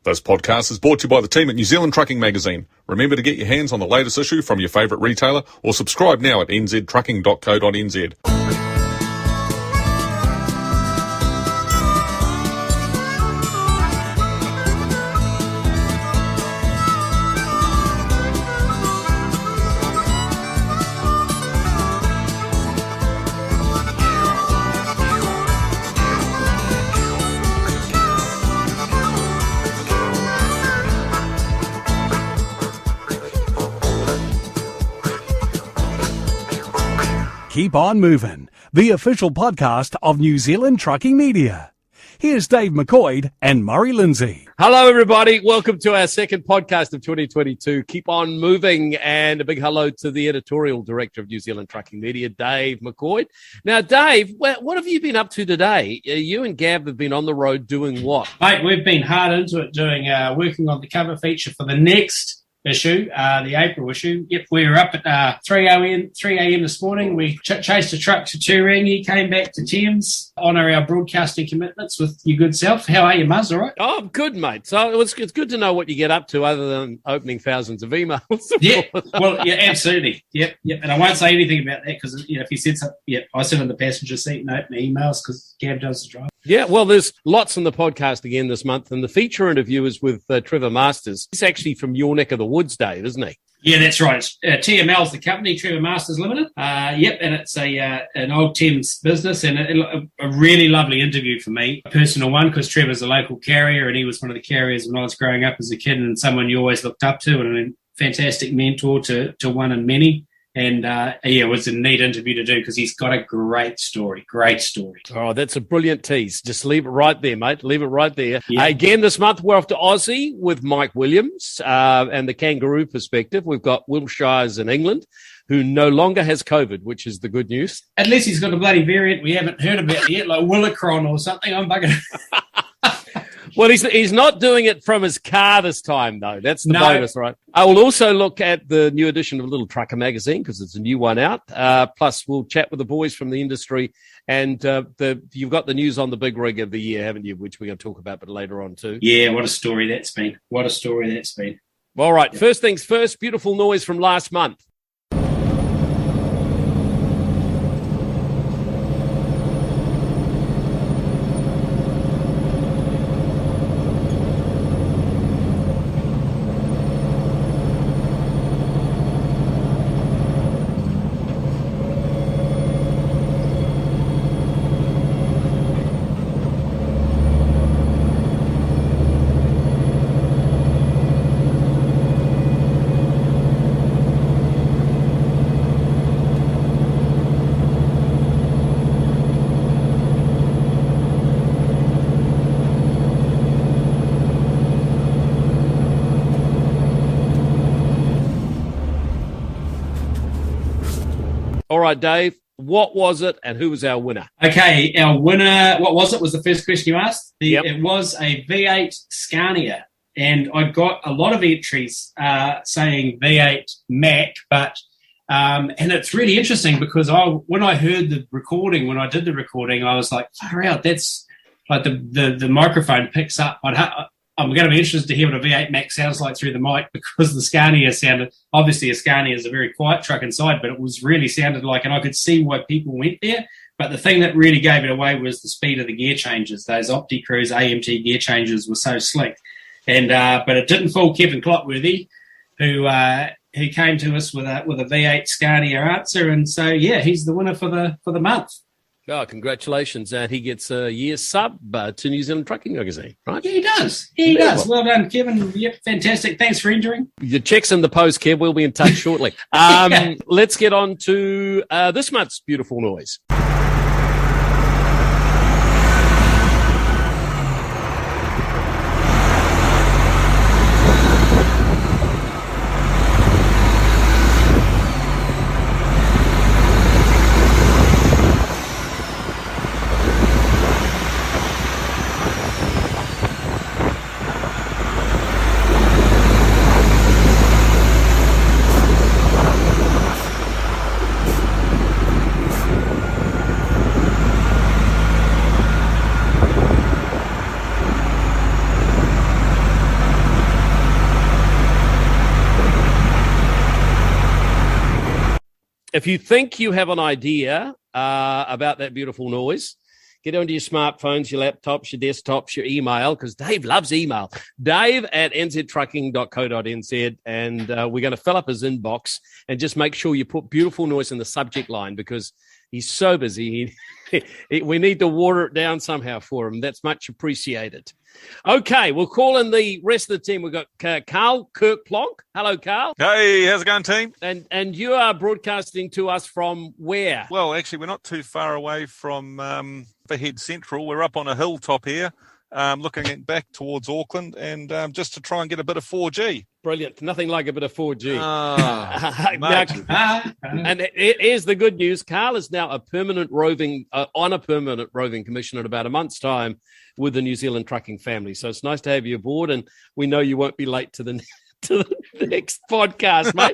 This podcast is brought to you by the team at New Zealand Trucking Magazine. Remember to get your hands on the latest issue from your favourite retailer or subscribe now at nztrucking.co.nz. Keep on moving, the official podcast of New Zealand Trucking Media. Here's Dave McCoid and Murray Lindsay. Hello, everybody. Welcome to our second podcast of 2022. Keep on moving, and a big hello to the editorial director of New Zealand Trucking Media, Dave McCoid. Now, Dave, what have you been up to today? You and Gav have been on the road doing what? Mate, we've been hard into it, working on the cover feature for the next issue, the April issue. Yep, we were up at 3 a.m. this morning. We chased a truck to Turangi, came back to Thames, honour our broadcasting commitments with your good self. How are you, Muzz? All right? Oh, I'm good, mate. So it's good to know what you get up to other than opening thousands of emails. Yeah, well, yeah, absolutely. Yep. And I won't say anything about that because, if you said something, I sit in the passenger seat and open emails because Gav does the drive. Yeah, well, there's lots in the podcast again this month, and the feature interview is with Trevor Masters. He's actually from your neck of the woods, Dave, isn't he? Yeah, that's right. TML's the company, Trevor Masters Limited. And it's an old Thames business, and a really lovely interview for me, a personal one, because Trevor's a local carrier, and he was one of the carriers when I was growing up as a kid, and someone you always looked up to, and a fantastic mentor to one and many. And, it was a neat interview to do because he's got a great story. Oh, that's a brilliant tease. Just leave it right there, mate. Leave it right there. Yeah. Again, this month, we're off to Aussie with Mike Williams and the kangaroo perspective. We've got Will Shiers in England, who no longer has COVID, which is the good news. At least he's got a bloody variant we haven't heard about yet, like Willicron or something. I'm bugging. Well, he's not doing it from his car this time, though. That's the bonus, right? I will also look at the new edition of Little Trucker magazine because it's a new one out. Plus, we'll chat with the boys from the industry. And you've got the news on the big rig of the year, haven't you? Which we're going to talk about but later on, too. Yeah, what a story that's been. All right, first things first, beautiful noise from last month. All right, Dave, what was it and who was our winner? Okay, our winner, what was it, was the first question you asked. Yep. It was a V8 Scania, and I got a lot of entries saying V8 Mac, but and it's really interesting because when I did the recording, I was like, far out, that's like the microphone picks up. I'm going to be interested to hear what a V8 Mac sounds like through the mic because the Scania sounded, obviously a Scania is a very quiet truck inside, but it was really sounded like, and I could see why people went there. But the thing that really gave it away was the speed of the gear changes. Those OptiCruise AMT gear changes were so slick. And but it didn't fool Kevin Clotworthy, who came to us with a V8 Scania answer. And so, yeah, he's the winner for the month. Oh, congratulations. He gets a year's sub to New Zealand Trucking Magazine, right? Yeah, he does. Yeah, he does. Well done, Kevin. Yep, fantastic. Thanks for entering. Your check's in the post, Kev. We'll be in touch shortly. Let's get on to this month's beautiful noise. If you think you have an idea about that beautiful noise, get onto your smartphones, your laptops, your desktops, your email, because Dave loves email. Dave@nztrucking.co.nz, and we're going to fill up his inbox, and just make sure you put beautiful noise in the subject line, because he's so busy. We need to water it down somehow for him. That's much appreciated. Okay, we'll call in the rest of the team. We've got Carl Kirkplonk. Hello, Carl. Hey, how's it going, team? And you are broadcasting to us from where? Well, actually, we're not too far away from Head Central. We're up on a hilltop here, looking back towards Auckland, and just to try and get a bit of 4G. Brilliant. Nothing like a bit of 4G. And here's the good news. Carl is now on a permanent roving commission in about a month's time with the New Zealand trucking family. So it's nice to have you aboard, and we know you won't be late to the next podcast, mate.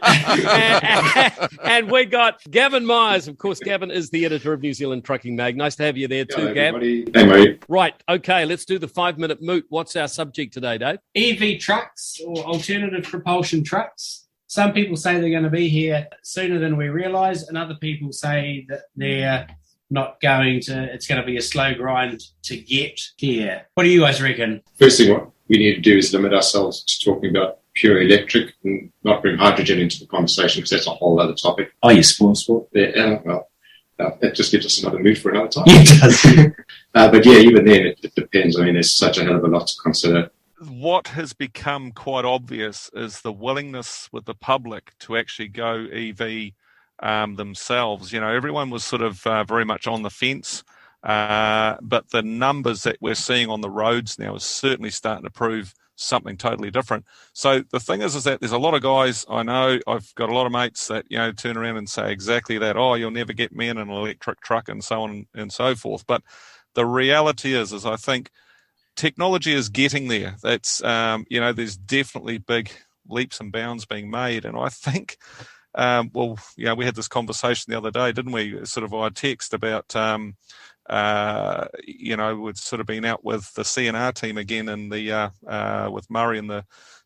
and we got Gavin Myers. Of course, Gavin is the editor of New Zealand Trucking Mag. Nice to have you there too, Gav. Hey, mate. Right. Okay, let's do the 5-minute moot. What's our subject today, Dave? EV trucks, or alternative propulsion trucks. Some people say they're going to be here sooner than we realise, and other people say that they're not going to. It's going to be a slow grind to get here. What do you guys reckon? First thing what we need to do is limit ourselves to talking about pure electric and not bring hydrogen into the conversation, because that's a whole other topic. Oh, you spoil sport. Yeah, that just gives us another mood for another time. It does. But yeah, even then, it depends. I mean, there's such a hell of a lot to consider. What has become quite obvious is the willingness with the public to actually go EV themselves. You know, everyone was sort of very much on the fence, but the numbers that we're seeing on the roads now is certainly starting to prove something totally different. So the thing is that there's a lot of guys, I know, I've got a lot of mates that, you know, turn around and say exactly that. Oh, you'll never get me in an electric truck, and so on and so forth. But the reality is I think technology is getting there. That's, you know, there's definitely big leaps and bounds being made. And I think, well, you know, we had this conversation the other day, didn't we? Sort of via text about, you know, we'd sort of been out with the CNR team again in the, with Murray and the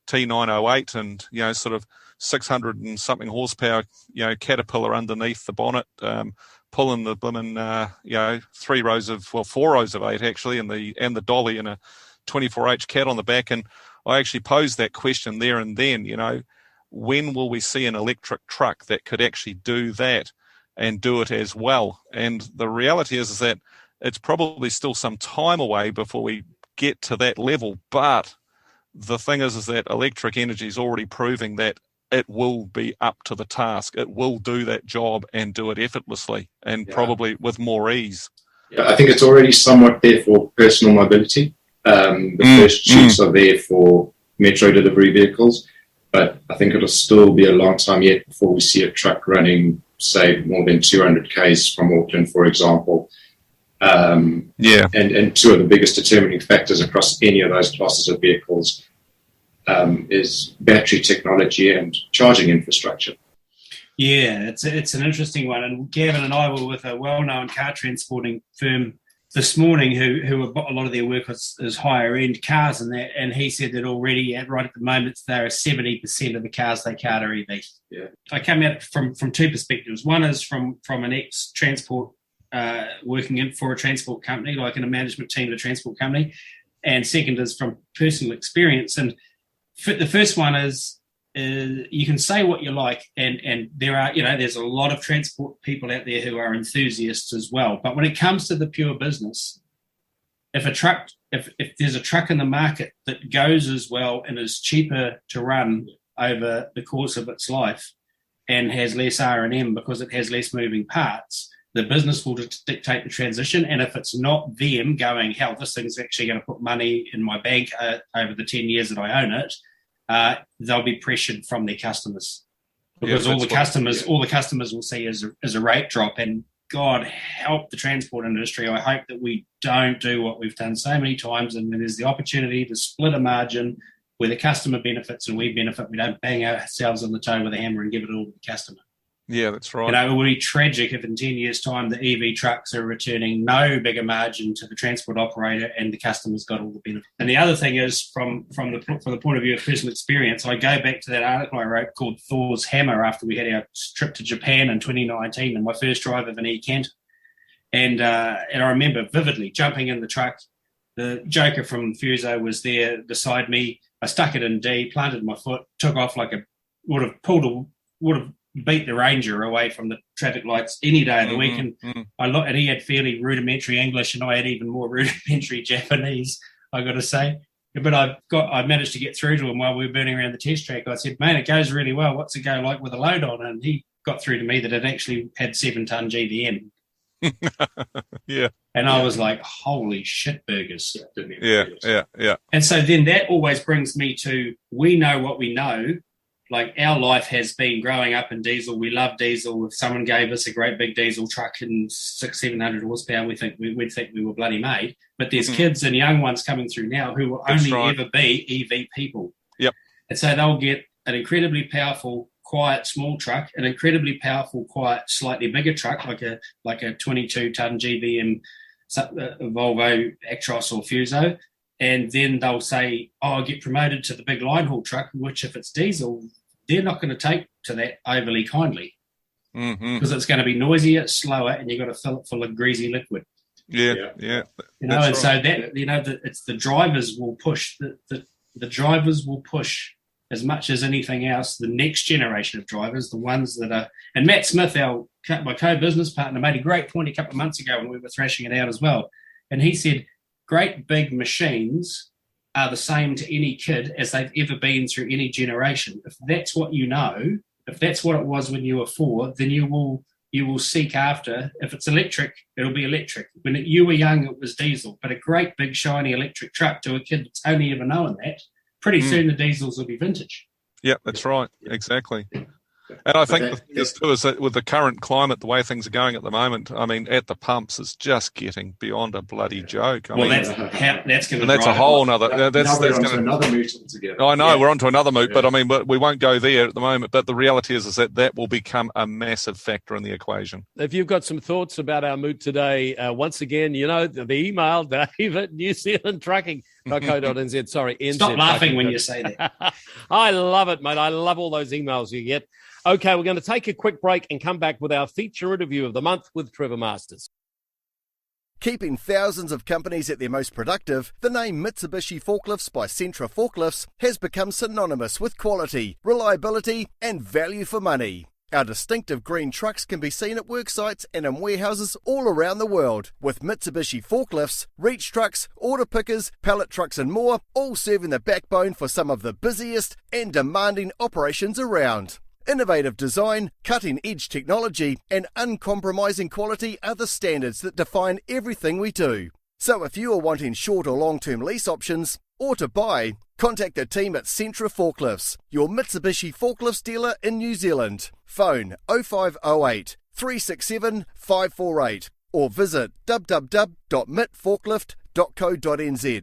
T908, and, you know, sort of 600 and something horsepower, you know, Caterpillar underneath the bonnet, pulling the blimmin', you know, 4 rows of 8 actually, and the dolly, and a 24H cat on the back. And I actually posed that question there and then, you know, when will we see an electric truck that could actually do that and do it as well? And the reality is that it's probably still some time away before we get to that level. But the thing is that electric energy is already proving that it will be up to the task. It will do that job and do it effortlessly, and probably with more ease. Yeah, I think it's already somewhat there for personal mobility. The first shoots are there for metro delivery vehicles, but I think it'll still be a long time yet before we see a truck running, say, more than 200 Ks from Auckland, for example. And two of the biggest determining factors across any of those classes of vehicles is battery technology and charging infrastructure. Yeah, it's an interesting one. And Gavin and I were with a well-known car transporting firm this morning who a lot of their work is higher-end cars and that, and he said that already right at the moment there are 70% of the cars they cart are EV. Yeah. I come at it from two perspectives. One is from an ex-transport working for a transport company, like in a management team of a transport company, and second is from personal experience. And the first one is you can say what you like, and there are, you know, there's a lot of transport people out there who are enthusiasts as well. But when it comes to the pure business, if there's a truck in the market that goes as well and is cheaper to run over the course of its life and has less R&M because it has less moving parts, the business will dictate the transition. And if it's not them going, hell, this thing's actually going to put money in my bank over the 10 years that I own it, they'll be pressured from their customers, because all the customers will see is a rate drop. And God help the transport industry. I hope that we don't do what we've done so many times, and when there's the opportunity to split a margin where the customer benefits and we benefit, we don't bang ourselves on the toe with a hammer and give it all to the customer. Yeah, that's right. You know, it would be tragic if in 10 years' time the EV trucks are returning no bigger margin to the transport operator and the customer's got all the benefit. And the other thing is, from the point of view of personal experience, I go back to that article I wrote called Thor's Hammer after we had our trip to Japan in 2019 and my first drive of an e-Canter. And I remember vividly jumping in the truck. The Joker from Fuso was there beside me. I stuck it in D, planted my foot, took off like would have beat the Ranger away from the traffic lights any day of the week. And and he had fairly rudimentary English, and I had even more rudimentary Japanese, I got to say. But I managed to get through to him while we were burning around the test track. I said, "Man, it goes really well. What's it go like with a load on?" And he got through to me that it actually had 7-ton GVM. Yeah. And I was like, holy shit burgers. Yeah. And so then that always brings me to, we know what we know. Like, our life has been growing up in diesel. We love diesel. If someone gave us a great big diesel truck and 600-700 horsepower, we'd think we were bloody made. But there's kids and young ones coming through now who will only ever be EV people. Yep. And so they'll get an incredibly powerful, quiet, small truck, an incredibly powerful, quiet, slightly bigger truck, like a 22-ton GVM Volvo Actros or Fuso. And then they'll say, I'll get promoted to the big line haul truck, which if it's diesel, they're not going to take to that overly kindly because it's going to be noisier, slower, and you've got to fill it full of greasy liquid. Yeah. You know, and so that, you know, it's the drivers will push, the drivers will push as much as anything else, the next generation of drivers, the ones that are, and Matt Smith, my co-business partner, made a great point a couple of months ago when we were thrashing it out as well. And he said, great big machines are the same to any kid as they've ever been through any generation. If that's what you know, if that's what it was when you were 4, then you will seek after. If it's electric, it'll be electric. When you were young, it was diesel. But a great big shiny electric truck to a kid that's only ever known that, pretty soon the diesels will be vintage. Yeah, that's right. Exactly. And I think the thing is too is that with the current climate, the way things are going at the moment, I mean, at the pumps is just getting beyond a bloody joke. I mean, that's going to. And that's a whole nother. That's going to another moot altogether. I know we're onto another moot, but I mean, we won't go there at the moment. But the reality is that will become a massive factor in the equation. If you've got some thoughts about our moot today, once again, you know the email Dave at New Zealand Trucking.co.nz. Sorry, NZ. Stop laughing when you say that. I love it, mate. I love all those emails you get. Okay, we're going to take a quick break and come back with our feature interview of the month with Trevor Masters. Keeping thousands of companies at their most productive, the name Mitsubishi Forklifts by Sentra Forklifts has become synonymous with quality, reliability, and value for money. Our distinctive green trucks can be seen at work sites and in warehouses all around the world, with Mitsubishi Forklifts, reach trucks, order pickers, pallet trucks and more, all serving the backbone for some of the busiest and demanding operations around. Innovative design, cutting-edge technology, and uncompromising quality are the standards that define everything we do. So if you are wanting short or long-term lease options, or to buy, contact the team at Sentra Forklifts, your Mitsubishi Forklifts dealer in New Zealand. Phone 0508 367 548 or visit www.mitforklift.co.nz.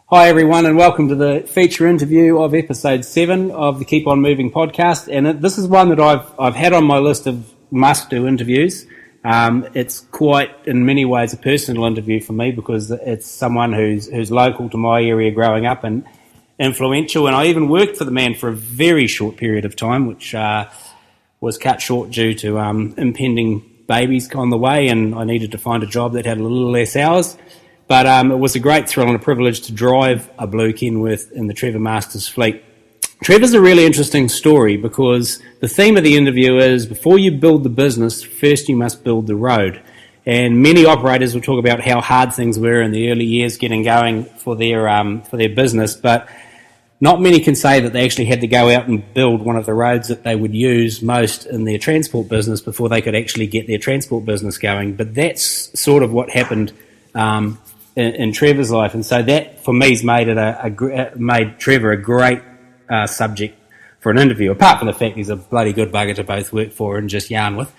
Hi everyone and welcome to the feature interview of episode 7 of the Keep On Moving podcast, and this is one that I've had on my list of must-do interviews. It's quite, in many ways, a personal interview for me because it's someone who's local to my area growing up and influential, and I even worked for the man for a very short period of time, which was cut short due to impending babies on the way, and I needed to find a job that had a little less hours. But it was a great thrill and a privilege to drive a Blue Kenworth in the Trevor Masters fleet. Trevor's a really interesting story because the theme of the interview is before you build the business, first you must build the road. And many operators will talk about how hard things were in the early years getting going for their business, but not many can say that they actually had to go out and build one of the roads that they would use most in their transport business before they could actually get their transport business going. But that's sort of what happened in Trevor's life, and so that for me has made it made Trevor a great subject for an interview. Apart from the fact he's a bloody good bugger to both work for and just yarn with,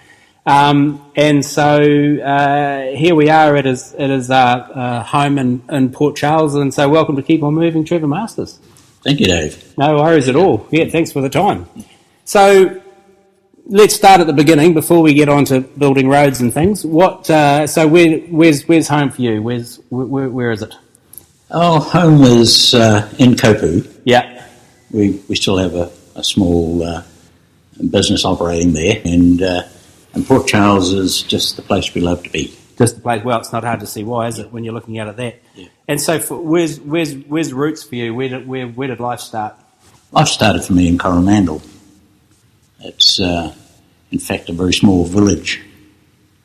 and so here we are. It is home in Port Charles, and so welcome to Keep On Moving, Trevor Masters. Thank you, Dave. No worries at all. Yeah, thanks for the time. So let's start at the beginning before we get on to building roads and things. Where's home for you? Where is it? Our home was in Kopu. Yeah. We still have a small business operating there, and Port Charles is just the place we love to be. Just the place. Well, it's not hard to see why, is it, when you're looking at it there? Yeah. And so, where's roots for you? Where did life start? Life started for me in Coromandel. It's in fact a very small village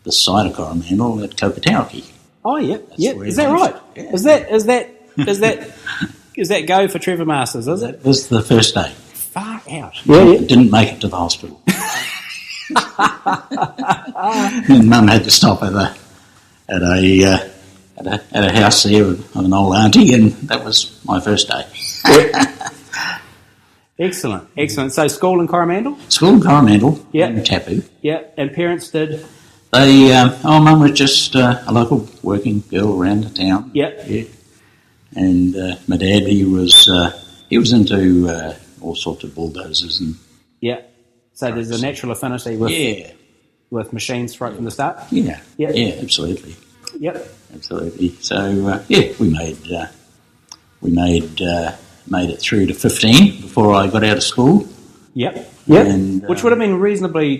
this side of Coromandel at Kopatauki. Oh yeah, yeah. Is that right? Yeah. Is that go for Trevor Masters? Is it? That was the first day. Far out. Yeah. Didn't make it to the hospital. And Mum had to stop at a house there with an old auntie, and that was my first day. Excellent. So school in Coromandel? School in Coromandel, yeah. in Tapu. Yeah, and parents did? Mum was just a local working girl around the town. Yeah. Yeah. And my dad, he was into all sorts of bulldozers and. Yeah. So there's a natural affinity with machines right from the start. Yeah. Yeah. Yeah. Absolutely. Yep. Absolutely. So we made it through to 15 before I got out of school. Yep. Yep. And, which would have been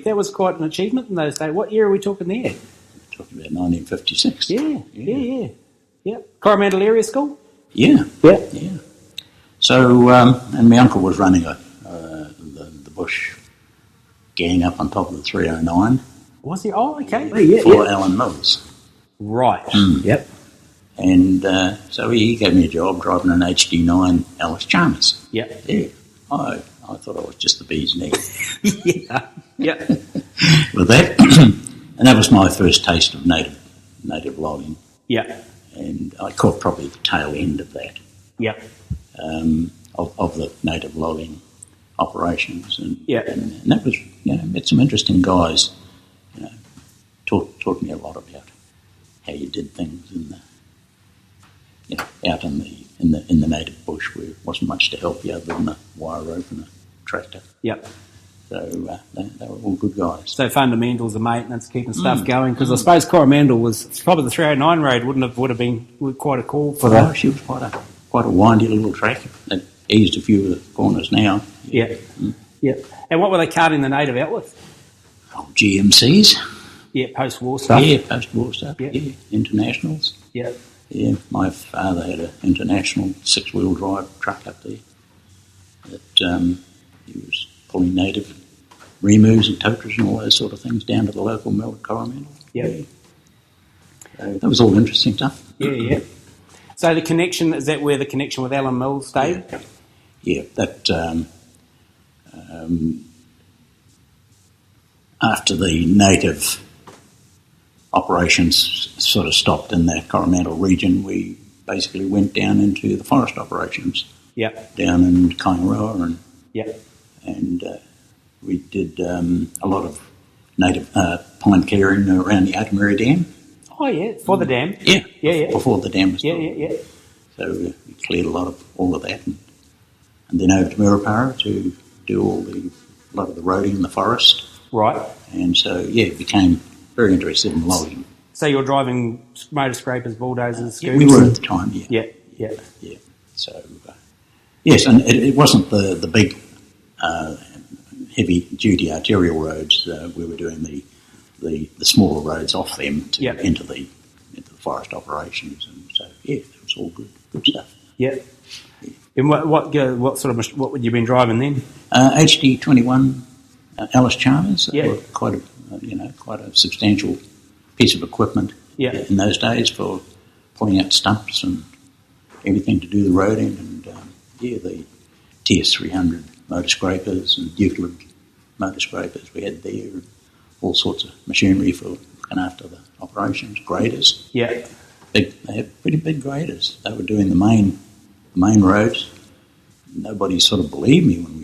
that was quite an achievement in those days. What year are we talking there? We're talking about 1956. Yeah. Yep. Coromandel area school? Yeah. Yeah. Yeah. So, and my uncle was running the bush gang up on top of the 309. Was he? Oh, okay. For Alan Mills. Right. Yep. And so he gave me a job driving an HD9 Alice Chalmers. Yep. Yeah. I thought I was just the bee's knee. Yeah. Yep. With that. And that was my first taste of native logging. Yeah. And I caught probably the tail end of that. Yep. Of the native logging operations. And that was, met some interesting guys, taught me a lot about how you did things out in the native bush where there wasn't much to help you other than a wire rope and a tractor. Yep. So they were all good guys. So fundamentals of maintenance, keeping stuff going, because I suppose Coromandel was probably the 309 road would have been quite a call for that. She was quite a windy little track. It eased a few of the corners now. Yeah. Yep. And what were they carting the native out with? Oh, GMCs. Yeah, post-war stuff. Yeah, post-war stuff. Yeah, internationals. Yeah. Yeah, my father had an international 6-wheel drive truck up there that he was pulling native remus and totras and all those sort of things down to the local mill at Coromandel. Yeah. So that was all interesting stuff. Yeah. So the connection, is that where the connection with Alan Mills stayed? Yeah, that after the native operations sort of stopped in that Coromandel region, we basically went down into the forest operations. Yep. Down in Kaingaroa and we did a lot of native pine clearing around the Aotearoa Dam. Oh yeah, for the dam. Yeah. Yeah. Before the dam was built. Yeah. So we cleared all of that and then over to Mirapara to do a lot of the roading in the forest. Right. And so it became very interested in logging. So you were driving motor scrapers, bulldozers, scooters? We were at the time, Yeah. So, yes, and it wasn't the big heavy-duty arterial roads. We were doing the smaller roads off them into the forest operations. And so, it was all good stuff. Yeah. And what would you been driving then? HD21 Alice Chalmers. Yeah. Quite a substantial piece of equipment in those days for pulling out stumps and everything to do the roading. And the TS300 motor scrapers and Euclid motor scrapers we had there, and all sorts of machinery for looking after the operations. Graders. Yeah. They had pretty big graders. They were doing the main roads. Nobody sort of believed me when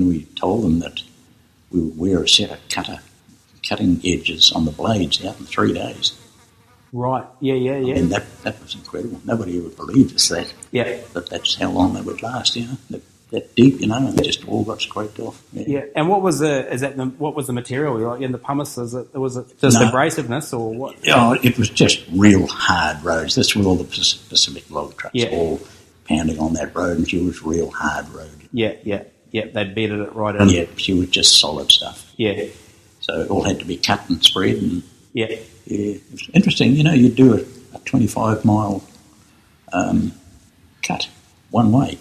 we told them that we would wear a set of cutting edges on the blades out in 3 days. Right. Yeah. And that was incredible. Nobody ever believed us that. Yeah. But that's how long they would last. The that deep, and they just all got scraped off. Yeah. And what was the material? Like in the pumice, was it just abrasiveness or what? Yeah, it was just real hard roads. That's where all the Pacific log trucks all pounding on that road, and she was real hard road. Yeah. They bedded it right in. Yeah, she was just solid stuff. Yeah. So it all had to be cut and spread. And yeah, it was interesting. You'd do a 25-mile cut one way,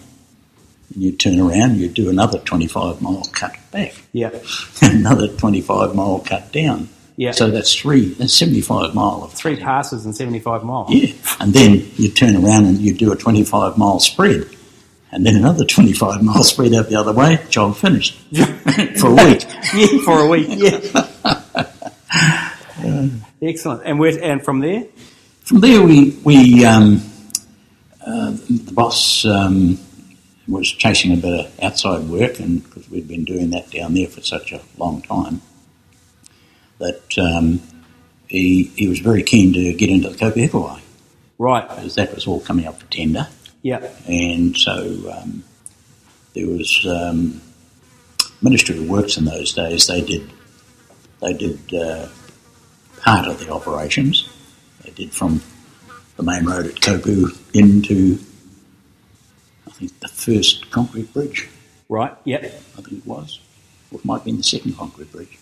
and you'd turn around, you'd do another 25-mile cut back. Yeah. Another 25-mile cut down. Yeah. So that's 75 mile of 3 passes and 75 miles. Yeah. And then you turn around and you do a 25-mile spread. And then another 25-mile spread out the other way, job finished. For a week. Yeah, for a week, yeah. Excellent. And from there? From there, the boss was chasing a bit of outside work, and because we'd been doing that down there for such a long time, that he was very keen to get into the Kirkbeck. Right. Because that was all coming up for tender. Yeah. And so there was Ministry of Works in those days. They did part of the operations. They did from the main road at Kopu into, I think, the first concrete bridge. Right, yep. I think it was. Or it might have been the second concrete bridge.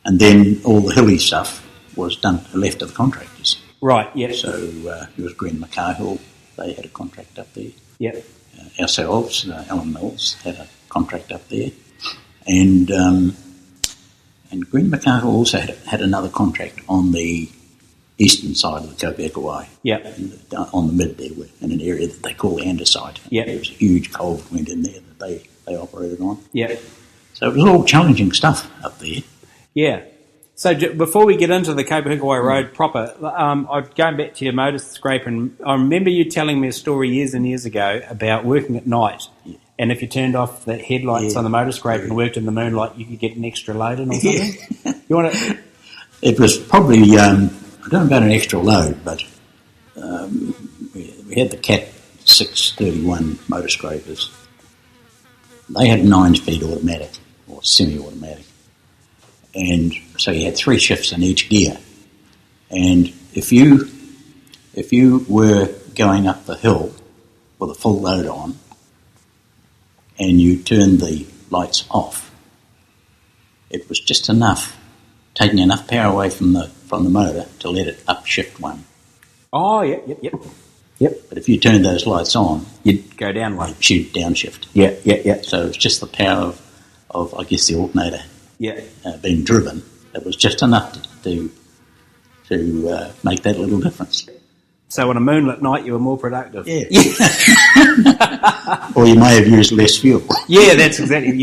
And then all the hilly stuff was done left to the contractors. Right, yeah. So it was Green McCahill. They had a contract up there. Yep. Ourselves, Alan Mills, had a contract up there. And Green McCahill also had another contract on the eastern side of the Kirkbeck. Yep. On the mid there, in an area that they call the Andesite. Yep. There was a huge coal went in there that they operated on. Yeah. So it was all challenging stuff up there. Yeah. So before we get into the Kirkbeck Road proper, going back to your motor scrape, and I remember you telling me a story years and years ago about working at night, and if you turned off the headlights on the motor scrape and worked in the moonlight, you could get an extra load in or something? You want to? It was probably, I don't know about an extra load, but we had the Cat 631 motor scrapers. They had 9-speed automatic or semi-automatic. And so you had 3 shifts in each gear. And if you were going up the hill with a full load on and you turned the lights off, it was just enough, taking enough power away from the motor to let it upshift one. Oh, yep. But if you turned those lights on, you'd go down one. You'd downshift. Yeah. So it was just the power of I guess, the alternator. Yeah. Being driven, it was just enough to make that little difference. So on a moonlit night, you were more productive. Yeah. Or you may have used less fuel. Yeah, that's exactly.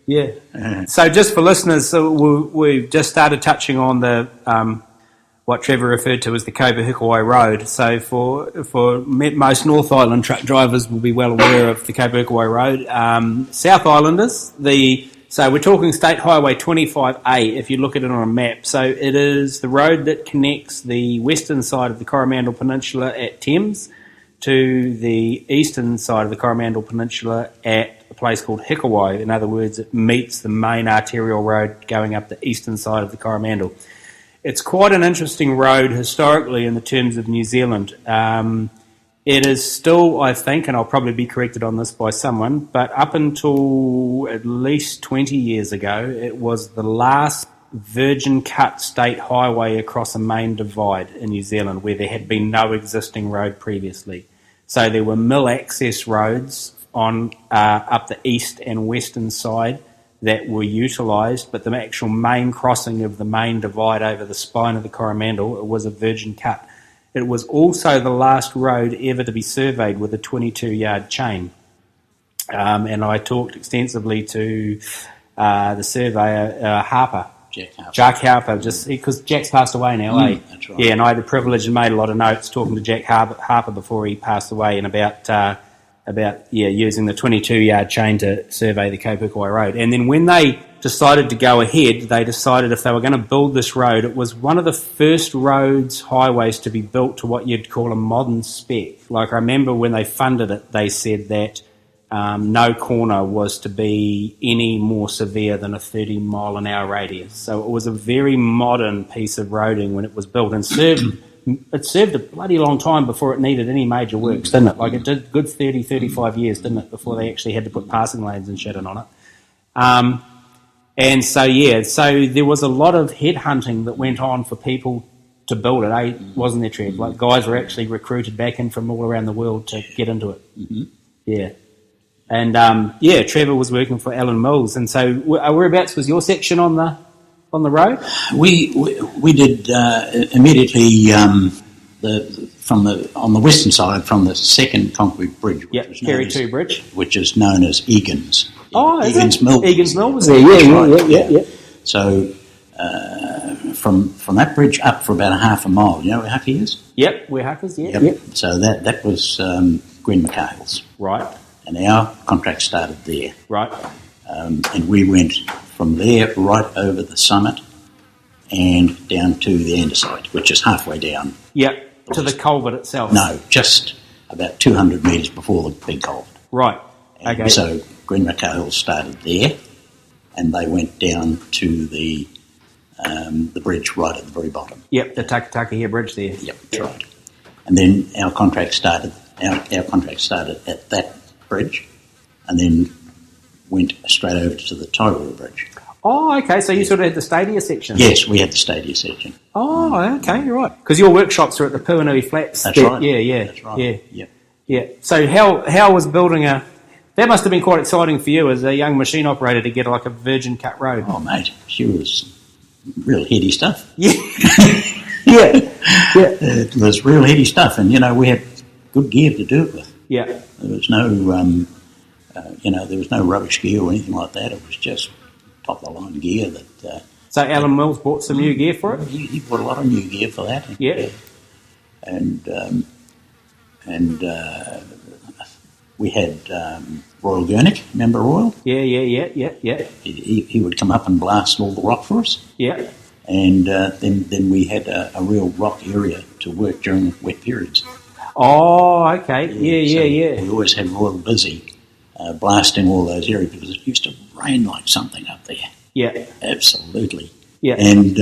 Yeah. So just for listeners, we've just started touching on the what Trevor referred to as the Kirkbeck Road. So for most North Island truck drivers will be well aware of the Kirkbeck Road. South Islanders, so we're talking State Highway 25A if you look at it on a map. So it is the road that connects the western side of the Coromandel Peninsula at Thames to the eastern side of the Coromandel Peninsula at a place called Hikawai. In other words, it meets the main arterial road going up the eastern side of the Coromandel. It's quite an interesting road historically in the terms of New Zealand. It is still, I think, and I'll probably be corrected on this by someone, but up until at least 20 years ago, it was the last virgin cut state highway across a main divide in New Zealand where there had been no existing road previously. So there were mill access roads on up the east and western side that were utilised, but the actual main crossing of the main divide over the spine of the Coromandel, it was a virgin cut. It was also the last road ever to be surveyed with a 22-yard chain. And I talked extensively to the surveyor, Jack Harper, just because Jack's passed away in LA. That's right. Yeah, and I had the privilege and made a lot of notes talking to Jack Harper before he passed away and about using the 22-yard chain to survey the Kirkbeck Road. And then when they decided to go ahead, they decided if they were going to build this road, it was one of the first highways to be built to what you'd call a modern spec. Like I remember when they funded it, they said that no corner was to be any more severe than a 30-mile-an-hour radius. So it was a very modern piece of roading when it was built, and it served a bloody long time before it needed any major works, didn't it? Like it did good 30, 35 years, didn't it, before they actually had to put passing lanes and shit in on it. And so there was a lot of headhunting that went on for people to build it, wasn't there, Trev? Like guys were actually recruited back in from all around the world to get into it. Mm-hmm. Yeah. And, Trevor was working for Alan Mills. And so whereabouts was your section on the road? We did immediately on the western side from the second concrete bridge, Kerry 2 Bridge, which is known as Egan's. Oh, Egan's Mill. Egan's Mill was there. Yeah. So from that bridge up for about a half a mile. You know where Hucky is? Yep, where Huckers. Yeah. Yep. So that was Gwen McHale's. Right. And our contract started there. Right. And we went from there right over the summit and down to the Andesite, which is halfway down. Yep, to the culvert itself. No, just about 200 metres before the big culvert. Right, and okay. So Gwen McHale started there, and they went down to the bridge right at the very bottom. Yep, the Takataka Bridge there. Yep, that's right. And then our contract started. Our contract started at that bridge, and then went straight over to the Tairua Bridge. Oh, okay. So you sort of had the stadia section. Yes, we had the stadia section. Oh, okay, right. Because your workshops are at the Puanui Flats. That's right. Yeah. That's right. Yeah. So how was building that must have been quite exciting for you as a young machine operator to get like a virgin cut road. Oh, mate, she was real heady stuff. Yeah. It was real heady stuff, and we had good gear to do it with. Yeah. There was no, there was no rubbish gear or anything like that. It was just top of the line gear that. So Alan Mills bought some new gear for it. He bought a lot of new gear for that. Yeah. And we had Royal Gurnick. Remember Royal? Yeah. He would come up and blast all the rock for us. Yeah. And then we had a real rock area to work during wet periods. Oh, okay. Yeah. We always had Royal busy blasting all those areas because it used to rain like something up there. Yeah. Absolutely. Yeah. And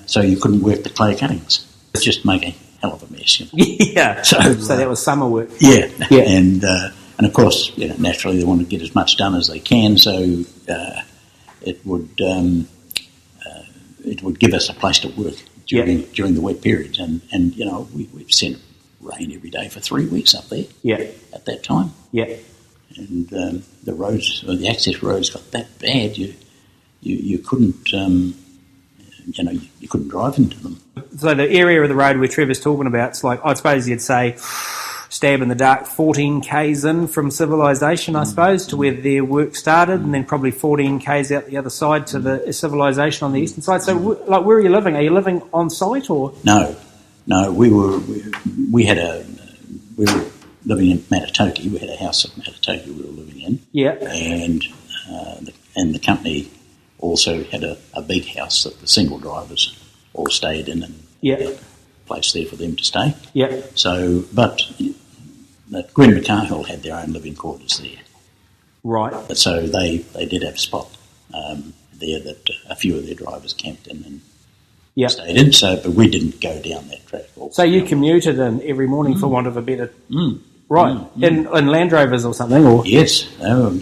so you couldn't work the clay cuttings. It just make a hell of a mess. Yeah. So that was summer work. Yeah. And of course, naturally they want to get as much done as they can, so it would give us a place to work during the wet periods. And we've seen rain every day for 3 weeks up there. Yeah. At that time. Yeah. And the roads, or the access roads, got that bad. You couldn't, you couldn't drive into them. So the area of the road where Trevor's talking about, it's like, I suppose you'd say, stab in the dark, 14 k's in from civilization, I suppose, to where their work started, and then probably 14 k's out the other side to the civilization on the eastern side. So, where are you living? Are you living on site or? No, we were living in Matatoki. We had a house at Matatoki we were living in. Yeah. And the company also had a big house that the single drivers all stayed in, and a place there for them to stay. Yeah. So, but Gwen McCarhill had their own living quarters there. Right. So they did have a spot there that a few of their drivers camped in and stayed in. So, but we didn't go down that track. So you commuted in every morning for want of a better... Right. In Land Rovers or something? Or? Yes. They were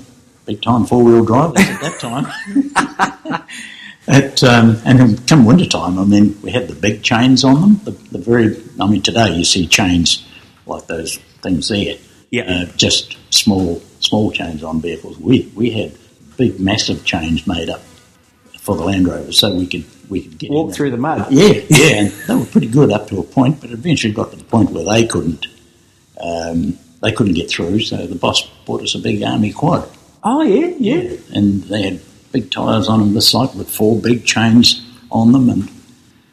big time four-wheel drivers at that time. And then come winter time, we had the big chains on them. Today you see chains like those things there. Yeah. Just small chains on vehicles. We had big, massive chains made up for the Land Rovers, so we could get walk through the mud. Yeah, and they were pretty good up to a point, but eventually got to the point where they couldn't get through. So the boss bought us a big army quad. Oh yeah. And they had big tyres on them this side with 4 big chains on them and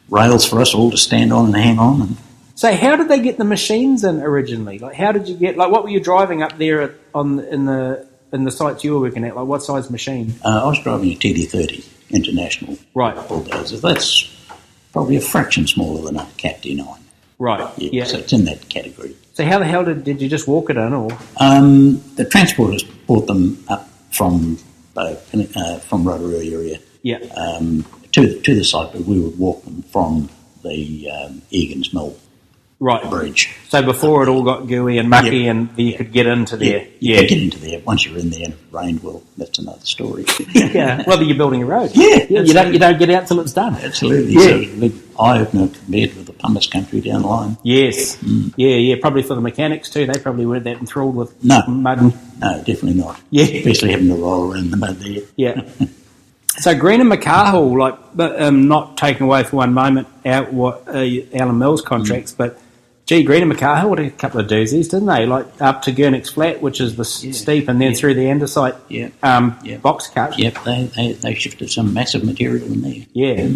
rails for us all to stand on and hang on. And so how did they get the machines in originally? Like how did you get, like what were you driving up there in the sites you were working at? Like what size machine? I was driving a TD30 International. Right. Bulldozer. That's probably a fraction smaller than a Cat D9. Right. Yeah. So it's in that category. So how the hell did you just walk it in, or? The transporters brought them up from Rotorua area to the site, but we would walk them from the Egan's Mill bridge. So before it all got gooey and mucky, and you could get into there. You could get into there. Once you're in there and it rained, well, that's another story. Whether you're building a road. You don't get out till it's done. Absolutely. So a big eye-opener compared with the pumice country down the line. Yes. Probably for the mechanics too. They probably weren't that enthralled with mud. No, definitely not. Yeah. Especially having to roll around the mud there. Yeah. So Green and McCahill, not taking away for one moment out what Alan Mills contracts, but Green and McCahill had a couple of doozies, didn't they? Like up to Gurnick's Flat, which is the steep, and then through the andesite box cut. Yep, they shifted some massive material in there. Yeah.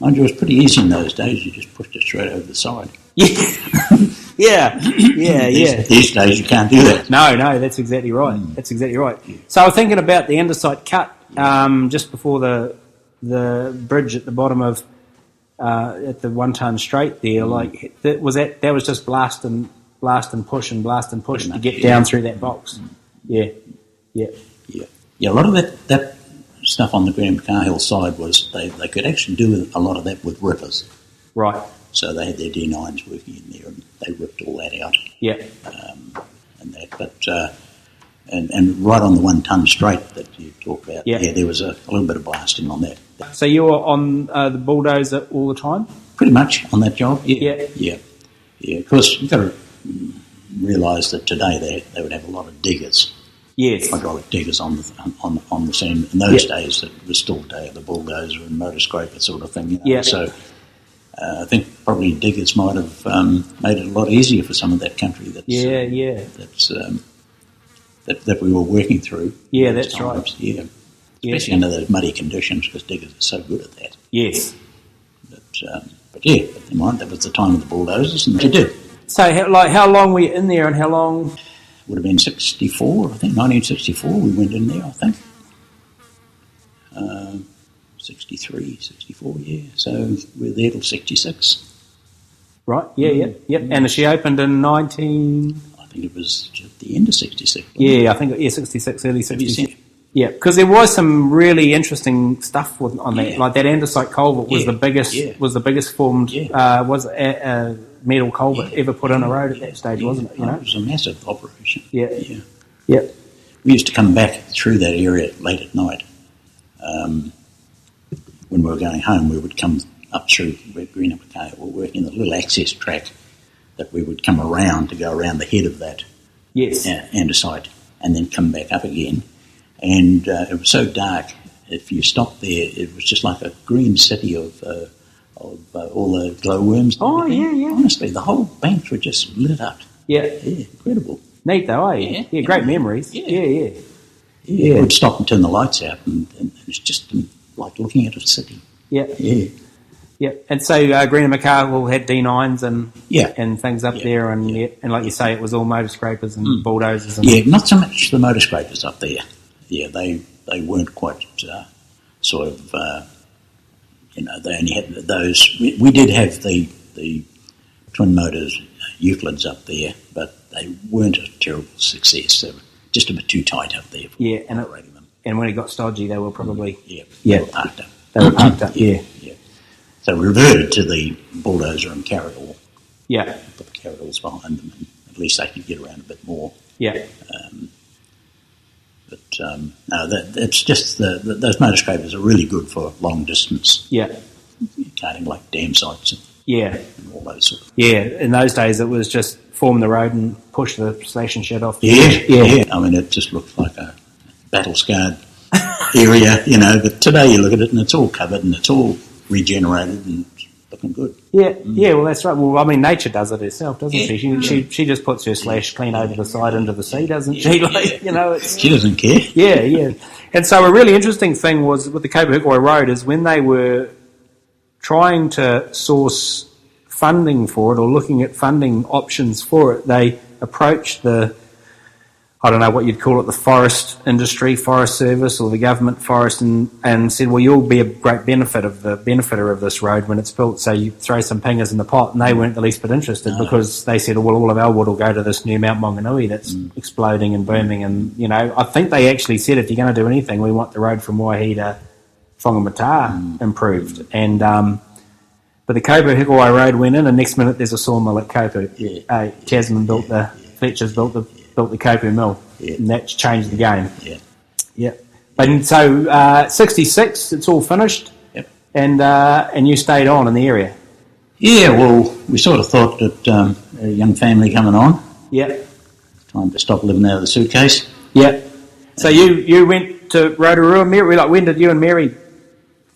Mind you, it was pretty easy in those days. You just pushed it straight over the side. Yeah. These days you can't do that. No, that's exactly right. That's exactly right. So I was thinking about the andesite cut just before the bridge at the bottom of at the 1 ton straight there. Like that was just blast and push to get down through that box. Yeah. A lot of that stuff on the Graham Cahill side was they could actually do a lot of that with rippers. Right. So they had their D9s working in there, and they ripped all that out. Yeah. And that, but and right on the 1 ton straight that you talk about, there was a little bit of blasting on that. So you were on the bulldozer all the time? Pretty much on that job. Yeah. Of course, you've got to realise that today they would have a lot of diggers. Yes. Hydraulic diggers on the scene. In those days, it was still the day of the bulldozer and motor scraper sort of thing. So I think probably diggers might have made it a lot easier for some of that country. That we were working through. Yeah, that's times. right. Yeah, especially under those muddy conditions, because diggers are so good at that. Yes. But never mind. That was the time of the bulldozers, and they did. So, how long were you in there, and how long? Would have been 64, I think, 1964 we went in there, I think. 63, 64, So we were there till 66. Right, yep. And she opened in 19... I think it was at the end of 66. Yeah, I think, 66, early 66. Yeah, because there was some really interesting stuff on that. Like that andesite culvert was the biggest formed, metal culvert ever put on a road at that stage, wasn't it? It was a massive operation. Yeah. We used to come back through that area late at night. When we were going home, we would come up through Green and McCoid. We were working the little access track that we would come around to go around the head of that andesite and then come back up again. And it was so dark, if you stopped there, it was just like a green city of all the glowworms. Oh, yeah. Honestly, the whole banks were just lit up. Yeah. Incredible. Neat though, eh? Yeah, great memories. Yeah. We'd stop and turn the lights out, and it was just like looking at a city. Yeah. And so Green and McCarville had D9s and things up there, and like you say, it was all motor scrapers and bulldozers. And not so much the motor scrapers up there. Yeah, they weren't quite sort of, they only had those. We did have the twin motors Euclids up there, but they weren't a terrible success. They were just a bit too tight up there for operating them. And when it got stodgy, they were probably... They were parked up. Yeah. So we reverted to the bulldozer and carryall. Yeah. Put the carryalls behind them, and at least they could get around a bit more. Yeah. It's just those motor scrapers are really good for long distance. Yeah. Carting like dam sites. And all those sort of. Yeah, in those days it was just form the road and push the station shed off. Yeah. I mean, it just looked like a battle-scarred area, but today you look at it and it's all covered and it's all regenerated and looking good. Yeah, well, that's right. Well, I mean, nature does it herself, doesn't she? She just puts her slash clean over the side into the sea, doesn't she? She doesn't care. Yeah. And so a really interesting thing was with the Cape Hikoi Road is when they were trying to source funding for it or looking at funding options for it, they approached the I don't know what you'd call it, the forest industry, forest service, or the government forest, and said, well, you'll be a great benefiter of this road when it's built, so you throw some pingers in the pot, and they weren't the least bit interested because they said, well, all of our wood will go to this new Mount Maunganui that's exploding and booming, and, I think they actually said, if you're going to do anything, we want the road from Waihi to Whangamata improved, and but the Kopu Hikawai Road went in, and next minute there's a sawmill at Kopu. Yeah. Tasman Fletcher's built the Kopu mill, and that's changed the game. Yeah. And so 66, it's all finished, and you stayed on in the area. Yeah, well, we sort of thought that a young family coming on. Yeah. Time to stop living out of the suitcase. Yeah. So you went to Rotorua, Mary. Like, when did you and Mary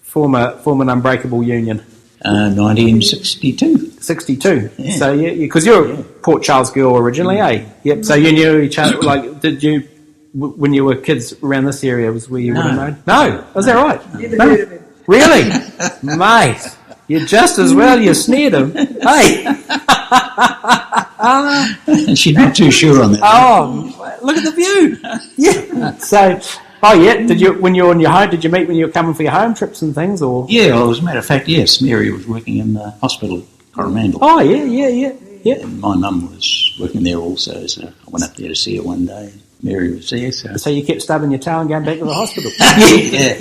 form an unbreakable union? 1962. 62. Yeah. So because you're a Port Charles girl originally, eh? Yep. So you knew each other. Like, did you when you were kids around this area? Were you would have known? No. Was that right? Never heard of him. Really, mate? You're just as well. You snared him, hey. She's not too sure on that. Oh, look at the view. Yeah. So. Oh yeah, did you when you were on your home? Did you meet when you were coming for your home trips and things, or? Yeah, well, as a matter of fact, yes. Mary was working in the hospital at Coromandel. Oh yeah. And my mum was working there also, so I went up there to see her one day. And Mary was there, so you kept stubbing your toe and going back to the hospital. Yeah.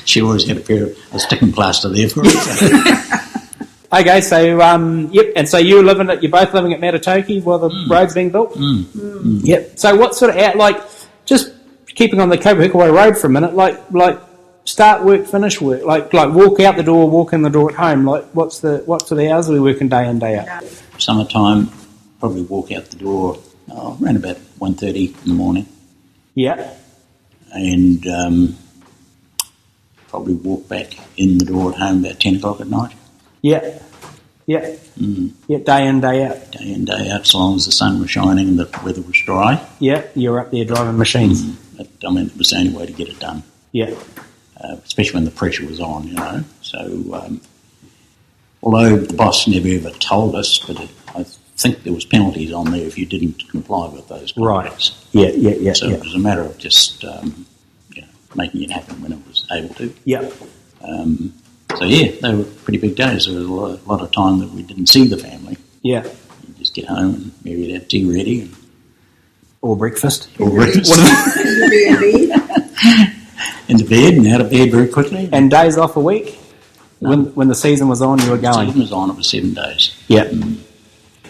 She always had a sticking plaster there for her. Okay, so and so you're both living at Matatoki while the road's being built. Yep. So what sort of just keeping on the Kopu Hikawai Road for a minute, like start work, finish work, like walk out the door, walk in the door at home. Like what sort of hours are we working day in, day out? Summertime, probably walk out the door around about 1:30 in the morning. Yeah. And probably walk back in the door at home about 10 o'clock at night. Yeah. Yeah. Yeah, day in, day out. Day in, day out, as long as the sun was shining and the weather was dry. Yeah, you were up there driving machines. But, it was the only way to get it done. Yeah. Especially when the pressure was on, So, although the boss never ever told us, but I think there was penalties on there if you didn't comply with those contracts. Right. Yeah. So it was a matter of just, making it happen when it was able to. Yeah. So, they were pretty big days. There was a lot of time that we didn't see the family. Yeah. You just get home and Mary would have tea ready. Or breakfast. In the bed and out of bed very quickly. And days off a week? No. When the season was on, you were going? The season was on, it was 7 days. Yeah.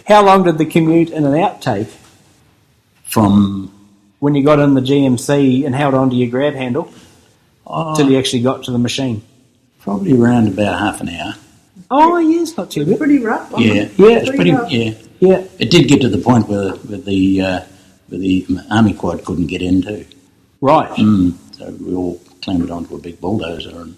How long did the commute in and out take? From... When you got in the GMC and held on to your grab handle till you actually got to the machine? Probably around about half an hour. Oh, yeah, it's not too bad. Pretty rough. It's pretty rough. Yeah. It did get to the point where the Army Quad couldn't get in too. Right. So we all clambered onto a big bulldozer and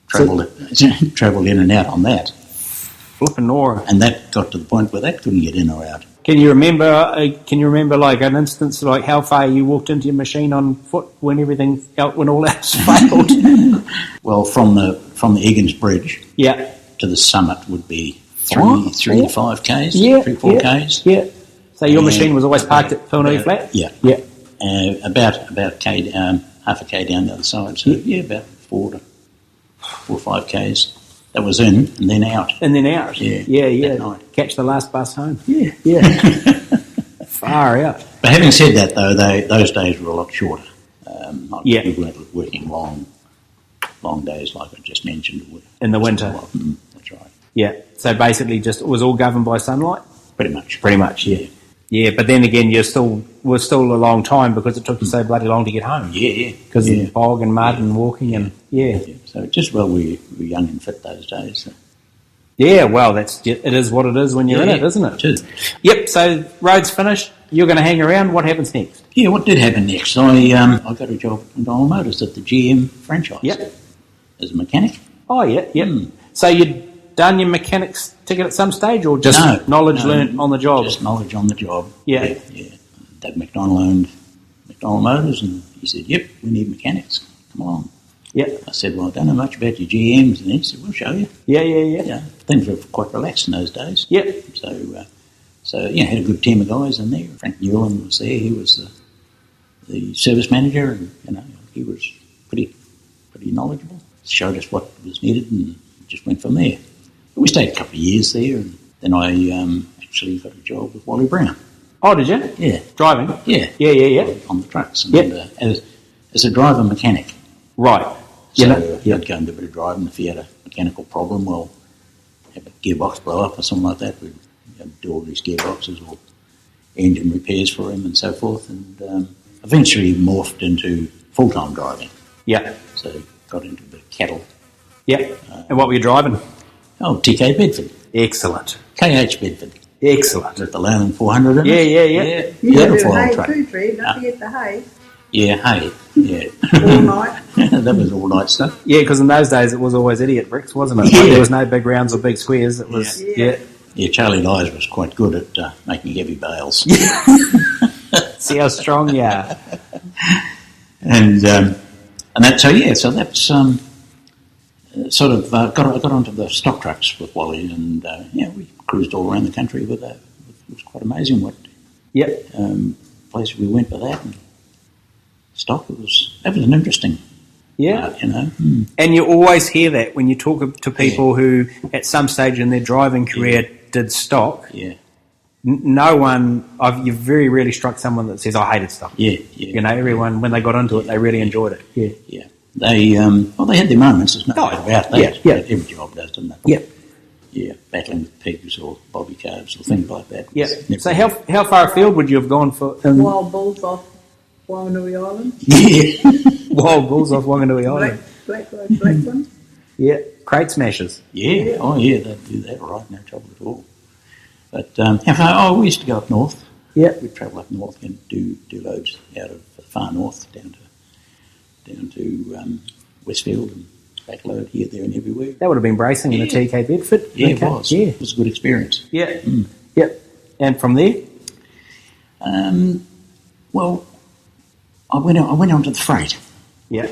travelled in and out on that. Flippin' Nora. And that got to the point where that couldn't get in or out. Can you remember like an instance like how far you walked into your machine on foot when all else failed? Well, from the Egan's Bridge to the summit would be 3 to 5 k's, 3-4 k's. Yeah. So your machine was always parked at Pilnui Flat? Yeah. About half a k down the other side. So about 4 or 5 k's. That was in and then out. And then out. Yeah. That night. Catch the last bus home. Yeah. Far out. But having said that, though, those days were a lot shorter. We weren't working long days like I just mentioned. In the winter. That's right. Yeah. So basically, it was all governed by sunlight. Pretty much. Yeah. Yeah, but then again, was still a long time because it took you so bloody long to get home. Yeah. Because of the bog and mud and walking and So just we were young and fit those days. So. Yeah, well, it is what it is when you're in it, isn't it? It is. Yep. So road's finished. You're going to hang around. What happens next? Yeah, what did happen next? I got a job at Donald Motors at the GM franchise. Yep. As a mechanic. Oh yeah. So you'd done your mechanics ticket at some stage, or just knowledge learnt on the job? Just knowledge on the job. Yeah. Dave McDonald owned McDonald Motors, and he said, "Yep, we need mechanics. Come along." Yep. I said, "Well, I don't know much about your GMs," and he said, "We'll show you." Yeah. Things were quite relaxed in those days. Yep. So, had a good team of guys in there. Frank Newland was there. He was the service manager, and, he was pretty knowledgeable. Showed us what was needed and just went from there. But we stayed a couple of years there, and then I actually got a job with Wally Brown. Oh, did you? Yeah. Driving? Yeah. Yeah. On the trucks. And, as a driver mechanic. Right. So I'd go and do a bit of driving. If he had a mechanical problem, well, have a gearbox blow up or something like that, we'd do all these gearboxes or engine repairs for him and so forth. And eventually morphed into full-time driving. Yeah. So got into the cattle. Yeah. And what were you driving? Oh, TK Bedford. Excellent. KH Bedford. Excellent. With the Leyland 400 in Yeah. it. You Yeah, do foil hay truck. too, Trev. Don't forget the hay. Yeah, hay. Yeah. All night. That was all night stuff. Yeah, because in those days it was always idiot bricks, wasn't it? Yeah. Like, there was no big rounds or big squares. It was, Yeah, Charlie Lyes was quite good at making heavy bales. See how strong you are. And that, so that's sort of got onto the stock trucks with Wally, and we cruised all around the country with that. It was quite amazing what place we went with that. And stock, that was an interesting. Yeah. Mm. And you always hear that when you talk to people who, at some stage in their driving career, did stock. Yeah. No one, you've very rarely struck someone that says, I hated stock. Yeah. Everyone, when they got into it, they really enjoyed it. Yeah. They had their moments, there's no doubt about that. Yeah. Every job does, doesn't it? Yeah. Yeah, battling with pigs or bobby calves or things like that. Yeah. So how far afield would you have gone for? Wild bulls off Wanganui Island. Yeah. Wild bulls off Wanganui Island. Black ones. Yeah. Crate smashers. Yeah. Oh, yeah, they'd do that right, no trouble at all. But how far? We used to go up north. Yeah. We'd travel up north and do loads out of the far north down to Westfield and backload here, there and everywhere. That would have been bracing in a TK Bedford. Yeah, okay. it was. Yeah. It was a good experience. Yeah. Yep. And from there? Well, I went on to the freight. Yeah.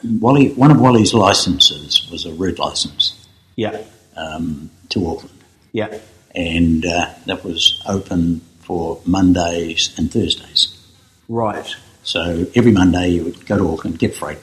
One of Wally's licences was a route licence. Yeah. To Auckland. Yeah. And that was open for Mondays and Thursdays. Right. So every Monday you would go to Auckland, get freight,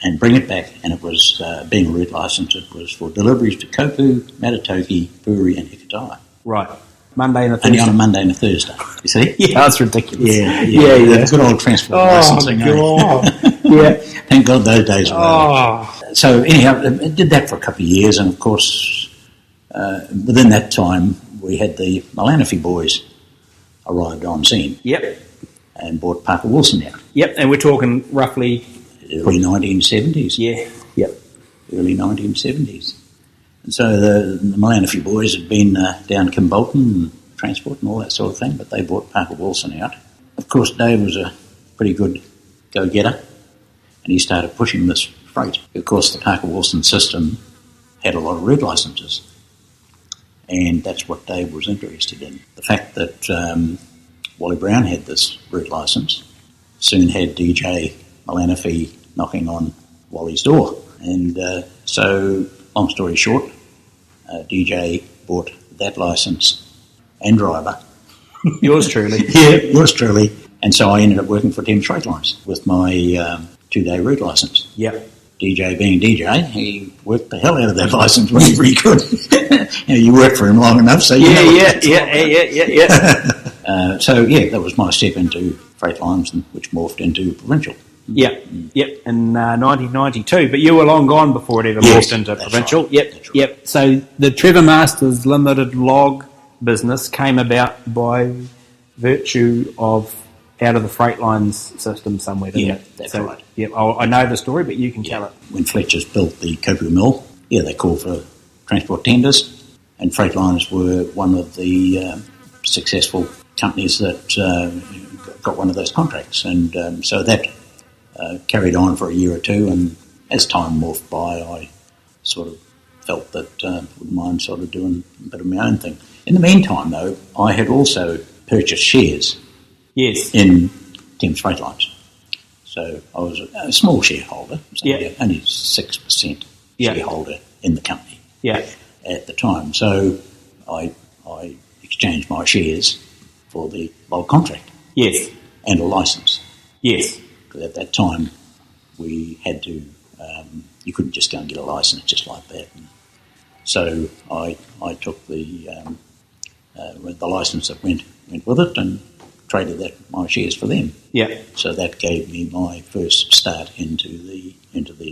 and bring it back. And it was, being a route licence, it was for deliveries to Kopu, Matatoki, Puri and Hikatawa. Right. Monday and a Thursday. Only on a Monday and a Thursday. You see? Yeah, that's ridiculous. Yeah. Good old transport licensing. God. Yeah. Thank God those days were over. So anyhow, I did that for a couple of years, and of course, within that time, we had the Malanafi boys arrived on scene. Yep. And brought Parker Wilson out. Yep, and we're talking roughly... Early 1970s. Yeah. Yep. Early 1970s. And so the Malanafi boys had been down Kimbolton and transport and all that sort of thing, but they brought Parker Wilson out. Of course, Dave was a pretty good go-getter, and he started pushing this freight. Of course, the Parker Wilson system had a lot of route licences, and that's what Dave was interested in. The fact that Wally Brown had this route licence soon had DJ Malanafi knocking on Wally's door. And so, long story short, DJ bought that licence and driver. Yours truly. Yeah, yours truly. And so I ended up working for Thames Freight Lines with my 2-day route licence. Yep. DJ being DJ, he worked the hell out of that licence whenever he could. You work for him long enough, so you know. Yeah. So that was my step into freight lines, which morphed into provincial. Yep, in 1992. But you were long gone before it ever morphed into provincial. Right. Yep. So the Trevor Masters Limited log business came about by virtue of out of the freight lines system somewhere, didn't it? That's right. Yep, I know the story, but you can tell it. When Fletcher's built the Kopu mill, they called for transport tenders, and freight lines were one of the successful companies that got one of those contracts, and so that carried on for a year or two, and as time morphed by, I sort of felt that wouldn't mind sort of doing a bit of my own thing. In the meantime, though, I had also purchased shares in Thames Freight Lines. So I was a small shareholder, only 6% shareholder in the company at the time. So I exchange my shares for the log contract. Yes. And a licence. Yes. Because at that time, we had to, you couldn't just go and get a licence just like that. And so I took the licence that went with it and traded my shares for them. Yeah. So that gave me my first start into the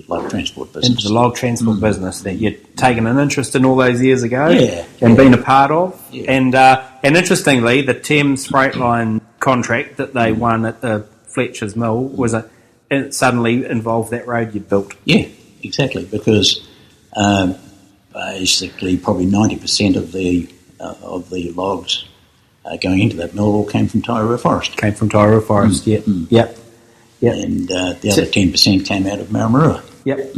log transport business. Into the log transport business that you'd taken an interest in all those years ago, and been a part of. Yeah. And interestingly, the Thames Freight Line contract that they won at the Fletcher's Mill it suddenly involved that road you'd built. Yeah, exactly, because basically probably 90% of the logs going into that mill all came from Taiaroa Forest. Yep. And the other 10% came out of Maramarua. Yep.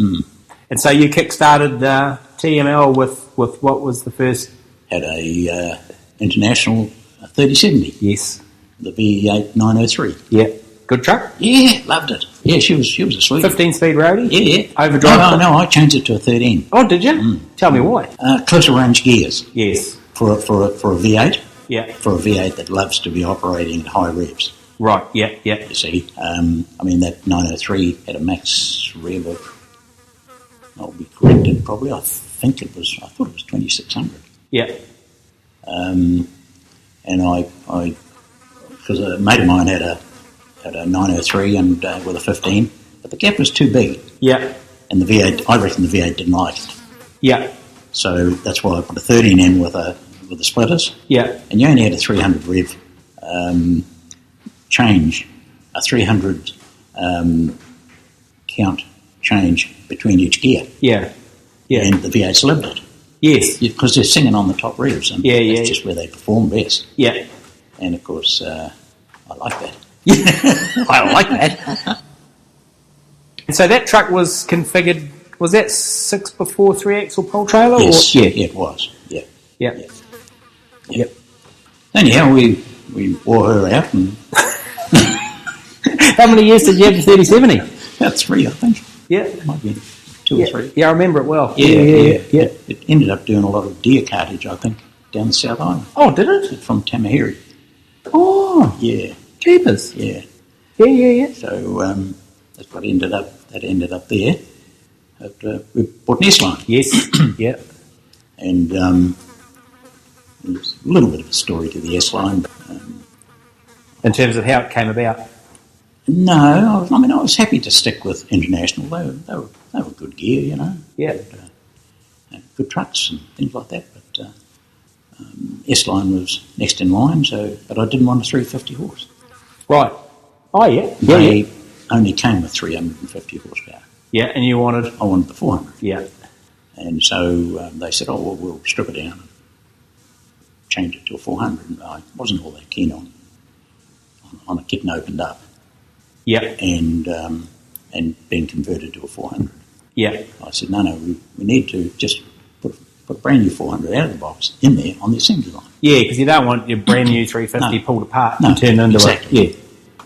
And so you kick-started TML with what was the first? Had a international 3070. Yes. The V8 903. Yeah. Good truck? Yeah, loved it. Yeah, she was a sweet. 15-speed roadie? Yeah. Overdrive? No, I changed it to a 13. Oh, did you? Tell me why. Closer range gears. Yes. For a V8. Yeah. For a V8 that loves to be operating at high revs. Right, yeah. You see, that 903 had a max rev of, I'll be corrected probably, I thought it was 2600. Yeah. And I because a mate of mine had a 903 and with a 15, but the gap was too big. Yeah. And the V8, I reckon the V8 didn't like it. Yeah. So that's why I put a 13 in with the splitters. Yeah. And you only had a 300 rev change, a 300 count change between each gear. Yeah. Yeah. And the V8s lived it. Yes. Because they're singing on the top revs, and that's just where they perform best. Yeah. And of course, I like that. I like that. And so that truck was configured, was that 6x4 3-axle pole trailer? Yes, or? Yeah, it was. Yeah. Yeah. Yep. Anyhow, we wore her out. And how many years did you have the 3070? About 3, I think. Yeah. Might be 2 or 3. Yeah, I remember it well. Yeah. It ended up doing a lot of deer cartage, I think, down the South Island. Oh, did it? From Tamahiri. Oh. Yeah. Jeepers. Yeah. Yeah. So that's what ended up there. But, we bought an S-line. Yes. Yeah. And there's a little bit of a story to the S-line. In terms of how it came about? No, I was happy to stick with International. They were good gear, you know. Yeah. And good trucks and things like that. But S-line was next in line, but I didn't want a 350 horse. Right. Oh, yeah. They only came with 350 horsepower. Yeah, and you wanted? I wanted the 400. Yeah. And so they said, we'll strip it down and change it to a 400. And I wasn't all that keen on it getting opened up. Yeah. And being converted to a 400. Yeah. I said, no, we need to just put a brand new 400 out of the box in there on the assembly line. Yeah, because you don't want your brand new 350 pulled apart and turned into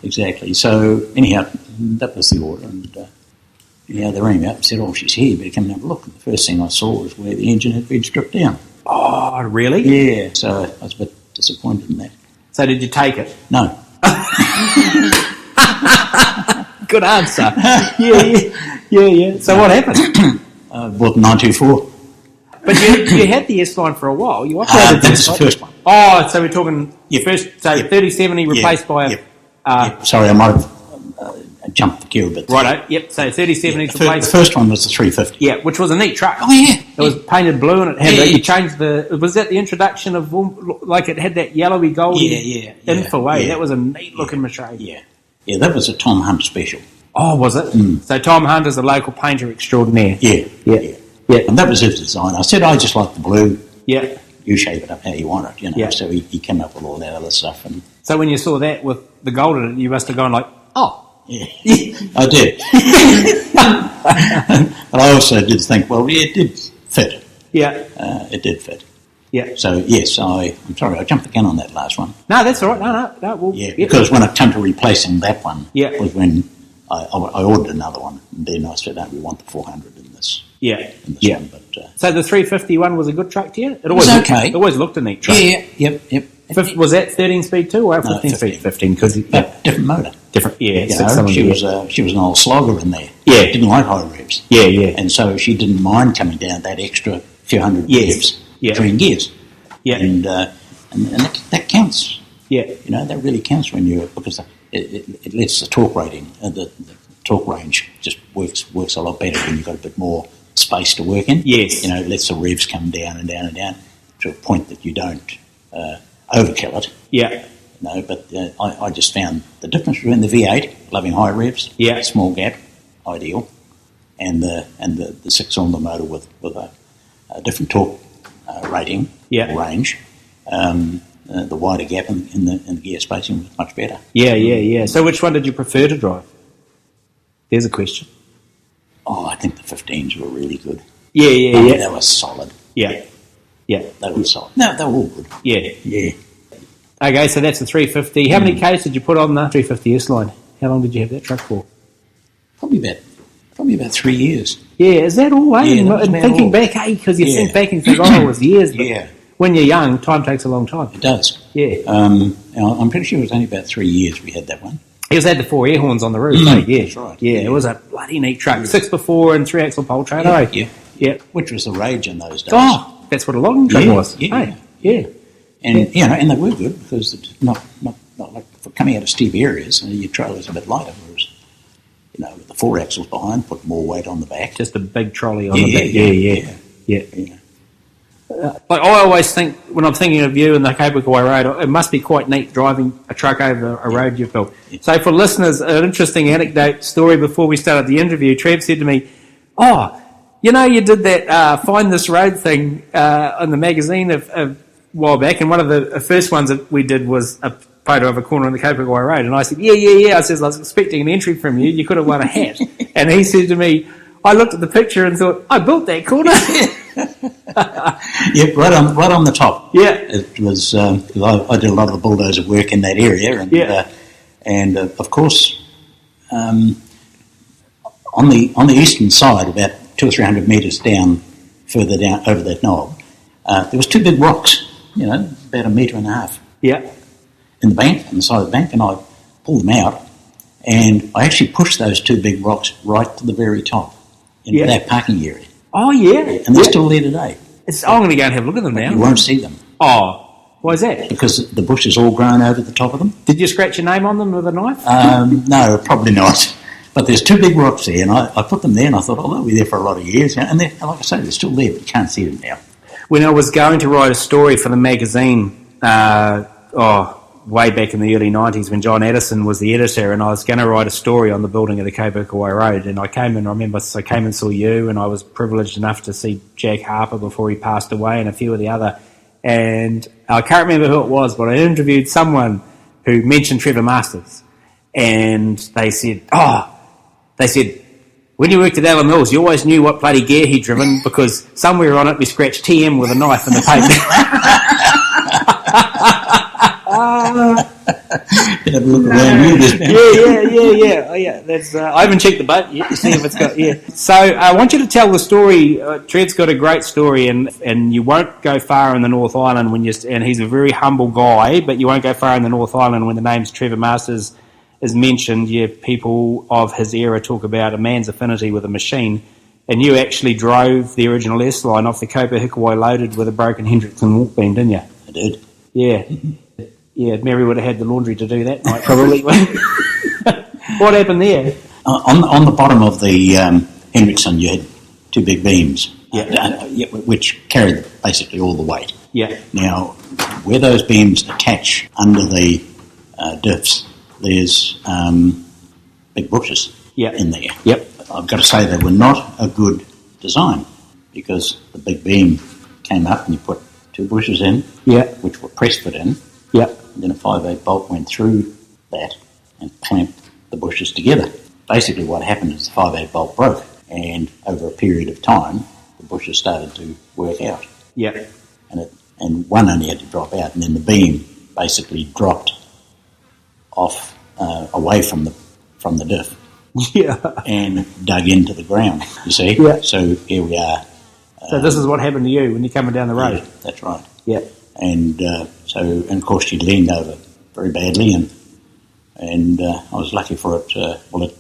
Exactly. So anyhow, that was the order. And they rang me up and said, she's here, you better come and have a look. And the first thing I saw was where the engine had been stripped down. Oh, really? Yeah. So I was a bit disappointed in that. So did you take it? No. Good answer. Yeah. So what happened? Bought the 924. But you had the S-line for a while. You operated that's the first one. Oh, so we're talking first, 3070 replaced by Sorry, I might have jumped the queue a bit. Righto, yep, so 3070 replaced. The first one was the 350. Yeah, which was a neat truck. Oh, yeah. It was painted blue and it had you changed was that the introduction of, like it had that yellowy goldy info, eh? That was a neat looking machine. Yeah, that was a Tom Hunt special. Oh, was it? So Tom Hunt is a local painter extraordinaire. Yeah. And that was his design. I said, I just like the blue. Yeah. You shape it up how you want it, you know. Yeah. So he came up with all that other stuff. And so when you saw that with the gold in it, you must have gone like, oh. Yeah, I did. But I also did think, it did fit. Yeah. It did fit. Yeah. So, yes, I'm sorry, I jumped the gun on that last one. No, that's all right. No. Because when it came to replacing that one was when I ordered another one. And then I said, we want the 400 in this. Yeah, in this yeah. one. But So the 351 was a good truck to you? It was okay. It always looked a neat truck. yeah, yep. Was that 13 speed too, or 15 15. speed? 15, because Different motor. different. Yeah, You know, she was an old slogger in there. Yeah. Didn't like high revs. Yeah. And so she didn't mind coming down that extra few hundred Yes. revs Yeah. between gears. Yeah. And that counts. Yeah. You know, that really counts when you, because it lets the torque rating, the torque range just works a lot better when you've got a bit more space to work in. Yes. You know, it lets the revs come down and down and down to a point that you don't overkill it. Yeah. No, but I just found the difference between the V8, loving high revs, Yeah. small gap, ideal, and the 6-cylinder motor with a different torque rating, Yeah. or range. The wider gap in the gear spacing was much better. Yeah. So which one did you prefer to drive? There's a question. Oh, I think the 15s were really good. Yeah. They were solid. Yeah. They were solid. No, they were all good. Yeah. Okay, so that's the 350. How many Ks did you put on the 350S line? How long did you have that truck for? Probably about 3 years. Yeah, is that all, eh? Yeah, that was and about thinking all. back, eh? Because you Yeah. think back and think, oh, it was years. But Yeah. when you're young, time takes a long time. It does. Yeah. I'm pretty sure it was only about 3 years we had that one. He was had the 4 air horns on the roof, eh? Yeah. That's right. Yeah, it was a bloody neat truck. 6x4 and 3-axle pole trailer, eh? Yeah. Which was the rage in those days. Oh, that's what a logging truck Yeah, was. yeah. Eh? Yeah. And and they were good because it's not like for coming out of steep areas, your trailer's a bit lighter, whereas with the 4 axles behind, put more weight on the back. Just a big trolley on the back. Yeah. But I always think, when I'm thinking of you and the Kirkbeck Road, it must be quite neat driving a truck over a road you've built. So for listeners, an interesting anecdote story before we started the interview, Trev said to me, you did that Find This Road thing on the magazine a while back, and one of the first ones that we did was a photo of a corner on the Kirkbeck Road, and I said, yeah. I said, I was expecting an entry from you. You could have won a hat. And he said to me, I looked at the picture and thought, I built that corner. Yep, right on the top. Yeah. It was, 'cause I did a lot of the bulldozer work in that area, and of course, on the eastern side, about 200 or 300 metres further down over that knob, there was 2 big rocks, about 1.5 metres. Yeah. In the bank, on the side of the bank, and I pulled them out, and I actually pushed those 2 big rocks right to the very top into that parking area. Oh, yeah. And they're still there today. I'm going to go and have a look at them now. You won't see them. Oh, why is that? Because the bush is all grown over the top of them. Did you scratch your name on them with a knife? No, probably not. But there's 2 big rocks there, and I put them there, and I thought, they'll be there for a lot of years. And like I say, they're still there, but you can't see them now. When I was going to write a story for the magazine, way back in the early 90s when John Addison was the editor, and I was going to write a story on the building of the Kirkbeck Road, and I came and saw you, and I was privileged enough to see Jack Harper before he passed away, and a few of the other, and I can't remember who it was, but I interviewed someone who mentioned Trevor Masters, and they said, when you worked at Allen Mills, you always knew what bloody gear he'd driven because somewhere on it we scratched TM with a knife in the paper. Have a look around you just now. Yeah. Oh, yeah. That's I haven't checked the boat yet to see if it's got. Yeah. So I want you to tell the story. Tred's got a great story, and you won't go far in the North Island and he's a very humble guy, but you won't go far in the North Island when the name's Trevor Masters is mentioned. Yeah, people of his era talk about a man's affinity with a machine, and you actually drove the original S-line off the Kirkbeck loaded with a broken Hendrickson walk beam, didn't you? I did. Yeah. Yeah, Mary would have had the laundry to do that night, probably. What happened there? On the bottom of the Hendrickson, you had 2 big beams, which carried basically all the weight. Yeah. Now, where those beams attach under the diffs, there's big bushes in there. Yep. I've got to say they were not a good design because the big beam came up and you put 2 bushes in, which were press fit in. Yep. And then a 5/8 bolt went through that and clamped the bushes together. Basically what happened is the 5/8 bolt broke, and over a period of time the bushes started to work out. Yep. And one only had to drop out, and then the beam basically dropped off away from the diff Yeah. and dug into the ground, you see. Yeah. So here we are. So this is what happened to you when you're coming down the road. Yeah, that's right. Yeah. And and of course she'd leaned over very badly, and I was lucky for it. It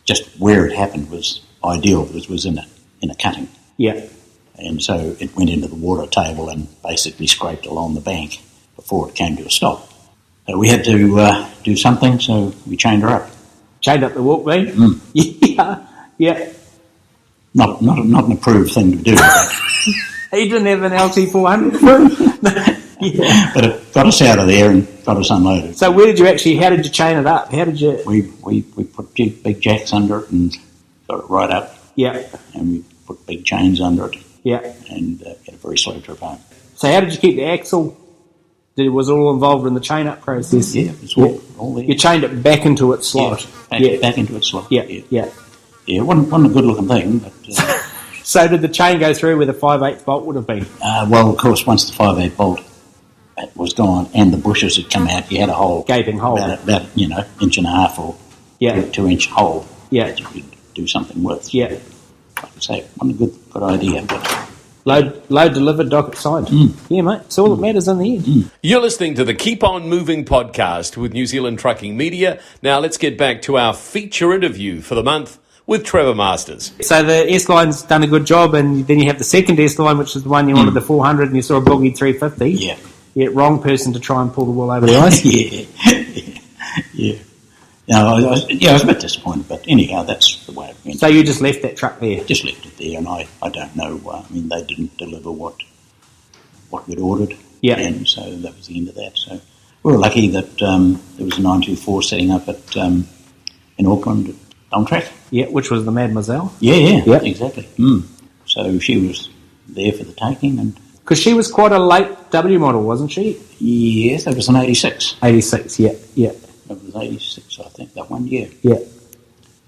just where it happened was ideal because it was in a cutting. Yeah. And so it went into the water table and basically scraped along the bank before it came to a stop. So we had to do something, so we chained her up. Chained up the walk beam? Mm. Yeah. Yeah. Not an approved thing to do. He didn't have an LT400? Yeah. But it got us out of there and got us unloaded. So how did you chain it up? How did you... We put big jacks under it and got it right up. Yeah. And we put big chains under it. Yeah. And had a very slow trip home. So how did you keep the axle? Was it all involved in the chain up process? Yeah, it was all there. You chained it back into its slot? Back into its slot. Yeah. Yeah, it wasn't a good looking thing, but... So did the chain go through where the 5/8 bolt would have been? Well, of course, once the 5/8 bolt was gone and the bushes had come out, you had a hole. Gaping hole. About inch and a half or 2 inch hole. Yeah. That you could do something with. Yeah. Like I say, wasn't a good idea, but... Load delivered, docket signed. Yeah, mate. It's all that matters in the end. You're listening to the Keep On Moving podcast with New Zealand Trucking Media. Now let's get back to our feature interview for the month with Trevor Masters. So the S-line's done a good job, and then you have the second S-line, which is the one you wanted, the 400, and you saw a boogie 350. Yeah. Yeah, wrong person to try and pull the wool over the eyes. Yeah. No, I was a bit disappointed, but anyhow, that's the way it went. So you just left that truck there? Just left it there, and I don't know. They didn't deliver what we'd ordered. Yeah. And so that was the end of that. So we were lucky that there was a 924 setting up at in Auckland at Domtrack. Yeah, which was the Mademoiselle. Yeah, exactly. So she was there for the taking, and because she was quite a late W model, wasn't she? Yes, that was an 86. 86, yeah. It was 86, I think, that one year. Yeah.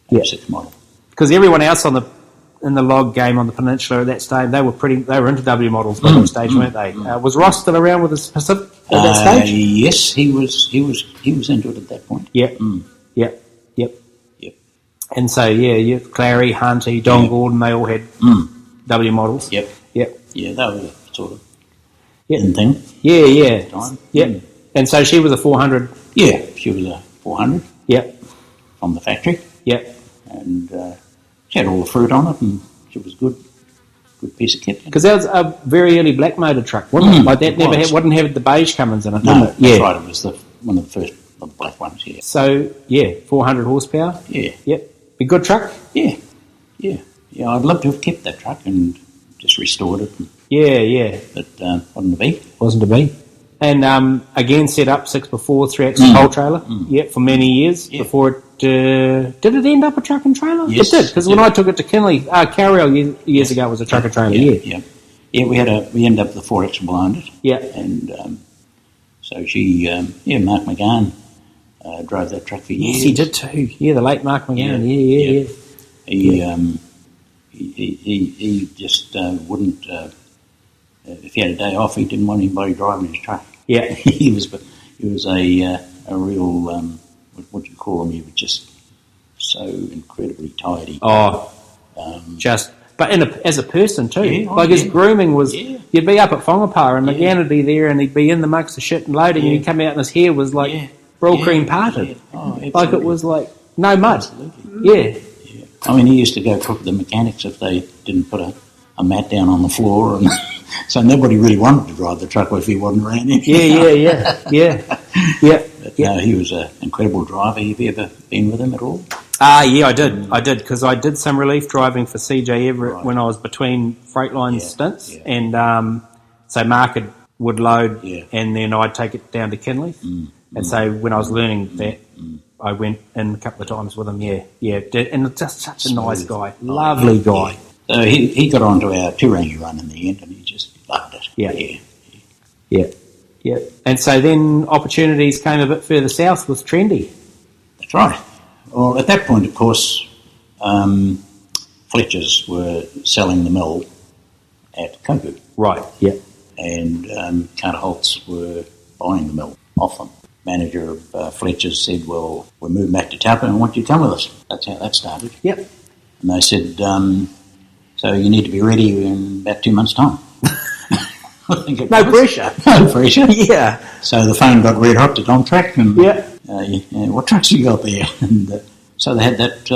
86 model. Because everyone else in the log game on the peninsula at that stage, they were into W models by that stage, weren't they? Was Ross still around with the Pacific at that stage? Yes, he was into it at that point. Yep. And so you Clary, Hunty, Don Gordon, they all had W models. Yep. Yeah, they were sort of in thing. Yeah. Time. Yep. And so she was a 400. Yeah, she was a 400. Yep. From the factory. Yep. And she had all the fruit on it, and she was good piece of kit. Because that was a very early black motor truck, wasn't it? Like that wouldn't have the beige Cummins in it. No, didn't it? that's right. It was one of the first of the black ones. Yeah. So 400 horsepower. Yeah. Yep. Be a good truck. Yeah. I'd love to have kept that truck and just restored it. Yeah. But wasn't to be. Wasn't to be. And again, set up 6x4 3-axle pole trailer. Yeah, for many years before it. Did it end up a truck and trailer? Yes, it did, because when I took it to Kinley, Carriel years ago, it was a truck and trailer. Yeah. We ended up with the 4-axle behind it. Yeah. And so she, Mark McGann drove that truck for years. Yes, he did too. Yeah, the late Mark McGann. Yeah. He just wouldn't. If he had a day off, he didn't want anybody driving his truck. Yeah. he was a real. What do you call him? He was just so incredibly tidy. Oh, but as a person too. His grooming was, you'd be up at Whangapā and McGann would be there and he'd be in the mucks of shit and loading and he'd come out and his hair was like brill cream parted. Yeah. Oh, like it was like no mud. Absolutely. Yeah. I mean, he used to go cook the mechanics if they didn't put a mat down on the floor, and so nobody really wanted to drive the truck if he wasn't around him. Yeah. But no, he was an incredible driver. Have you ever been with him at all? Yeah, I did, because I did some relief driving for CJ Everett when I was between Freightline stints, and so Mark would load, and then I'd take it down to Kinley, and so when I was learning that, I went in a couple of times with him, and just such a nice guy, lovely guy. So he got onto our Turangi run in the end, and he just loved it. Yeah. And so then opportunities came a bit further south with Trendy. That's right. Well, at that point, of course, Fletchers were selling the mill at Koku. Right, yeah. And Carter Holtz were buying the mill off them. manager of Fletcher's said, well, we're moving back to Taupo and I want you to come with us. That's how that started. Yep. And they said, so you need to be ready in about 2 months' time. I think it No was. pressure. No pressure. Yeah. So the phone got red hot to contract and Yeah. what trucks you got there? And so they had that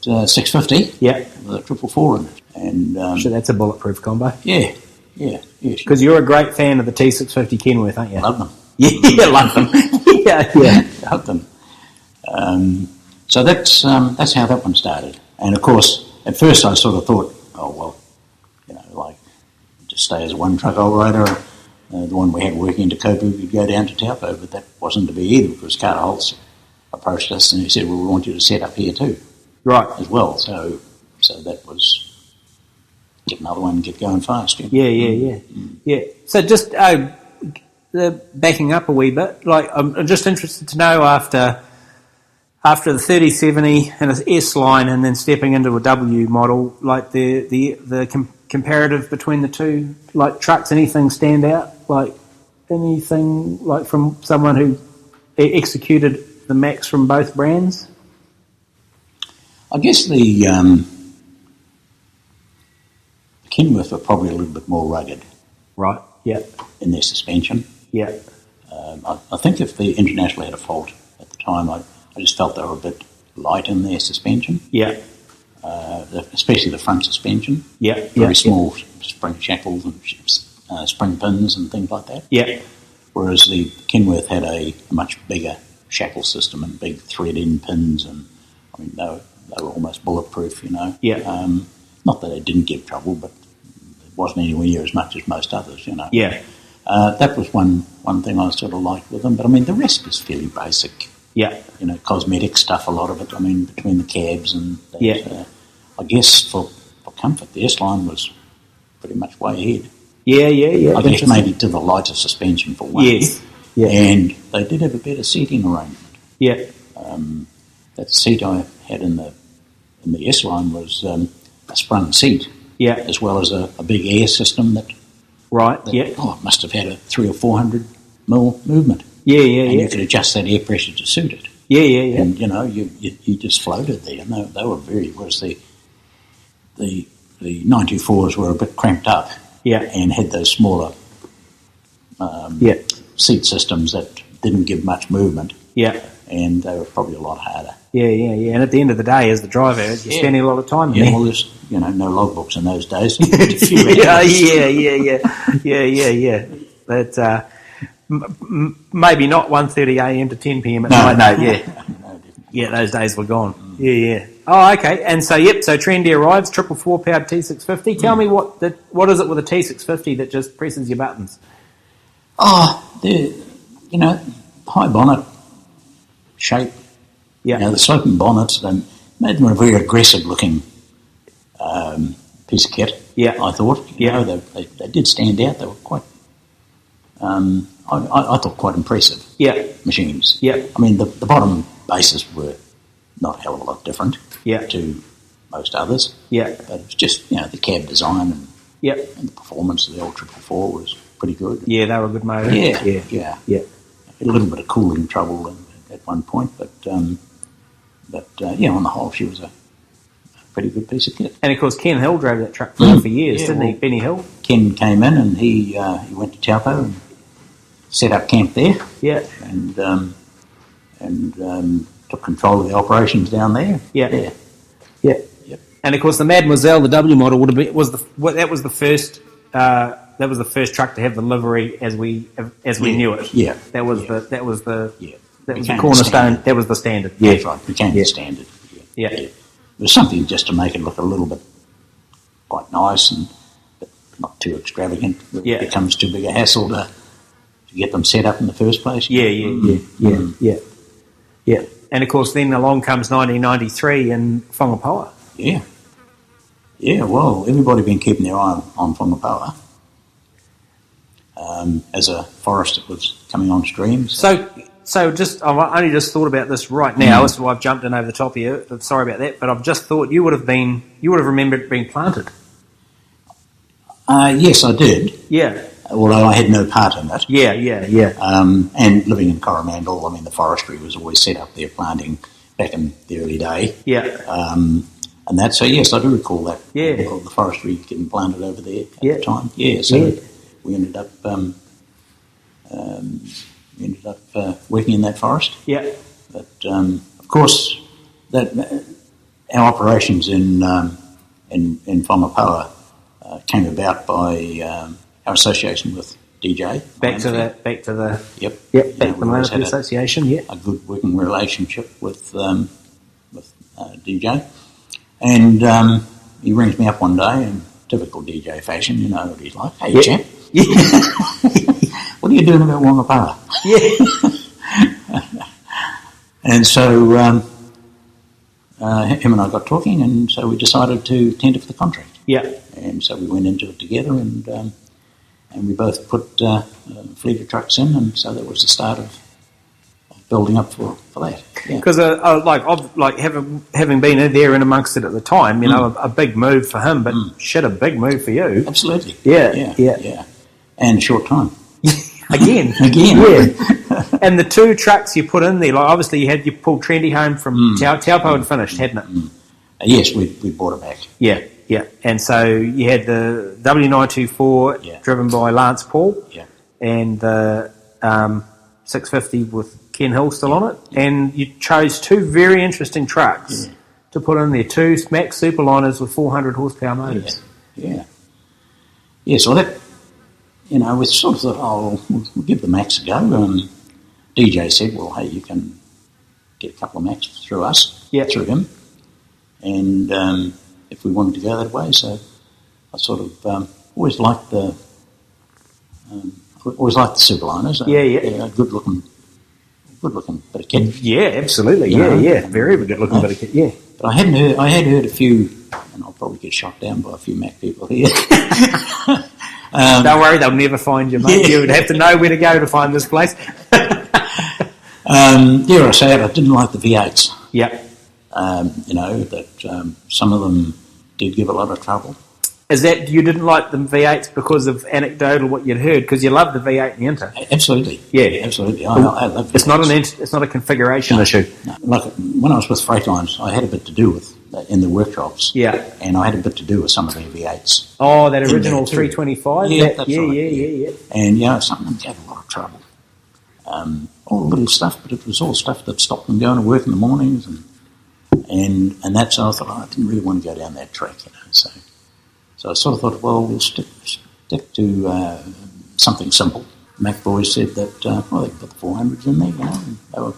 650 Yeah. with a 444 in it. And So that's a bulletproof combo. yeah. Because you're a great fan of the T650 Kenworth, aren't you? Love them. Yeah, love them. yeah. Love them. So that's how that one started. And of course, at first I sort of thought, oh well, like just stay as one truck operator. The one we had working into Kopu would go down to Taupo, but that wasn't to be either because Carter Holtz approached us and he said, well, we want you to set up here too. Right. As well. So that was get another one, get going fast. Yeah. So just backing up a wee bit, like I'm just interested to know after the 3070 and an S line, and then stepping into a W model, like the comparative between the two, like trucks. Anything stand out? Like anything like from someone who executed the Max from both brands? I guess the Kenworth were probably a little bit more rugged. Right. Yeah. In their suspension. Yeah. I think if the International had a fault at the time, I just felt they were a bit light in their suspension. Yeah. Especially the front suspension. Yeah. Very small spring shackles and spring pins and things like that. Yeah. Whereas the Kenworth had a much bigger shackle system and big thread-in pins, and I mean they were almost bulletproof, Yeah. Not that it didn't give trouble, but it wasn't anywhere near as much as most others, Yeah. That was one thing I sort of liked with them, but I mean the rest was fairly basic. Yeah. Cosmetic stuff, a lot of it. I mean, between the cabs and that, Yeah. I guess for comfort, the S-Line was pretty much way ahead. Yeah. I guess maybe to the lighter suspension for one. Yes. Yeah. And they did have a better seating arrangement. Yeah. That seat I had in the S-Line was a sprung seat. Yeah. As well as a big air system that. Right. It must have had a 300 or 400 mil movement. Yeah. And you could adjust that air pressure to suit it. Yeah. And you just floated there. And they were whereas the 924s were a bit cramped up. Yeah. And had those smaller seat systems that didn't give much movement. Yeah. And they were probably a lot harder. Yeah. And at the end of the day, as the driver, you're spending a lot of time there. Well, there's no logbooks in those days. Yeah. But maybe not 1:30 a.m. to 10 p.m. at night. No, yeah. Yeah, those days were gone. Yeah. Oh, okay. And so, so Trendy arrives, 444 powered T650. Tell me what is it with a T650 that just presses your buttons? Oh, high bonnet shape. Yeah. The sloping bonnets, they made them a very aggressive looking piece of kit. Yeah. I thought. They did stand out. They were quite, I thought quite impressive. Yeah. Machines. Yeah. I mean, the bottom bases were not a hell of a lot different. Yeah. To most others. Yeah. But it was just, the cab design and the performance of the old 444 was pretty good. Yeah, they were a good motor. Yeah. Had a little bit of cooling trouble at one point, but on the whole, she was a pretty good piece of kit. And of course, Ken Hill drove that truck for years, didn't he? Benny Hill. Ken came in and he went to Taupo and set up camp there. Yeah. And took control of the operations down there. Yeah. And of course, the Mademoiselle, the W model, that was the first truck to have the livery as we knew it. Yeah. That was the Became cornerstone. standard. That was the standard. Yeah, that's right. Became the standard. Yeah. It was something just to make it look a little bit quite nice and not too extravagant. It becomes too big a hassle to get them set up in the first place. Yeah. And of course, then along comes 1993 and Whangapoa. Yeah. Yeah, well, everybody been keeping their eye on Whangapoa as a forest that was coming on stream. So I only just thought about this right now, so I've jumped in over the top of you. Sorry about that, but I've just thought you would have remembered it being planted. Yes, I did. Yeah. although I had no part in it. Yeah. And living in Coromandel, I mean, the forestry was always set up there planting back in the early day. Yeah. And that, so yes, I do recall that. Yeah. All the forestry getting planted over there at the time. Yeah, so we ended up working in that forest. Yeah. But of course, that our operations in Whamapoa came about by our association with DJ. Back to the back to the we association. Yeah. A good working relationship with DJ, and he rings me up one day in typical DJ fashion. You know what he's like. Hey, champ. Yeah. What are you doing about Whamapoa? Yeah. And so him and I got talking, and so we decided to tender for the contract. Yeah. And so we went into it together, and we both put a fleet of trucks in, and so that was the start of building up for that. Because having been in there and amongst it at the time, you know, a big move for him, but shit, a big move for you. Absolutely. Yeah. And short time. Again. Yeah. And the two trucks you put in there, like obviously you pulled Trendy home from Taupo had finished, hadn't it? Yes, we brought it back. Yeah. And so you had the W924 driven by Lance Paul and the 650 with Ken Hill still on it. And you chose two very interesting trucks to put in there, two Max Superliners with 400 horsepower motors. Yeah, so that, you know, we sort of thought, we'll give the Max a go. DJ said, well, hey, you can get a couple of Max through us, through him. And if we wanted to go that way, so I sort of always liked the Superliners. Good looking bit of kit. Yeah, absolutely. Yeah, very good looking bit of kit. Yeah, but I had heard a few, and I'll probably get shot down by a few Mac people here. Don't worry, they'll never find you, mate. You would have to know where to go to find this place. I say it, I didn't like the V8s. Yep. You know, that some of them did give a lot of trouble. Is that you didn't like the V8s because of anecdotal what you'd heard? Because you love the V8 and the Inter. Absolutely. Yeah, absolutely. I love it's not it's not a configuration issue. No. Like when I was with Freightlines, I had a bit to do with in the workshops. Yeah. And I had a bit to do with some of their V8s. Oh, that original 325. Yeah, that's right. Yeah. And some of them gave a lot of trouble. All little stuff, but it was all stuff that stopped them going to work in the mornings, and that's so I thought I didn't really want to go down that track, you know. So I sort of thought, well, we'll stick to something simple. Mac Boys said that they put the 400s in there, you know, and they were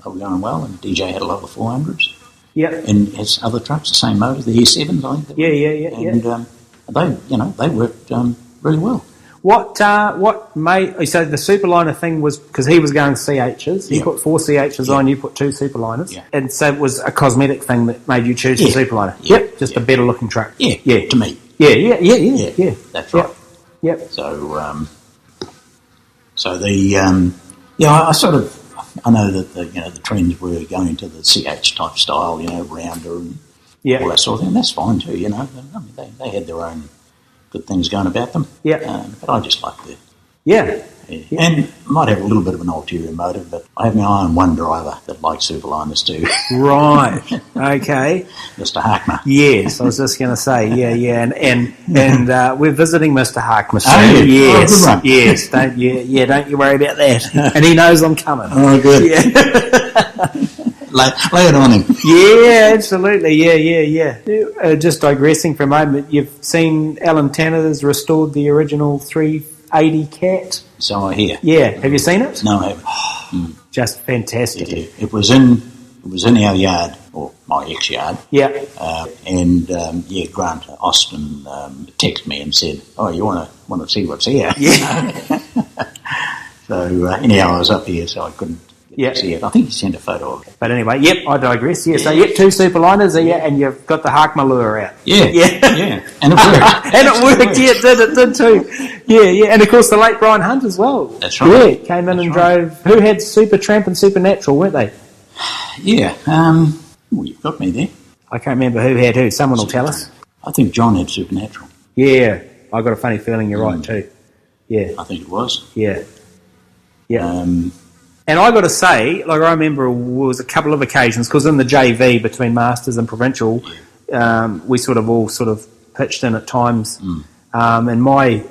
going well, and DJ had a lot of the 400s. Yep. And his other trucks, the same motors, the E7s, I think. And they worked really well. What made so the Superliner thing was because he was going CHs. He put 4 CHs on. You put 2 Superliners, and so it was a cosmetic thing that made you choose the Superliner. Just a better looking truck. Yeah, to me. Yeah. That's right. Yep. So, I sort of I know that the trends were going to the CH type style, you know, rounder and all that sort of thing. And that's fine too, you know. I mean, they had their own good things going about them. Yeah. But I just like the... Yeah. And might have a little bit of an ulterior motive, but I have my eye on one driver that likes Superliners too. Right. Okay. Mr. Harkner. Yes, I was just going to say, and we're visiting Mr. Harkner soon. Oh, yeah. Yes, Oh, yes. Don't you worry about that. And he knows I'm coming. Oh, good. Yeah. Lay it on him. Yeah, absolutely. Yeah. Just digressing for a moment, you've seen Alan Tanner's restored the original 380 Cat. So I hear. Yeah. Have you seen it? No, I haven't. Just fantastic. Yeah. It was in our yard, or my ex-yard. Yeah. Grant Austin texted me and said, "Oh, you want to see what's here?" Yeah. So anyhow, I was up here, so I couldn't see it. I think he sent a photo of it. But anyway, I digress. Yeah. So 2 Superliners, and you've got the Harkner lure out. Yeah. And it worked. And it worked. Yeah, it did too. Yeah. And of course, the late Brian Hunt as well. That's right. Yeah, came in and drove. Who had Super Tramp and Supernatural, weren't they? Yeah. You've got me there. I can't remember who had who. Someone will tell us. I think John had Supernatural. Yeah. I got a funny feeling you're right too. Yeah. I think it was. Yeah. Yeah. And I got to say, like I remember, there was a couple of occasions because in the JV between Masters and Provincial, we all pitched in at times. And my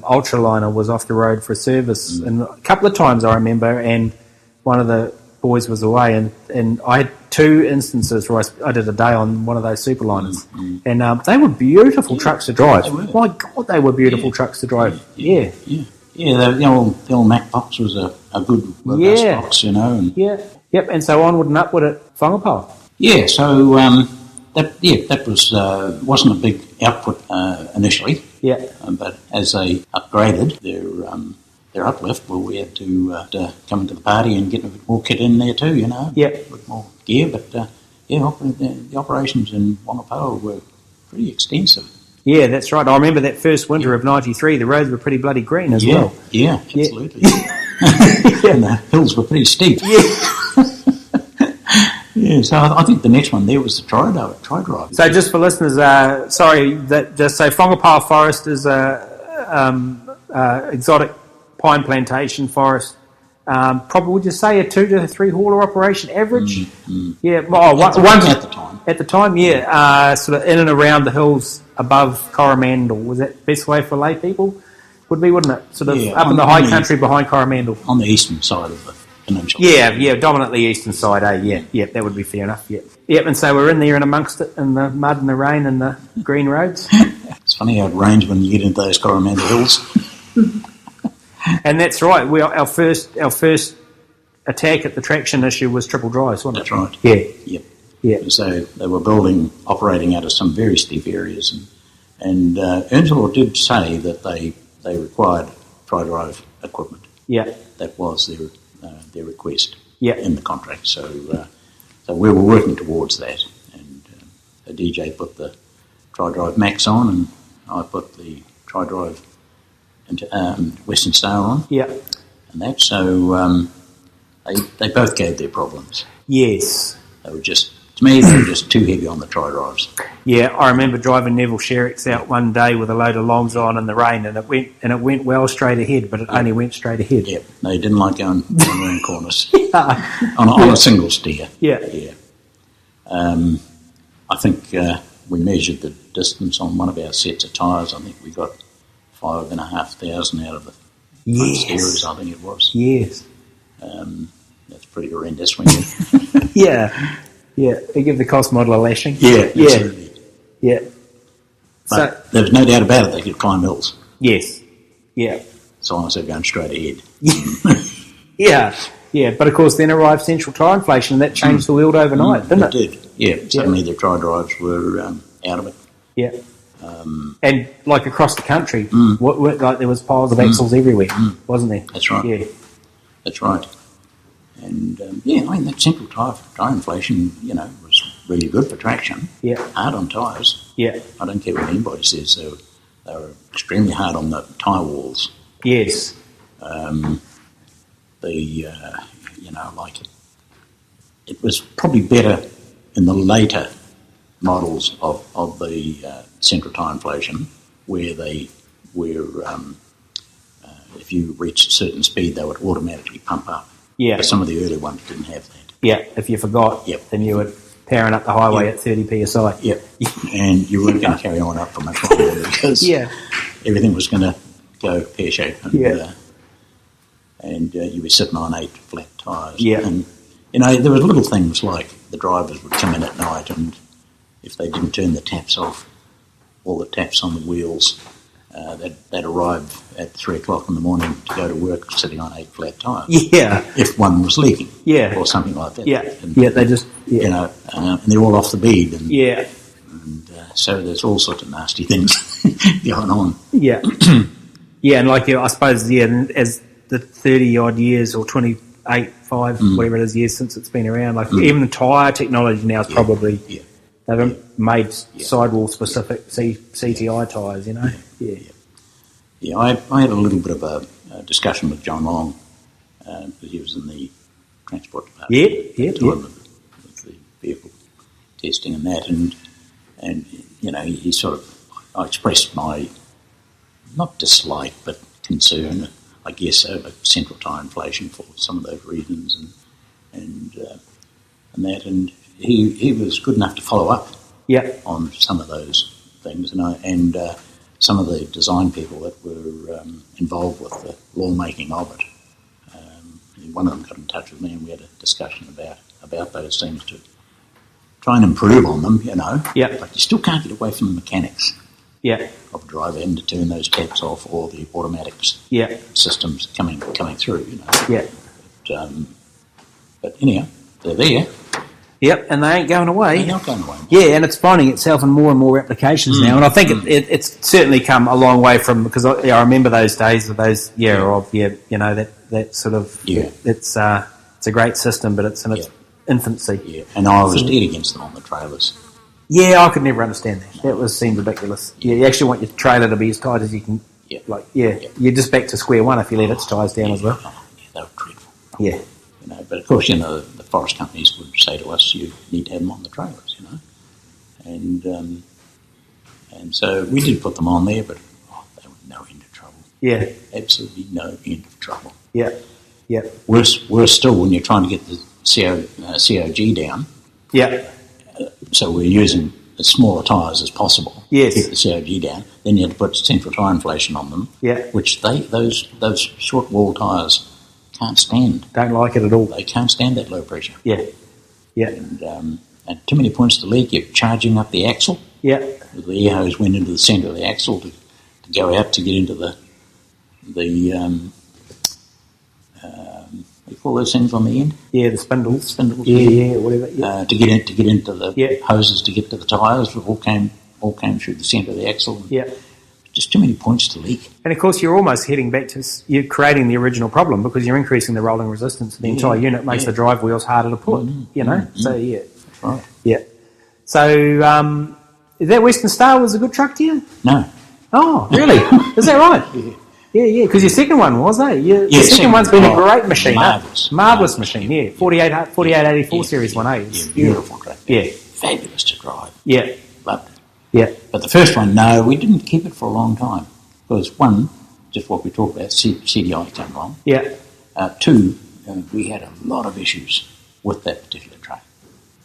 ultraliner was off the road for a service, and a couple of times I remember, and one of the boys was away, and I had 2 instances where I did a day on one of those superliners, and they were beautiful trucks to drive. My God, they were beautiful trucks to drive. Yeah. The old Mac box was a good robust box, And Yep, and so onward and upward at Whangapā. Yeah, so that was wasn't a big output initially. Yeah. But as they upgraded their uplift, well, we had to come into the party and get a bit more kit in there too, Yeah. A bit more gear, but the operations in Whangapā were pretty extensive. Yeah, that's right. I remember that first winter of '93. The roads were pretty bloody green as well. Yeah, absolutely. And the hills were pretty steep. Yeah, so I think the next one there was the tri drive. So just for listeners, just say Whangapā Forest is a exotic pine plantation forest. Probably would you say a 2 to 3 hauler operation average? Yeah, At the time. At the time, yeah, sort of in and around the hills above Coromandel. Was that the best way for lay people? Would be, wouldn't it? Sort of up in the high country behind Coromandel. On the eastern side of the peninsula. Yeah, dominantly eastern side, Yeah, that would be fair enough, Yep, and so we're in there and amongst it in the mud and the rain and the green roads. It's funny how it rains when you get into those Coromandel hills. And that's right. Our first attack at the traction issue was triple drives, wasn't it? That's right. Yeah. Yeah. So they were operating out of some very steep areas, and Earnshaw did say that they required tri-drive equipment. Yeah. That was their request. Yeah. In the contract. So we were working towards that, and the DJ put the tri-drive Max on, and I put the tri-drive into Western Star on. Yeah. And that, so they both gave their problems. Yes. To me, they were just too heavy on the tri-drives. Yeah, I remember driving Neville Sherrick's out one day with a load of longs on in the rain, and it went well straight ahead, but it only went straight ahead. Yeah, they didn't like going around corners on a single steer. Yeah. I think we measured the distance on one of our sets of tyres. I think we got 5,500 out of the front steerers, I think it was. Yes. That's pretty horrendous when you... Yeah, they give the cost model a lashing. Yeah, absolutely. Yeah. But there was no doubt about it, they could climb hills. Yes. Yeah. So long as they're going straight ahead. Yeah, but of course then arrived central tyre inflation, and that changed the world overnight, didn't it? It did, yeah. Suddenly the tri-drives were out of it. Yeah. And like across the country, there was piles of axles everywhere, wasn't there? That's right. Yeah. That's right. And that central tyre inflation, was really good for traction. Yeah. Hard on tyres. Yeah. I don't care what anybody says. They were extremely hard on the tyre walls. Yes. It was probably better in the later models of the central tyre inflation, where they were, if you reached a certain speed, they would automatically pump up. Yeah. But some of the early ones didn't have that. Yeah, if you forgot, then you were powering up the highway at 30 psi. Yep. And you weren't going to carry on up for much longer because everything was going to go pear-shaped. And you were sitting on 8 flat tyres. Yeah. And, there were little things like the drivers would come in at night, and if they didn't turn the taps off, all the taps on the wheels, they'd arrive at 3 o'clock in the morning to go to work sitting on 8 flat tyres. Yeah. If one was leaking. Yeah. Or something like that. Yeah. And, they just... Yeah. And they're all off the bead. And, yeah. And so there's all sorts of nasty things going on. Yeah. And I suppose, as the 30-odd years or 28, 5, whatever it is, years since it's been around, even the tyre technology now is probably... Yeah. They've made sidewall-specific CTI tyres, Yeah, I had a little bit of a discussion with John Long, because he was in the transport department. With the vehicle testing and that, and he sort of, I expressed my, not dislike, but concern, I guess, over central tire inflation for some of those reasons, and that. And he was good enough to follow up on some of those things, and some of the design people that were involved with the lawmaking of it. One of them got in touch with me, and we had a discussion about those things to try and improve on them, But you still can't get away from the mechanics. Of driver having to turn those taps off, or the automatics systems coming through, But anyhow, they're there. Yep, and they ain't going away. They're not going away. Yeah, and it's finding itself in more and more applications now, and I think it's certainly come a long way from, because I remember those days of those that sort of it's a great system, but it's in its infancy. Yeah, and I was dead against them on the trailers. Yeah, I could never understand that. That seemed ridiculous. Yeah, you actually want your trailer to be as tight as you can. You're just back to square one if you let its tyres down as well. Yeah, they were dreadful. Yeah. But of course, the forest companies would say to us, you need to have them on the trailers, And so we did put them on there, but they were no end of trouble. Yeah. Absolutely no end of trouble. Yeah. Yeah. Worse still when you're trying to get the COG down. Yeah. So we're using as smaller tyres as possible to keep the COG down. Then you had to put central tyre inflation on them, which those short wall tyres can't stand. Don't like it at all. They can't stand that low pressure. Yeah. Yeah. And too many points to leak. You're charging up the axle. Yeah. The air hose went into the centre of the axle to go out to get into the what do you call those things on the end? Yeah, the spindles. Yeah, whatever. Yeah. To get into the hoses to get to the tyres, all came through the centre of the axle. Yeah. Just too many points to leak. And of course, you're almost heading back to you're creating the original problem, because you're increasing the rolling resistance of the entire unit, makes the drive wheels harder to put. So That's right. Yeah. So is that Western Star was a good truck to you? No. Oh, really? Is that right? Yeah. Because your second one was, your second one's been a great machine. Marvellous machine. Yeah. 4884 series one, It's beautiful truck. Yeah. Fabulous to drive. Yeah. Loved it. Yeah. But the first one, no, we didn't keep it for a long time. Because one, just what we talked about, CDI came along. Yeah. Two, we had a lot of issues with that particular truck.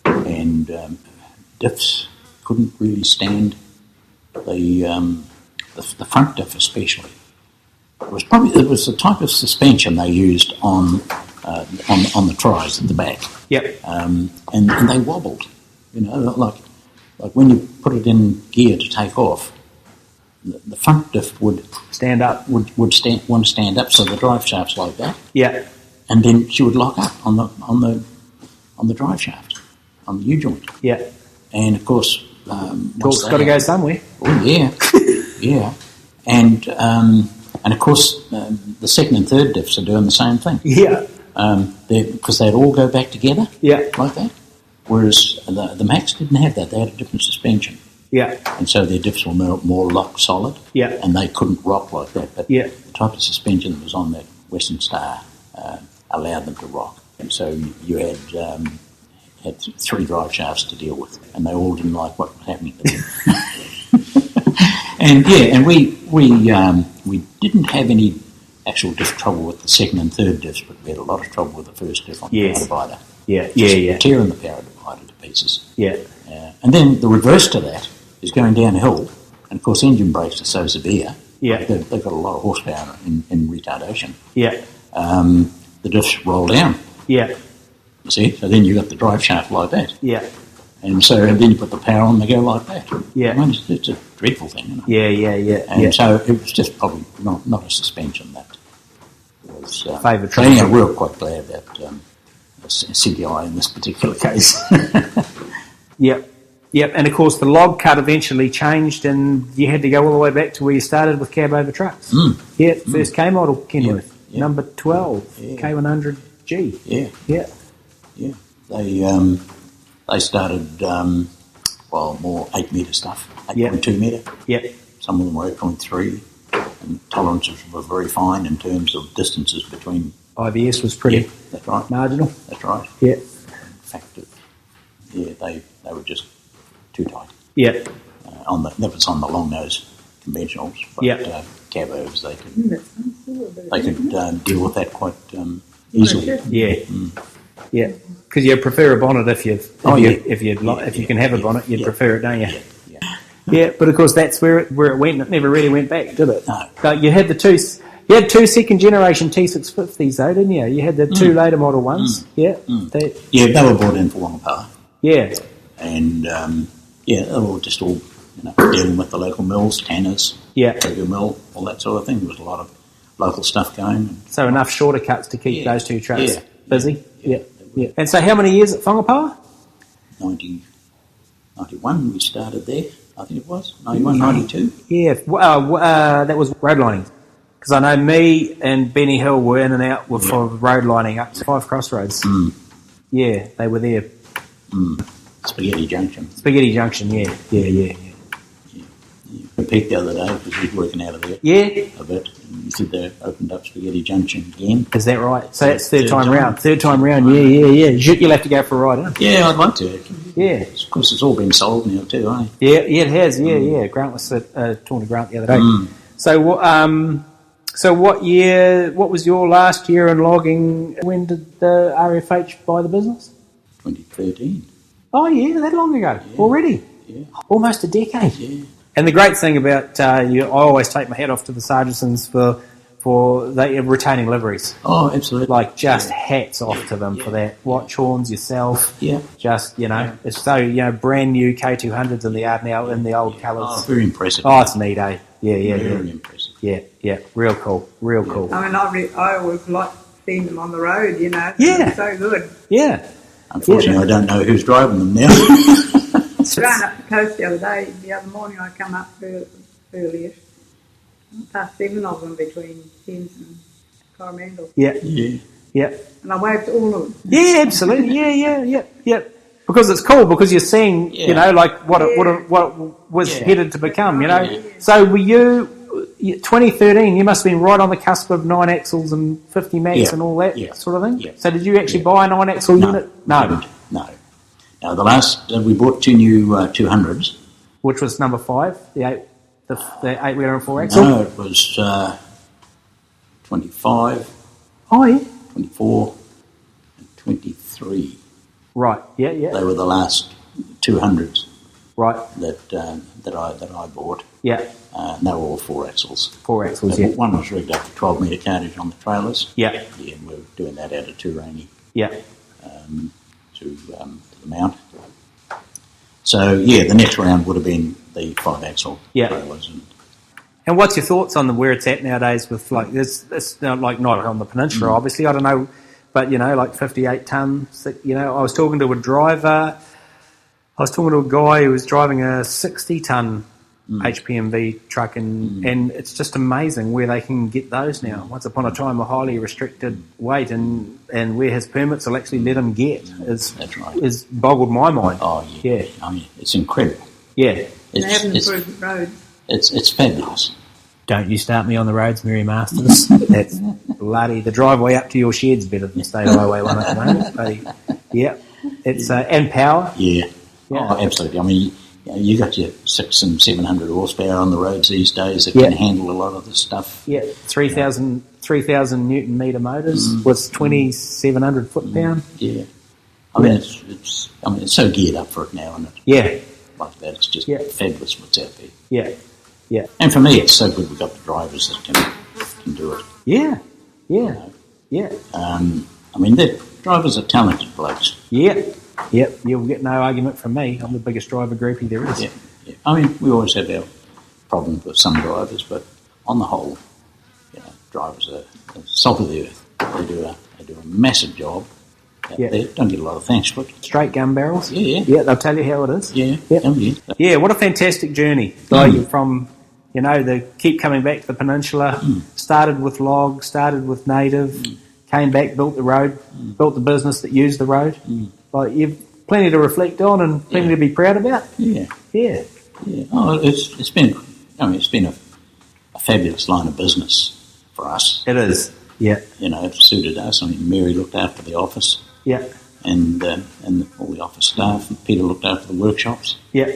And diffs couldn't really stand the front diff especially. It was the type of suspension they used on the tries at the back. Yep. And they wobbled, like when you put it in gear to take off, the front diff would stand up, want to stand up, so the drive shaft's like that. Yeah. And then she would lock up on the drive shaft, on the U-joint. Yeah. And of course, it's got to go somewhere. Oh yeah, yeah. And of course, the second and third diffs are doing the same thing. Yeah. Because they'd all go back together. Yeah. Like that. Whereas the Max didn't have that. They had a different suspension. Yeah. And so their diffs were more lock solid. Yeah. And they couldn't rock like that. But the type of suspension that was on that Western Star allowed them to rock. And so you had three drive shafts to deal with, and they all didn't like what was happening to them. And we didn't have any actual diff trouble with the second and third diffs, but we had a lot of trouble with the first diff on the power divider. Yeah. Tearing the power divider to pieces. Yeah. And then the reverse to that is going downhill, and of course engine brakes are so severe. Yeah. They've got a lot of horsepower in retardation. Yeah. The diffs roll down. Yeah. You see? So then you've got the drive shaft like that. Yeah. And so then you put the power on, they go like that. Yeah. I mean, it's a dreadful thing, isn't it? Yeah. And so it was just probably not a suspension that was... Favourite so anyhow, we were quite glad that CDI in this particular case. Yep. And of course the log cut eventually changed, and you had to go all the way back to where you started with cab over trucks. Yeah, first K model Kenworth, number 12, K100G. Yeah. They started, more 8 metre stuff, 8.2 metre. Yeah. Some of them were 8.3, and tolerances were very fine in terms of distances between. IVS was pretty that's right. marginal. That's right. Yeah. In fact, they were just too tight. Yeah. That was on the long nose conventionals, but cab overs they could. they could deal with that quite easily. Yeah, yeah. Because you prefer a bonnet if you can have a bonnet, you'd prefer it, don't you? Yeah, but of course that's where it went. It never really went back, did it? No. But you had two second generation T650s though, didn't you? You had the two later model ones. Yeah. They were brought in for Wangapā. Yeah. And they were just all dealing with the local mills, tanners, Kirkbeck mill, all that sort of thing. There was a lot of local stuff going. So enough shorter cuts to keep those two trucks busy. Yeah. And so how many years at Wangapā? 91 we started there, I think it was. 91, 92. Yeah, that was road lining. Because I know me and Benny Hill were in and out for road lining up to 5 Crossroads. Yeah, they were there. Spaghetti Junction, yeah. We peaked the other day because he was working out of there a bit. And he said they opened up Spaghetti Junction again. Is that right? So that's third time round, yeah. You'll have to go for a ride, huh? Yeah, I'd like to. Yeah. Of course, it's all been sold now too, eh? Yeah, it has, yeah. Grant was talking to Grant the other day. So what was your last year in logging? When did the RFH buy the business? 2013. Oh yeah, that long ago already. Yeah. Almost a decade. Yeah. And the great thing about I always take my hat off to the Sargentons for they retaining liveries. Oh, absolutely. Like just hats off to them for that. Watch horns yourself. Yeah. Just it's so brand new K200s in the yard now in the old colours. Oh, very impressive. Oh, it's neat, eh? Yeah. Very impressive. Yeah. Real cool. I mean, I always liked seeing them on the road. Yeah. They're so good. Yeah. Unfortunately, I don't know who's driving them now. Ran up the coast the other morning I come up early-ish. Past 7 of them between Thames and Coromandel. Yeah. And I waved to all of them. Yeah, absolutely. Yeah. Because it's cool because you're seeing, what was headed to become, So were you, 2013, you must have been right on the cusp of 9 axles and 50 mags and all that sort of thing? Yeah. So did you actually buy a 9 axle unit? No. Now, the last, we bought 2 new 200s. Which was number 5, the 8-wheeler and 4 axle? No, it was 25, Oh, yeah. 24, and 23. Right, yeah. They were the last 200s Right. that I bought. Yeah. And they were all 4 axles. 4 axles, yeah. One was rigged up for 12 metre cartage on the trailers. Yeah. Yeah, and we were doing that out of Turangi. Yeah. To the mount. So, the next round would have been the 5 axle trailers. And what's your thoughts on where it's at nowadays with it's not on the peninsula, obviously, I don't know, but 58 tonnes. I was talking to a driver, I was talking to a guy who was driving a 60 tonne HPMV truck, and it's just amazing where they can get those now. Once upon a time, a highly restricted weight, and where his permits will actually let him get is boggled my mind. Oh, yeah. I mean, it's incredible. Yeah. They haven't improved the roads. It's fabulous. Don't you start me on the roads, Mary Masters. That's bloody. The driveway up to your shed's better than State Highway 1 at the moment. It's and power. Yeah. Oh, absolutely. I mean, you got your 600 and 700 horsepower on the roads these days that can handle a lot of this stuff. Yeah, 3,000 Newton metre motors with 2,700 foot-pound. Yeah. I mean, it's so geared up for it now, isn't it? Yeah. Like that, it's just fabulous what's out there. Yeah. And for me, it's so good we've got the drivers that can do it. Yeah. I mean, the drivers are talented blokes. Yeah. Yep, you'll get no argument from me. I'm the biggest driver groupie there is. Yeah. I mean, we always have our problems with some drivers, but on the whole, drivers are salt of the earth. They do a massive job. They don't get a lot of thanks for it. Straight gun barrels. Yeah. They'll tell you how it is. Yeah. What a fantastic journey. From they keep coming back to the peninsula. Started with log, started with native, came back, built the road, built the business that used the road. You've plenty to reflect on and plenty to be proud about. Yeah. Oh, it's been a fabulous line of business for us. It is. Yeah. It suited us. I mean, Mary looked after the office. Yeah. And all the office staff. And Peter looked after the workshops. Yeah.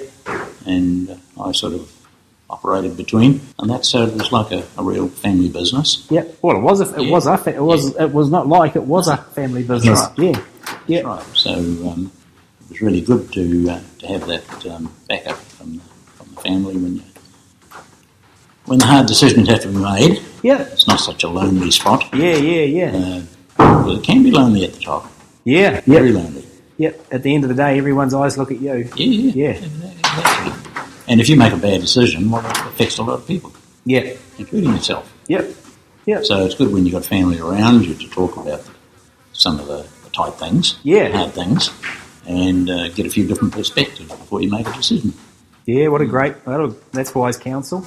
And I sort of operated between, and that's so it was like a real family business. Yep. Well, it was. It was not like it was a family business. That's right. Yeah. Yeah. Right. So it was really good to have that backup from the family when the hard decisions have to be made. Yeah. It's not such a lonely spot. Yeah. Well, it can be lonely at the top. Yeah. Very lonely. Yep. At the end of the day, everyone's eyes look at you. Yeah. Exactly. And if you make a bad decision, well, it affects a lot of people. Yeah. Including yourself. Yep. So it's good when you've got family around you to talk about some of the tight things, hard things, and get a few different perspectives before you make a decision. Yeah, what a great, that's wise counsel.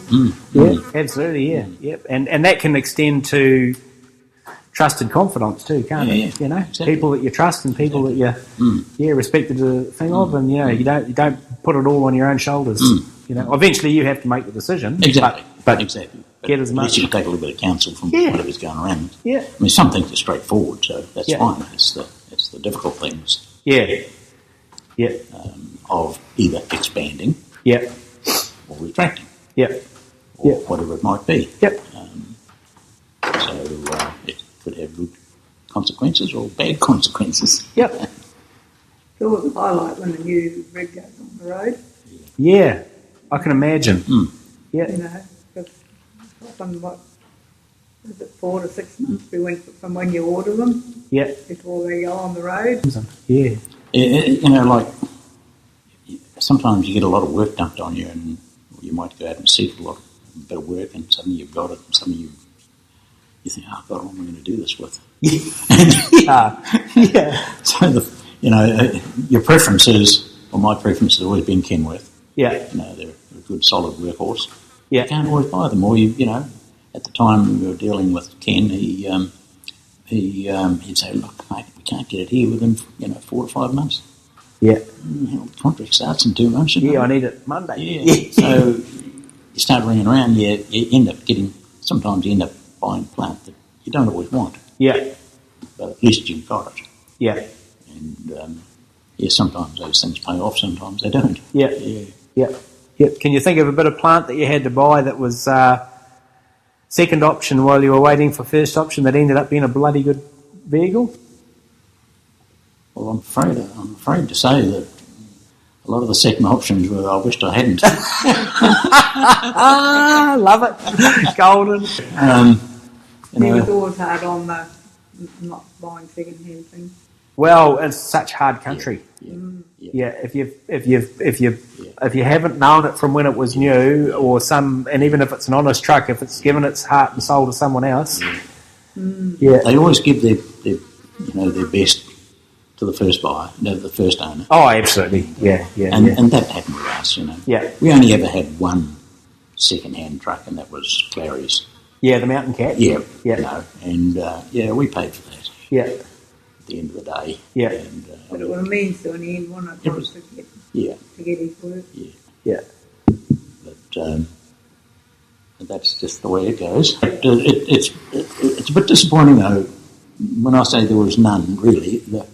Absolutely, Yep. And that can extend to trusted confidants too, can't it? You know, exactly. People that you trust and people that you respected the thing of, and you don't put it all on your own shoulders. You know, eventually you have to make the decision. Exactly. But get as at much. least you can take a little bit of counsel from whatever's going around. Yeah. I mean, some things are straightforward, so that's fine. It's the difficult things. Of either expanding. Or retracting. Or whatever it might be. So it could have good consequences or bad consequences. It's always a highlight when the new rig goes on the road. Yeah, I can imagine. You know, because often, what is it, 4 to 6 months we went from when you order them before they go on the road. You know, like sometimes you get a lot of work dumped on you, and you might go out and see a bit of work, and suddenly you've got it, and suddenly you think, oh God, what am I going to do this with? So your preference is, well, my preference has always been Kenworth. You know, they're a good solid workhorse. You can't always buy them, or you know, at the time we were dealing with Ken, he'd say, look, mate, we can't get it here within 4 to 5 months. The contract starts in 2 months. I need it Monday. So you start ringing around, you end up sometimes you end up buying plant that you don't always want. But at least you've got it. And sometimes those things pay off, sometimes they don't. Can you think of a bit of plant that you had to buy that was second option while you were waiting for first option that ended up being a bloody good vehicle? Well, I'm afraid to say that a lot of the second options were I wished I hadn't. Love it. Golden. He was always hard on the not buying second-hand things. Well, it's such hard country. If you haven't known it from when it was new, and even if it's an honest truck, if it's given its heart and soul to someone else, they always give their best to the first buyer, the first owner. Oh, absolutely, and that happened with us. We only ever had one second-hand truck, and that was Clary's. The Mountain Cat. And we paid for that. At the end of the day. And, but it was a means to an end, wasn't it? To get his work. But that's just the way it goes. It's a bit disappointing though. When I say there was none, really, the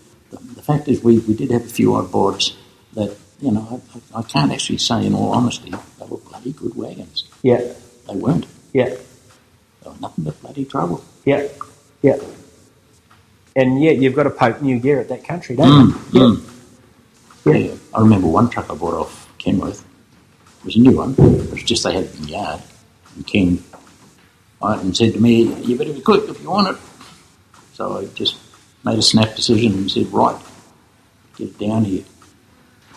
fact is we did have a few odd boards that I can't actually say in all honesty they were bloody good wagons. They weren't. They were nothing but bloody trouble. And you've got to poke new gear at that country, don't you? I remember one truck I bought off Kenworth. It was a new one. It was just they had it in the yard. And Ken said to me, you better be quick if you want it. So I just made a snap decision and said, right, get it down here.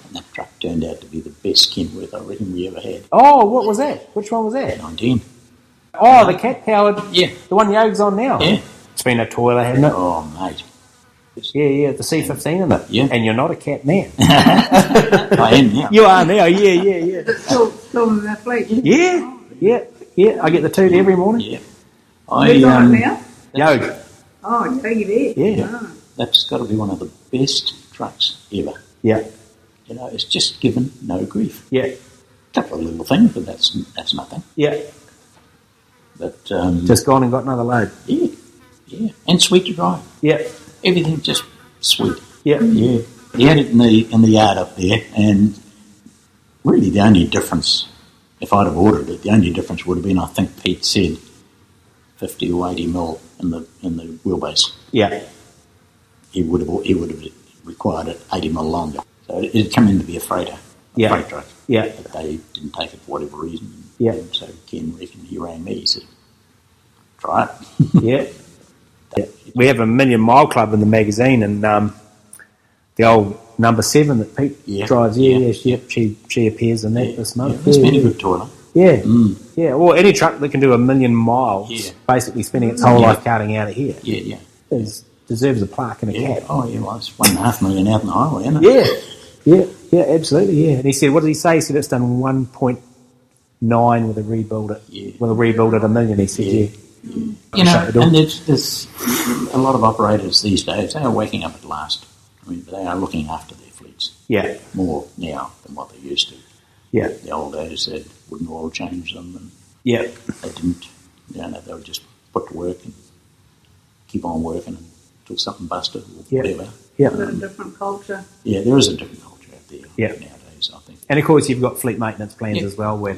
And that truck turned out to be the best Kenworth I reckon we ever had. Oh, what was that? Which one was that? 19. Oh, the cat-powered, the one Yoge's on now. It's been a toiler, hasn't it? Oh, mate. The C15 in it. And you're not a cat man. I am now. You are now, It's still in that fleet. I get the toot every morning. Who's on it now? Yoge. Oh, Yogi there. That's got to be one of the best trucks ever. It's just given no grief. A couple of little things, but that's nothing. But just gone and got another load. And sweet to drive. Everything just sweet. He had it in the yard up there, and really the only difference if I'd have ordered it, the only difference would have been, I think Pete said, 50 or 80 mil in the wheelbase. Yeah. He would have required it 80 mil longer. So it'd come in to be a freighter, freight truck. Yeah. But they didn't take it for whatever reason. Yeah. And so Ken reckoned, he rang me, he said, try it. Yeah. We have a 1 Million Mile Club in the magazine, and the old number 7 that Pete drives, she appears in that this month. It's been a good toiler. Yeah. Yeah, well, any truck that can do 1 million miles, basically spending its whole life carting out of here, deserves a plaque and a cap. Oh, yeah, well, it's 1.5 million out on the highway, isn't it? Yeah, absolutely, yeah. And he said, what did he say? He said it's done 1.9 with a rebuild it. Yeah. With a rebuild at 1 million, he said, You know, and there's a lot of operators these days, they are waking up at last. I mean, they are looking after their fleets. Yeah. More now than what they used to. Yeah. The old days, they wouldn't oil change them, and they didn't. You know, they would just put to work and keep on working until something busted or whatever. Yeah. A different culture. Yeah, there is a different culture out there nowadays, I think. And of course, you've got fleet maintenance plans as well. Where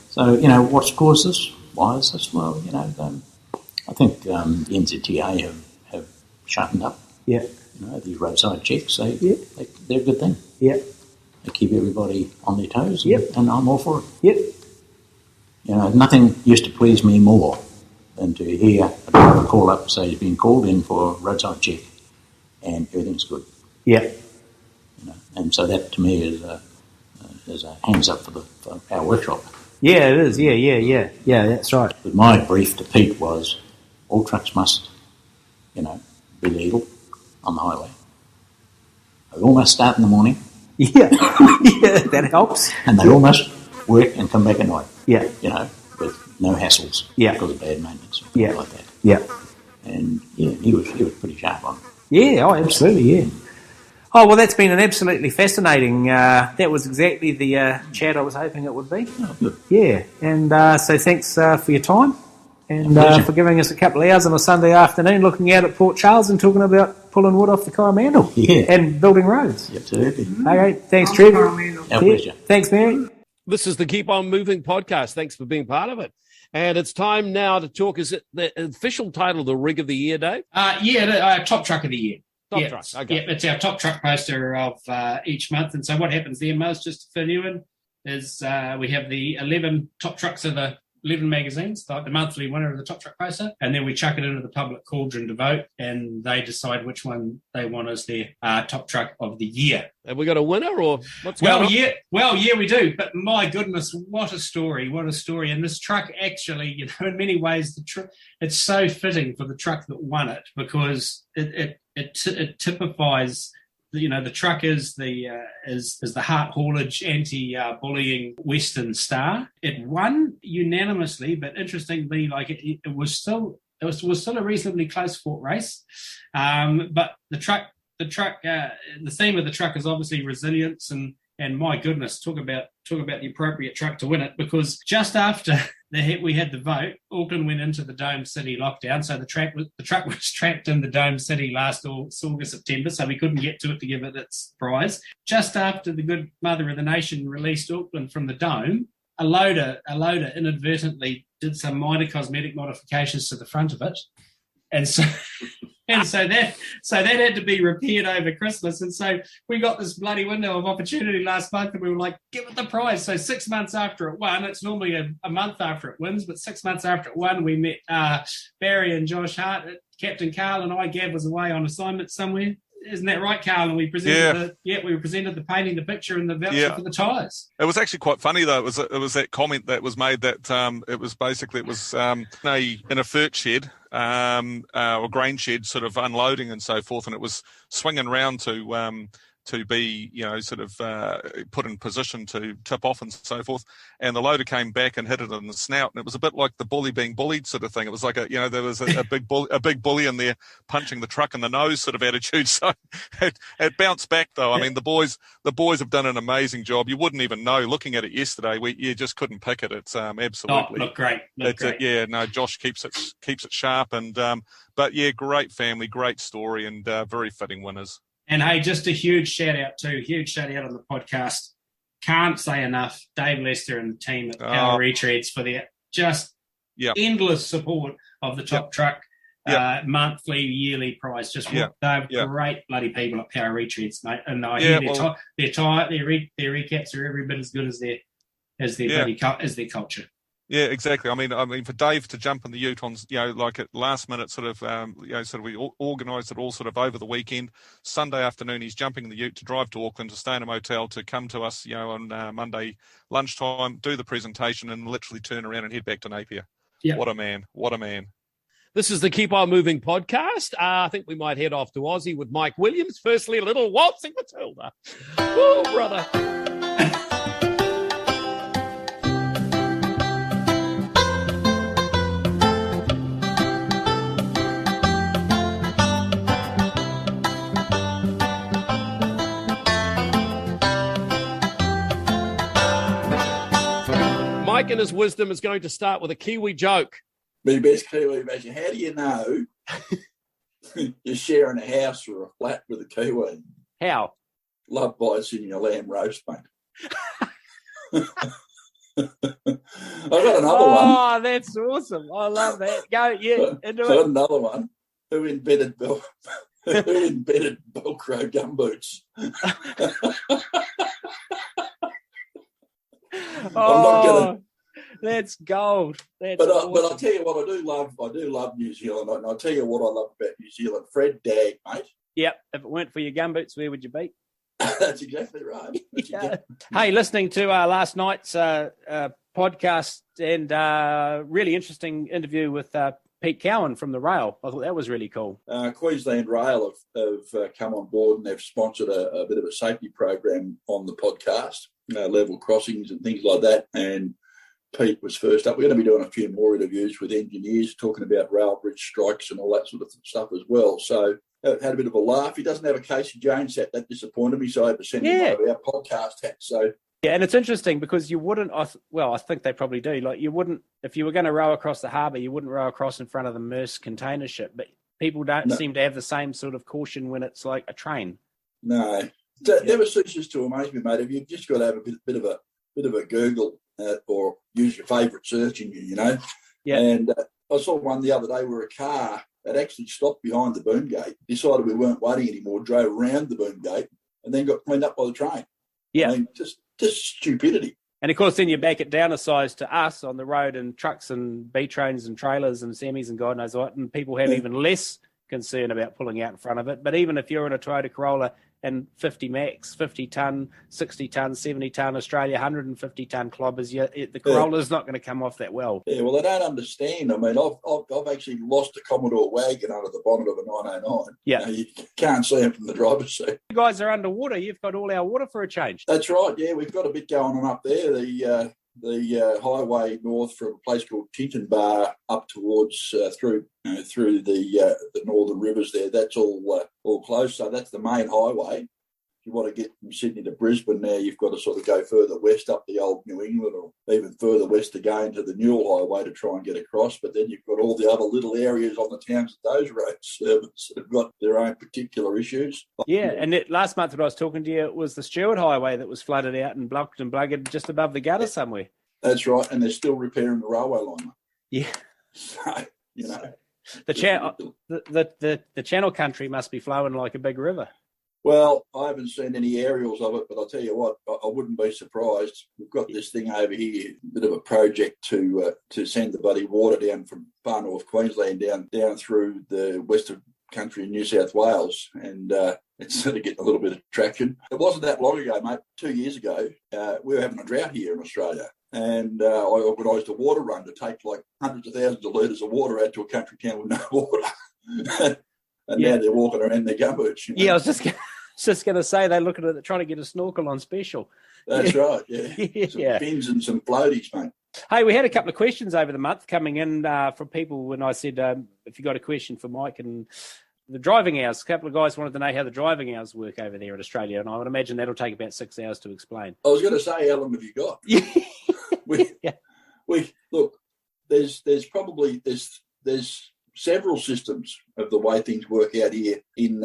So, you know, what's caused this? Why is this? Well, you know, I think the NZTA have sharpened up. Yeah. You know, these roadside checks, they're a good thing. Yeah. They keep everybody on their toes, and I'm all for it. Yep. You know, nothing used to please me more than to hear a driver call up and say he's been called in for a roadside check and everything's good. Yeah. You know, and so that to me is a hands up for our workshop. Yeah, it is. Yeah, that's right. But my brief to Pete was all trucks must, you know, be legal on the highway. They all must start in the morning. Yeah, that helps. And they all must work and come back at night. Yeah. You know, with no hassles because of bad maintenance or things like that. Yeah. And he was pretty sharp on it. Yeah, absolutely, yeah. Oh, well, that's been an absolutely fascinating, that was exactly the chat I was hoping it would be. Oh, good. Yeah, and so thanks for your time and for giving us a couple of hours on a Sunday afternoon looking out at Port Charles and talking about pulling wood off the Coromandel and building roads. Absolutely. Okay, thanks, Trevor. Our pleasure. Thanks, Mary. This is the Keep On Moving podcast. Thanks for being part of it. And it's time now to talk. Is it the official title, the Rig of the Year, Dave? Top Truck of the Year. Top truck. Okay. Yeah, it's our top truck poster of each month. And so what happens there, Mo's, just to fill you in, is we have the 11 top trucks of the 11 magazines, like the monthly winner of the top truck poster, and then we chuck it into the public cauldron to vote, and they decide which one they want as their top truck of the year. Have we got a winner, or what's going on? Yeah, we do. But my goodness, what a story! What a story! And this truck, actually, you know, in many ways, it's so fitting for the truck that won it because it typifies. You know, the truck is the heart haulage anti-bullying Western star. It won unanimously, but interestingly, like it was still a reasonably close fought race. But the theme of the truck is obviously resilience, and my goodness, talk about the appropriate truck to win it, because just after we had the vote, Auckland went into the Dome City lockdown, so the truck was trapped in the Dome City last August, September, so we couldn't get to it to give it its prize. Just after the good mother of the nation released Auckland from the Dome, a loader inadvertently did some minor cosmetic modifications to the front of it, and so that had to be repaired over Christmas. And so we got this bloody window of opportunity last month, and we were like, give it the prize. So 6 months after it won, it's normally a month after it wins, but 6 months after it won, we met Barry and Josh Hart. Captain Carl and I, Gav was away on assignment somewhere. Isn't that right, Carl? And we presented the painting, the picture, and the voucher for the tyres. It was actually quite funny though. It was that comment that was made that it was in a fert shed or grain shed, sort of unloading and so forth, and it was swinging round to be, you know, sort of put in position to tip off and so forth. And the loader came back and hit it in the snout. And it was a bit like the bully being bullied sort of thing. It was like there was a big bully in there punching the truck in the nose sort of attitude. So it bounced back though. I mean, the boys have done an amazing job. You wouldn't even know looking at it yesterday. You just couldn't pick it. It's absolutely look great. Josh keeps it sharp and but yeah, great family, great story, and very fitting winners. And hey, just a huge shout out on the podcast can't say enough. Dave Lester and the team at Power Retreads for their just endless support of the top truck monthly, yearly price. They're great bloody people at Power Retreads, mate. And I hear their recaps are every bit as good as their culture. Yeah, exactly. I mean, for Dave to jump in the ute on, like at last minute, we organised it all sort of over the weekend. Sunday afternoon, he's jumping in the ute to drive to Auckland to stay in a motel to come to us, on Monday lunchtime, do the presentation, and literally turn around and head back to Napier. Yeah. What a man! What a man! This is the Keep On Moving podcast. I think we might head off to Aussie with Mike Williams. Firstly, a little waltzing Matilda. Oh, brother. Mike in his wisdom is going to start with a Kiwi joke. My best Kiwi imagine. How do you know you're sharing a house or a flat with a Kiwi? How? Love bites in your lamb roast, mate. I've got another one. Oh, that's awesome. I love that. Go, into I've got another one. Who invented Velcro gumboots? That's gold. But I'll tell you what I do love New Zealand, and I'll tell you what I love about New Zealand. Fred Dagg, mate. Yep. If it weren't for your gumboots, where would you be? That's exactly right. Hey, listening to last night's podcast and really interesting interview with Pete Cowan from the Rail. I thought that was really cool. Queensland Rail have come on board and they've sponsored a bit of a safety program on the podcast, level crossings and things like that. And Pete was first up. We're going to be doing a few more interviews with engineers talking about rail bridge strikes and all that sort of stuff as well. So had a bit of a laugh. He doesn't have a Casey Jones hat. That disappointed me, so I had to send him one of our podcast hats. So yeah, and it's interesting because you wouldn't. I think they probably do. Like you wouldn't, if you were going to row across the harbour, you wouldn't row across in front of the Maersk container ship. But people don't seem to have the same sort of caution when it's like a train. No, it never ceases to amaze me, mate. If you've just got to have a bit of a Google or use your favourite search engine, Yeah. And I saw one the other day where a car had actually stopped behind the boom gate, decided we weren't waiting anymore, drove around the boom gate, and then got cleaned up by the train. Yeah. I mean, just stupidity. And of course, then you back it down a size to us on the road and trucks and B trains and trailers and semis and God knows what, and people have even less concern about pulling out in front of it. But even if you're in a Toyota Corolla and 50 max, 50 tonne, 60 tonne, 70 tonne Australia, 150 tonne clobbers, the Corolla's not going to come off that well. Yeah, well, they don't understand. I mean, I've actually lost a Commodore wagon under the bonnet of a 909. Yeah. You can't see them from the driver's seat. You guys are underwater. You've got all our water for a change. That's right. Yeah, we've got a bit going on up there. The highway north from a place called Tinton up towards through the northern rivers there. That's all closed. So that's the main highway. If you want to get from Sydney to Brisbane now, you've got to sort of go further west up the old New England or even further west again to the Newell Highway to try and get across. But then you've got all the other little areas on the towns that those roads service that have got their own particular issues. Yeah, and last month when I was talking to you, it was the Stewart Highway that was flooded out and blocked and bluggered just above the gutter somewhere. That's right, and they're still repairing the railway line. Yeah. So, the Channel Country must be flowing like a big river. Well, I haven't seen any aerials of it, but I'll tell you what, I wouldn't be surprised. We've got this thing over here, a bit of a project to send the bloody water down from far north Queensland down through the western country in New South Wales, and it's sort of getting a little bit of traction. It wasn't that long ago, mate. 2 years ago, we were having a drought here in Australia, and I organised a water run to take like hundreds of thousands of litres of water out to a country town with no water. And now they're walking around in their gumboots. Yeah, I was just going to say they're looking at it, trying to get a snorkel on special. That's right, yeah. Some fins and some floaties, mate. Hey, we had a couple of questions over the month coming in from people when I said, if you got a question for Mike and the driving hours. A couple of guys wanted to know how the driving hours work over there in Australia, and I would imagine that'll take about 6 hours to explain. I was going to say, how long have you got? Look, there's several systems of the way things work out here in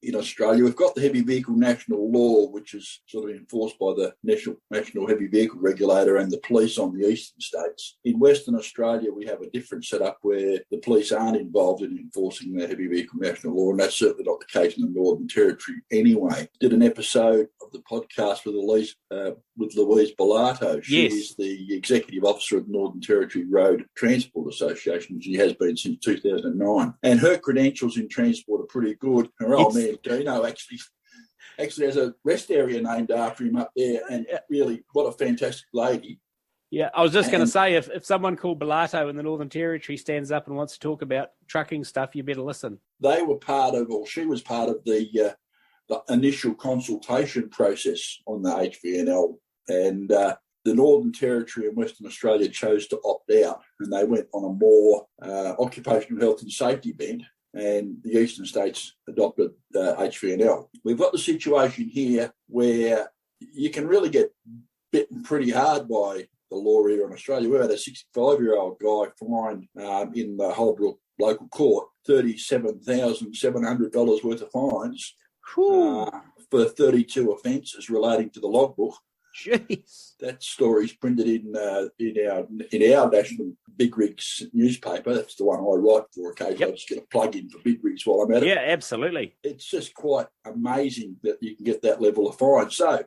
in Australia. We've got the Heavy Vehicle National Law, which is sort of enforced by the National Heavy Vehicle Regulator and the police on the eastern states. In Western Australia, we have a different setup where the police aren't involved in enforcing the Heavy Vehicle National Law, and that's certainly not the case in the Northern Territory anyway. Did an episode of the podcast with Louise Bellato. She is the Executive Officer of the Northern Territory Road Transport Association. She has been since 2009. And her credentials in transport are pretty good. Her old man, Dino, actually has a rest area named after him up there. And really, what a fantastic lady. Yeah, I was just going to say, if someone called Bellato in the Northern Territory stands up and wants to talk about trucking stuff, you better listen. They were she was part of the initial consultation process on the HVNL. And the Northern Territory and Western Australia chose to opt out, and they went on a more occupational health and safety bent, and the eastern states adopted HVNL. We've got the situation here where you can really get bitten pretty hard by the law here in Australia. We had a 65-year-old guy fined in the Holbrook local court $37,700 worth of fines for 32 offences relating to the logbook. Jeez, that story's printed in our national Big Rigs newspaper. That's the one I write for occasionally. I just get a plug in for Big Rigs while I'm at it. Yeah, absolutely. It's just quite amazing that you can get that level of fine. So,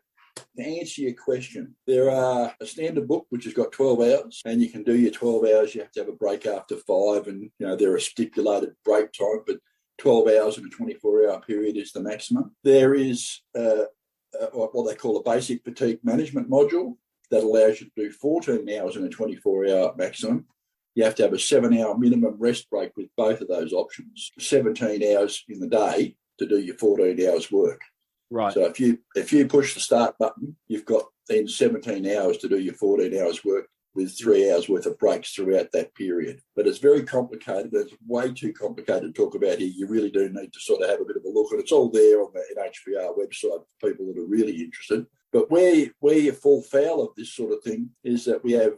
to answer your question, there are a standard book which has got 12 hours, and you can do your 12 hours. You have to have a break after 5, and there are stipulated break time, but 12 hours in a 24-hour period is the maximum. There is what they call a basic fatigue management module that allows you to do 14 hours in a 24-hour maximum. You have to have a 7-hour minimum rest break with both of those options, 17 hours in the day to do your 14 hours work. Right. So if you push the start button, you've got then 17 hours to do your 14 hours work with 3 hours worth of breaks throughout that period. But it's very complicated. It's way too complicated to talk about here. You really do need to sort of have a bit of a look, and it's all there on the NHVR website for people that are really interested. But where you fall foul of this sort of thing is that we have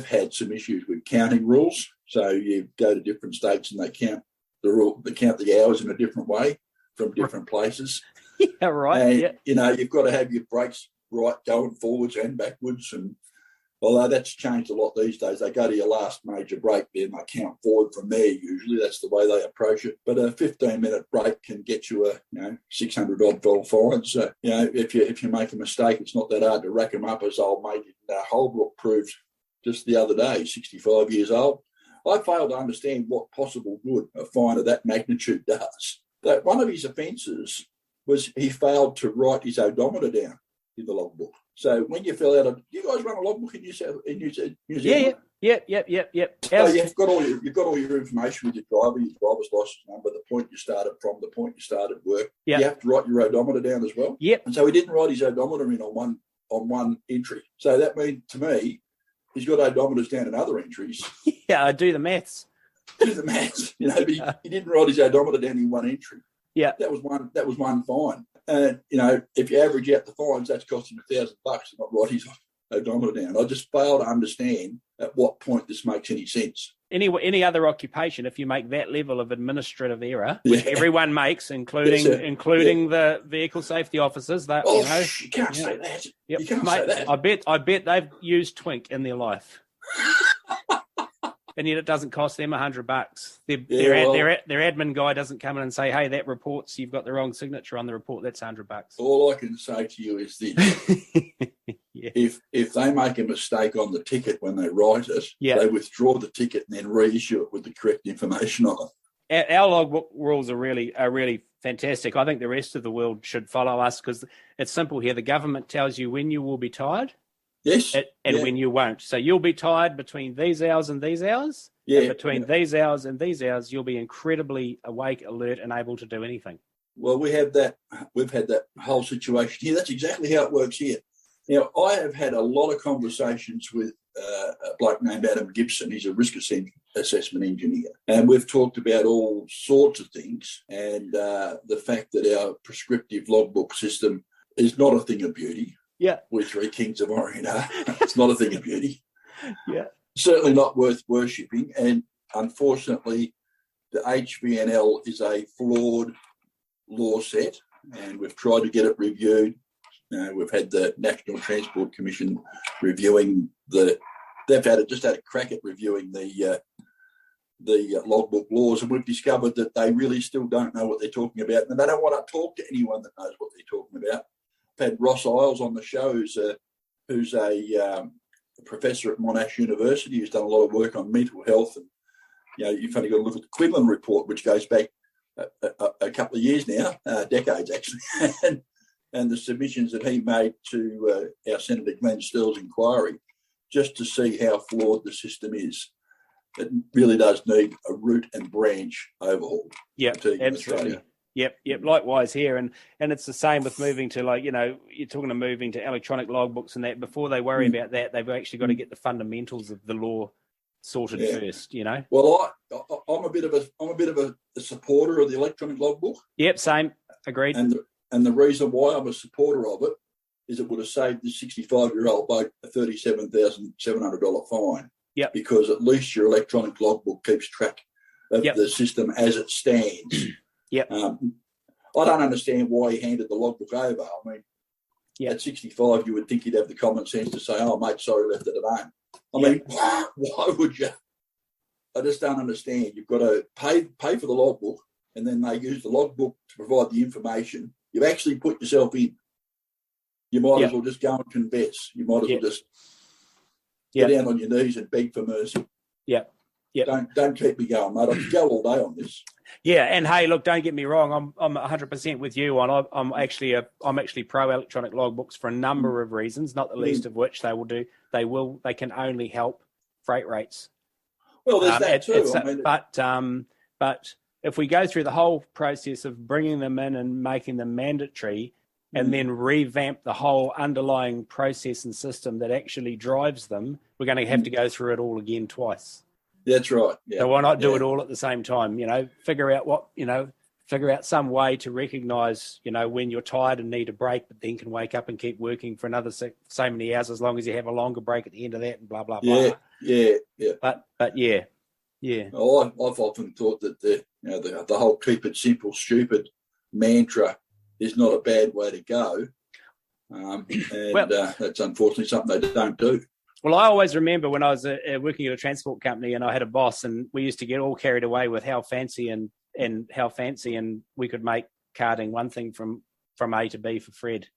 had some issues with counting rules. So you go to different states and they count the hours in a different way from different places. Yeah, right. And, you've got to have your breaks right going forwards and backwards. And although that's changed a lot these days, they go to your last major break, then they count forward from there. Usually that's the way they approach it. But a 15-minute break can get you a $600-odd fine. So if you make a mistake, it's not that hard to rack them up, as old mate in Holbrook proved just the other day, 65 years old. I fail to understand what possible good a fine of that magnitude does. That one of his offences was he failed to write his odometer down in the logbook. So when you fill out you guys run a logbook in New Zealand? Yep. So you've got all your information with your driver, your driver's license number, the point you started from, the point you started work. Yep. You have to write your odometer down as well. Yep. And so he didn't write his odometer in on one entry. So that means to me, he's got odometers down in other entries. Yeah, I do the maths. But he didn't write his odometer down in one entry. Yeah, that was one fine. And if you average out the fines, that's costing $1,000 to not write his odometer down. I just fail to understand at what point this makes any sense. Any other occupation, if you make that level of administrative error, which everyone makes, including the vehicle safety officers, that you can't say that. Yep. You can't say that. I bet they've used Twink in their life. And yet it doesn't cost them $100. Their admin guy doesn't come in and say, "Hey, that report's you've got the wrong signature on the report. That's $100." All I can say to you is this: if they make a mistake on the ticket when they write it, they withdraw the ticket and then reissue it with the correct information on it. Our logbook rules are really fantastic. I think the rest of the world should follow us because it's simple here. The government tells you when you will be tired. Yes. And when you won't. So you'll be tired between these hours and these hours. Yeah. And between these hours and these hours, you'll be incredibly awake, alert, and able to do anything. Well, we've had that whole situation here. That's exactly how it works here. Now, I have had a lot of conversations with a bloke named Adam Gibson. He's a risk assessment engineer. And we've talked about all sorts of things and the fact that our prescriptive logbook system is not a thing of beauty. Yeah. We're three kings of Orient. It's not a thing of beauty. Yeah. Certainly not worth worshipping. And unfortunately, the HVNL is a flawed law set, and we've tried to get it reviewed. We've had the National Transport Commission reviewing they've had a crack at reviewing the logbook laws, and we've discovered that they really still don't know what they're talking about, and they don't want to talk to anyone that knows what they're talking about. I've had Ross Isles on the show, who's a professor at Monash University, who's done a lot of work on mental health, and you've only got to look at the Quinlan report, which goes back a couple of years now, decades actually, and the submissions that he made to our Senator Glenn Sterle's inquiry, just to see how flawed the system is. It really does need a root and branch overhaul. Yeah, absolutely. Yep. Likewise here, and it's the same with moving to you're talking to moving to electronic logbooks and that. Before they worry about that, they've actually got to get the fundamentals of the law sorted first. Well, I'm a bit of a supporter of the electronic logbook. Yep, same. Agreed. And the reason why I'm a supporter of it is it would have saved the 65-year-old bloke a $37,700 fine. Yep. Because at least your electronic logbook keeps track of the system as it stands. Yep. I don't understand why he handed the logbook over. I mean, at 65, you would think he'd have the common sense to say, "Oh, mate, sorry, left it at home." I mean, why would you? I just don't understand. You've got to pay for the logbook, and then they use the logbook to provide the information. You've actually put yourself in. You might as well just go and confess. You might as well just get down on your knees and beg for mercy. Yeah. Don't keep me going, mate. I could go all day on this. Yeah, and hey, look, don't get me wrong. I'm 100% with you on. I'm actually pro electronic logbooks for a number of reasons, not the least of which they can only help freight rates. Well, there's that too. But if we go through the whole process of bringing them in and making them mandatory, and then revamp the whole underlying process and system that actually drives them, we're going to have to go through it all again twice. That's right. Yeah. So why not do it all at the same time? Figure out some way to recognise, when you're tired and need a break, but then can wake up and keep working for another so many hours, as long as you have a longer break at the end of that, and blah blah blah. Yeah. But yeah. Well, I've often thought that the whole keep it simple, stupid mantra is not a bad way to go, that's unfortunately something they don't do. Well, I always remember when I was working at a transport company, and I had a boss, and we used to get all carried away with how fancy and we could make carding one thing from A to B for Fred.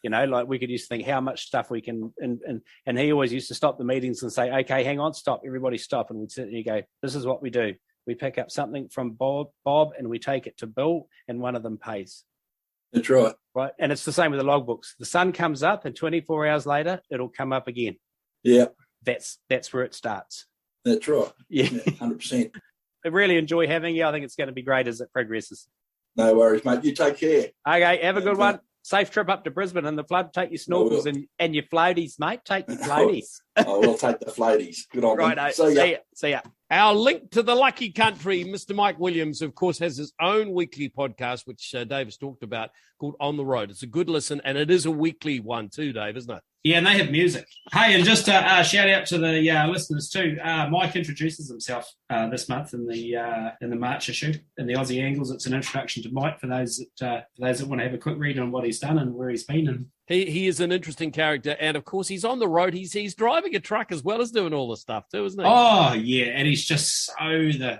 We could just think how much stuff we can, and he always used to stop the meetings and say, "Okay, hang on, stop, everybody stop," and we'd sit there and go, "This is what we do. We pick up something from Bob, and we take it to Bill, and one of them pays." That's right. Right, and it's the same with the logbooks. The sun comes up, and 24 hours later, it'll come up again. Yeah. That's where it starts. That's right. Yeah. 100%. I really enjoy having you. I think it's going to be great as it progresses. No worries, mate. You take care. Okay, have a good one. Safe trip up to Brisbane and the flood. Take your snorkels and your floaties, mate. Take your floaties. I will take the floaties. Good on right, me. See ya. Our link to the lucky country, Mr. Mike Williams, of course, has his own weekly podcast, which Dave has talked about, called On the Road. It's a good listen, and it is a weekly one too, Dave, isn't it? Yeah, and they have music. Hey, and just a shout out to the listeners too. Mike introduces himself this month in the March issue in the Aussie Angles. It's an introduction to Mike for those that want to have a quick read on what he's done and where he's been. And he is an interesting character, and of course he's on the road. He's driving a truck as well as doing all the stuff too, isn't he? Oh yeah, and he's just textbook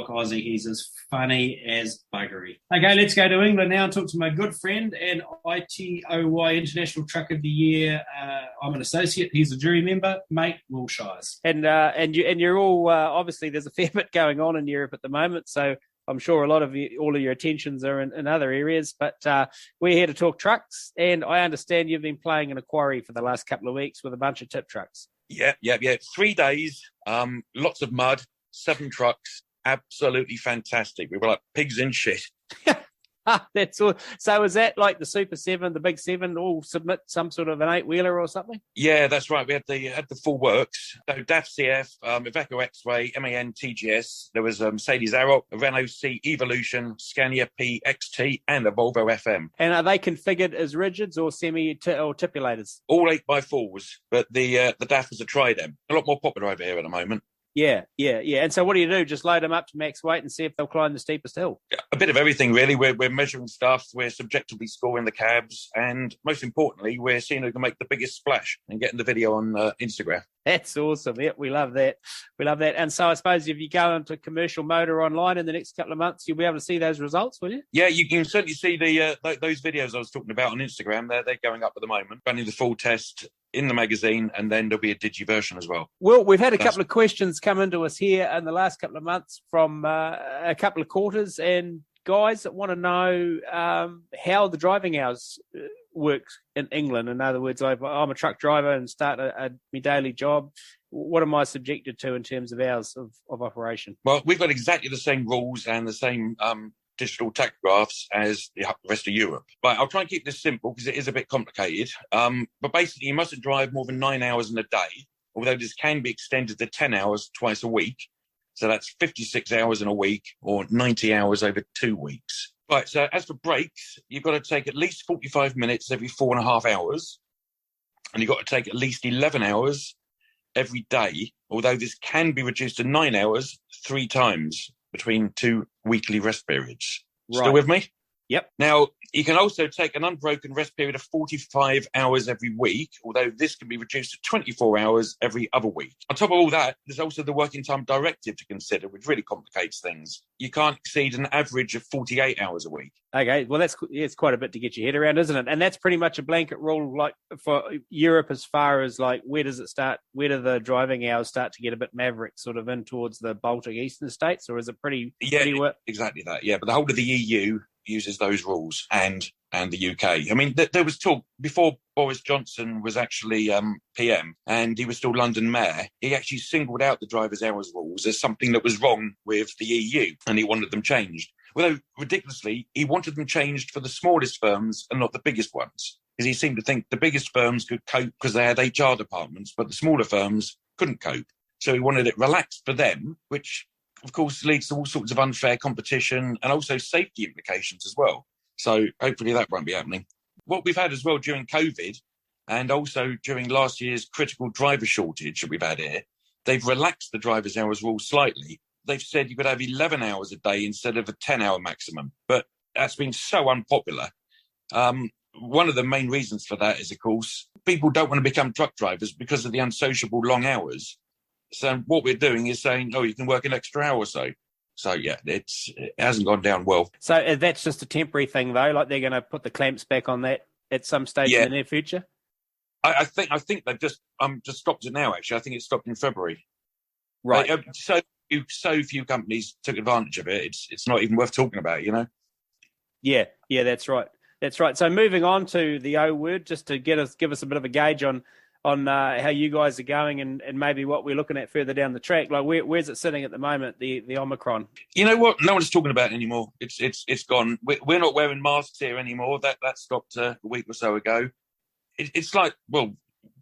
Aussie. He's as funny as buggery. Okay, let's go to England now and talk to my good friend and ITOY International Truck of the Year. I'm an associate. He's a jury member, mate. Will Shiers. And you're all obviously there's a fair bit going on in Europe at the moment, so I'm sure all of your attentions are in other areas, but we're here to talk trucks, and I understand you've been playing in a quarry for the last couple of weeks with a bunch of tip trucks. Yeah. 3 days, lots of mud, 7 trucks, absolutely fantastic. We were like pigs in shit. That's all. So is that like the Super 7, the Big 7, all submit some sort of an 8-wheeler or something? Yeah, that's right. We had the full works. So DAF CF, Iveco X-Ray, MAN TGS. There was Mercedes Aerox, a Renault C Evolution, Scania P XT, and a Volvo FM. And are they configured as rigids or or tipulators? All 8x4s, but the DAF is a Tridem. A lot more popular over here at the moment. Yeah. And so what do? Just load them up to max weight and see if they'll climb the steepest hill? A bit of everything, really. We're measuring stuff, we're subjectively scoring the cabs, and most importantly, we're seeing who can make the biggest splash and getting the video on Instagram. That's awesome. Yeah, we love that. And so I suppose if you go into commercial motor online in the next couple of months, you'll be able to see those results, will you? Yeah, you can certainly see those videos I was talking about on Instagram. They're going up at the moment. Running the full test in the magazine, and then there'll be a digi version as well. Well, we've had a couple of questions come into us here in the last couple of months from a couple of quarters, and guys that want to know how the driving hours works in England. In other words, I'm a truck driver and start my daily job. What am I subjected to in terms of hours of operation? Well, we've got exactly the same rules and the same digital tachographs as the rest of Europe. But I'll try and keep this simple because it is a bit complicated. But basically, you mustn't drive more than 9 hours in a day, although this can be extended to 10 hours twice a week. So that's 56 hours in a week or 90 hours over 2 weeks. Right, so as for breaks, you've got to take at least 45 minutes every 4.5 hours. And you've got to take at least 11 hours every day, although this can be reduced to 9 hours 3 times between 2 weekly rest periods. Right. Still with me? Yep. Now, you can also take an unbroken rest period of 45 hours every week, although this can be reduced to 24 hours every other week. On top of all that, there's also the working time directive to consider, which really complicates things. You can't exceed an average of 48 hours a week. Okay, well, it's quite a bit to get your head around, isn't it? And that's pretty much a blanket rule, like for Europe, as far as like where does it start? Where do the driving hours start to get a bit maverick, sort of in towards the Baltic Eastern states, or is it pretty? Exactly that. Yeah, but the whole of the EU uses those rules, and the UK. I mean, there was talk before Boris Johnson was actually PM and he was still London Mayor. He actually singled out the driver's hours rules as something that was wrong with the EU, and he wanted them changed. Although, ridiculously, he wanted them changed for the smallest firms and not the biggest ones, because he seemed to think the biggest firms could cope because they had HR departments, but the smaller firms couldn't cope. So he wanted it relaxed for them, which of course leads to all sorts of unfair competition and also safety implications as well. So hopefully that won't be happening. What we've had as well during COVID and also during last year's critical driver shortage that we've had here, they've relaxed the driver's hours rule slightly. They've said you could have 11 hours a day instead of a 10-hour maximum. But that's been so unpopular. One of the main reasons for that is, of course, people don't want to become truck drivers because of the unsociable long hours. So what we're doing is saying, you can work an extra hour or so. So, yeah, it hasn't gone down well. So that's just a temporary thing, though? Like they're going to put the clamps back on that at some stage in the near future? I think they've just stopped it now, actually. I think it stopped in February. Right. So few companies took advantage of it. It's not even worth talking about, you know? Yeah, that's right. That's right. So moving on to the O word, just to give us a bit of a gauge on how you guys are going and maybe what we're looking at further down the track. Like where's it sitting at the moment, the Omicron? You know what? No one's talking about it anymore. It's gone. We're not wearing masks here anymore. That stopped a week or so ago. It's like, well,